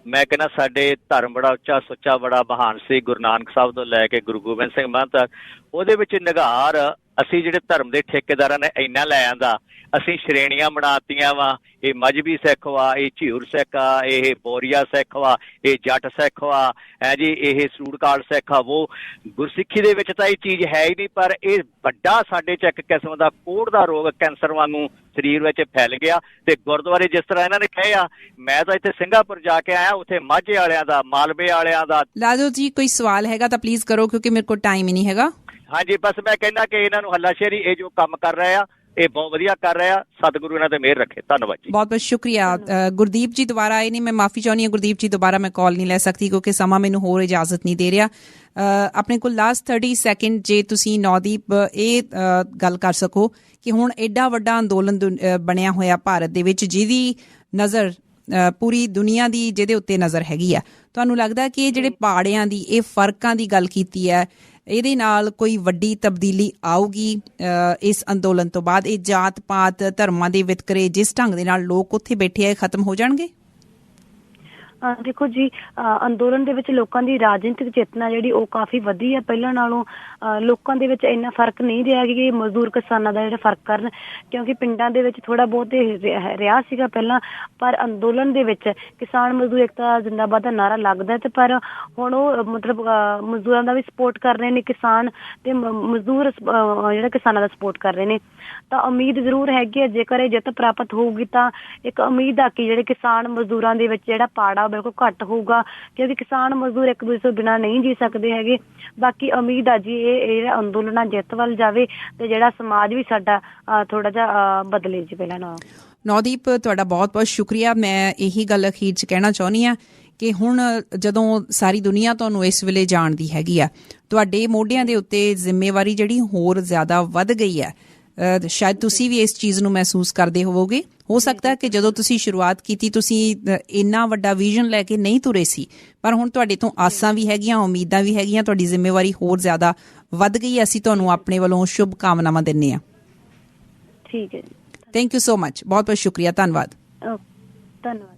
ਮੈਂ ਕਹਿੰਦਾ ਸਾਡੇ ਧਰਮ ਬੜਾ ਉੱਚਾ ਸੁੱਚਾ ਬੜਾ ਮਹਾਨ ਸੀ, ਗੁਰੂ ਨਾਨਕ ਸਾਹਿਬ ਤੋਂ ਲੈ ਕੇ ਗੁਰੂ ਗੋਬਿੰਦ ਸਿੰਘ ਮਹਾਰਾਜ ਤੱਕ। ਉਹਦੇ ਵਿੱਚ ਨਿਗਾਰ ਅਸੀਂ ਜਿਹੜੇ ਧਰਮ ਦੇ ਠੇਕੇਦਾਰਾਂ ਨੇ ਇੰਨਾ ਲੈ ਆਂਦਾ, ਅਸੀਂ ਸ਼੍ਰੇਣੀਆਂ ਬਣਾਤੀਆਂ ਵਾ, ਇਹ ਮਜ਼੍ਹਬੀ ਸਿੱਖ ਵਾ, ਇਹ ਝਿਉਰ ਸਿੱਖ ਆ, ਇਹ ਬੋਰੀਆ ਸਿੱਖ ਵਾ, ਇਹ ਜੱਟ ਸਿੱਖ ਵਾ, ਹੈ ਜੀ ਇਹ ਸੂੜਕਾਲ ਸਿੱਖ ਆ। ਉਹ ਗੁਰਸਿੱਖੀ ਦੇ ਵਿੱਚ ਤਾਂ ਇਹ ਚੀਜ਼ ਹੈ ਹੀ ਨਹੀਂ, ਪਰ ਇਹ ਵੱਡਾ ਸਾਡੇ 'ਚ ਇੱਕ ਕਿਸਮ ਦਾ ਕੋਹੜ ਦਾ ਰੋਗ ਕੈਂਸਰ ਵਾਂਗੂ ਸਰੀਰ ਵਿੱਚ ਫੈਲ ਗਿਆ। ਤੇ ਗੁਰਦੁਆਰੇ ਜਿਸ ਤਰ੍ਹਾਂ ਇਹਨਾਂ ਨੇ ਕਹੇ ਆ, ਮੈਂ ਤਾਂ ਇੱਥੇ ਸਿੰਗਾਪੁਰ ਜਾ ਕੇ ਆਇਆ, ਉੱਥੇ ਮਾਝੇ ਵਾਲਿਆਂ ਦਾ, ਮਾਲਵੇ ਵਾਲਿਆਂ ਦਾ। ਲਾਜੋ ਜੀ ਕੋਈ ਸਵਾਲ ਹੈਗਾ ਤਾਂ ਪਲੀਜ਼ ਕਰੋ, ਕਿਉਂਕਿ ਮੇਰੇ ਕੋਲ ਟਾਈਮ ਹੀ ਨਹੀਂ ਹੈਗਾ। ਹਾਂਜੀ ਬਸ ਮੈਂ ਕਹਿੰਦਾ ਕਿ ਇਹਨਾਂ ਨੂੰ ਹੱਲਾਸ਼ੇਰੀ, ਇਹ ਜੋ ਕੰਮ ਕਰ ਰਹੇ ਆ ਇਹ ਬਹੁਤ ਵਧੀਆ ਕਰ ਰਹੇ ਆ, ਸਤਿਗੁਰੂ ਇਹਨਾਂ ਤੇ ਮਿਹਰ ਰੱਖੇ। ਧੰਨਵਾਦ ਜੀ, ਬਹੁਤ ਬਹੁਤ ਸ਼ੁਕਰੀਆ। ਗੁਰਦੀਪ ਜੀ ਦੁਬਾਰਾ ਆਏ ਨਹੀਂ, ਮੈਂ ਮਾਫੀ ਚਾਹੁੰਦੀ ਹਾਂ ਗੁਰਦੀਪ ਜੀ, ਦੁਬਾਰਾ ਮੈਂ ਕਾਲ ਨਹੀਂ ਲੈ ਸਕਦੀ ਕਿਉਂਕਿ ਸਮਾਂ ਮੈਨੂੰ ਹੋਰ ਇਜਾਜ਼ਤ ਨਹੀਂ ਦੇ ਰਿਹਾ। ਆਪਣੇ ਕੋਲ ਲਾਸਟ 30 ਸੈਕਿੰਡ ਜੇ ਤੁਸੀਂ ਨੌਦੀਪ ਇਹ ਗੱਲ ਕਰ ਸਕੋ ਕਿ ਹੁਣ ਐਡਾ ਵੱਡਾ ਅੰਦੋਲਨ ਬਣਿਆ ਹੋਇਆ ਭਾਰਤ ਦੇ ਵਿੱਚ, ਜਿਹਦੀ ਨਜ਼ਰ ਪੂਰੀ ਦੁਨੀਆ ਦੀ ਜਿਹਦੇ ਉੱਤੇ ਨਜ਼ਰ ਹੈਗੀ ਆ, ਤੁਹਾਨੂੰ ਲੱਗਦਾ ਕਿ ਇਹ ਜਿਹੜੇ ਪਾੜਿਆਂ ਦੀ, ਇਹ ਫਰਕਾਂ ਦੀ ਗੱਲ ਕੀਤੀ ਹੈ, ਇਹਦੇ ਨਾਲ ਕੋਈ ਵੱਡੀ ਤਬਦੀਲੀ ਆਊਗੀ ਇਸ ਅੰਦੋਲਨ ਤੋਂ ਬਾਅਦ? ਇਹ ਜਾਤ ਪਾਤ ਧਰਮਾਂ ਦੇ ਵਿਤਕਰੇ ਜਿਸ ਢੰਗ ਦੇ ਨਾਲ ਲੋਕ ਉੱਥੇ ਬੈਠੇ ਆ, ਖਤਮ ਹੋ ਜਾਣਗੇ? ਦੇਖੋ ਜੀ, ਅੰਦੋਲਨ ਦੇ ਵਿੱਚ ਲੋਕਾਂ ਦੀ ਰਾਜਨੀਤਿਕ ਚੇਤਨਾ ਜਿਹੜੀ ਉਹ ਕਾਫੀ ਵਧੀ ਹੈ ਪਹਿਲਾਂ ਨਾਲੋਂ। ਲੋਕਾਂ ਦੇ ਵਿੱਚ ਇੰਨਾ ਫਰਕ ਨਹੀਂ ਰਿਹਾ ਕਿ ਮਜ਼ਦੂਰ ਕਿਸਾਨਾਂ ਦਾ ਜਿਹੜਾ ਫਰਕ ਕਰਨ, ਕਿਉਂਕਿ ਪਿੰਡਾਂ ਦੇ ਵਿੱਚ ਥੋੜਾ ਬਹੁਤ ਰਿਹਾ ਸੀਗਾ ਪਹਿਲਾਂ, ਪਰ ਅੰਦੋਲਨ ਦੇ ਵਿੱਚ ਕਿਸਾਨ ਮਜ਼ਦੂਰ ਏਕਤਾ ਜ਼ਿੰਦਾਬਾਦ ਦਾ ਨਾਰਾ ਲੱਗਦਾ ਤੇ ਪਰ ਹੁਣ ਉਹ ਮਤਲਬ ਮਜ਼ਦੂਰਾਂ ਦਾ ਵੀ ਸਪੋਰਟ ਕਰ ਰਹੇ ਨੇ ਕਿਸਾਨ, ਤੇ ਮਜ਼ਦੂਰ ਜਿਹੜਾ ਕਿਸਾਨਾਂ ਦਾ ਸਪੋਰਟ ਕਰ ਰਹੇ ਨੇ। ਤਾਂ ਉਮੀਦ ਜ਼ਰੂਰ ਹੈਗੀ ਹੈ, ਜੇਕਰ ਇਹ ਜਿੱਤ ਪ੍ਰਾਪਤ ਹੋਊਗੀ ਤਾਂ ਇੱਕ ਉਮੀਦ ਆ ਕਿ ਜਿਹੜੇ ਕਿਸਾਨ ਮਜ਼ਦੂਰਾਂ ਦੇ ਵਿੱਚ ਜਿਹੜਾ ਪਾੜਾ ਬਿਲਕੁਲ ਘੱਟ ਹੋਊਗਾ, ਕਿਉਂਕਿ ਕਿਸਾਨ ਮਜ਼ਦੂਰ ਇੱਕ ਦੂਜੇ ਤੋਂ ਬਿਨਾਂ ਨਹੀਂ ਜੀ ਸਕਦੇ ਹੈਗੇ। ਬਾਕੀ ਉਮੀਦ ਆ ਜੀ ਇਹ ਜਿਹੜਾ ਅੰਦੋਲਨ ਆ ਜਿੱਤ ਵੱਲ ਜਾਵੇ ਤੇ ਜਿਹੜਾ ਸਮਾਜ ਵੀ ਸਾਡਾ ਥੋੜਾ ਜਿਹਾ ਬਦਲੇ ਜੀ ਪਹਿਲਾਂ ਨਾਲੋਂ। ਨੌਦੀਪ ਤੁਹਾਡਾ ਬਹੁਤ ਬਹੁਤ ਸ਼ੁਕਰੀਆ। ਮੈਂ ਇਹੀ ਗੱਲ ਅਖੀਰ 'ਚ ਕਹਿਣਾ ਚਾਹੁੰਦੀ ਹਾਂ ਕਿ ਹੁਣ ਜਦੋਂ ਸਾਰੀ ਦੁਨੀਆ ਤੁਹਾਨੂੰ ਇਸ ਵੇਲੇ ਜਾਣਦੀ ਹੈਗੀ ਆ, ਤੁਹਾਡੇ ਮੋਢਿਆਂ ਦੇ ਉੱਤੇ ਜ਼ਿੰਮੇਵਾਰੀ ਜਿਹੜੀ ਹੋਰ ਜ਼ਿਆਦਾ ਵੱਧ ਗਈ ਹੈ। ਸ਼ਾਇਦ ਤੁਸੀਂ ਵੀ ਇਸ ਚੀਜ਼ ਨੂੰ ਮਹਿਸੂਸ ਕਰਦੇ ਹੋਵੋਗੇ। ਹੋ ਸਕਦਾ ਕਿ ਜਦੋਂ ਤੁਸੀਂ ਸ਼ੁਰੂਆਤ ਕੀਤੀ ਤੁਸੀਂ ਇੰਨਾ ਵੱਡਾ ਵਿਜ਼ਨ ਲੈ ਕੇ ਨਹੀਂ ਤੁਰੇ ਸੀ, ਪਰ ਹੁਣ ਤੁਹਾਡੇ ਤੋਂ ਆਸਾਂ ਵੀ ਹੈਗੀਆਂ, ਉਮੀਦਾਂ ਵੀ ਹੈਗੀਆਂ, ਤੁਹਾਡੀ ਜ਼ਿੰਮੇਵਾਰੀ ਹੋਰ ਜ਼ਿਆਦਾ ਵੱਧ ਗਈ। ਅਸੀਂ ਤੁਹਾਨੂੰ ਆਪਣੇ ਵੱਲੋਂ ਸ਼ੁਭ ਕਾਮਨਾਵਾਂ ਦਿੰਦੇ ਹਾਂ। ਠੀਕ ਹੈ ਜੀ, ਥੈਂਕ ਯੂ ਸੋ ਮਚ, ਬਹੁਤ ਬਹੁਤ ਸ਼ੁਕਰੀਆ, ਧੰਨਵਾਦ। ਧੰਨਵਾਦ।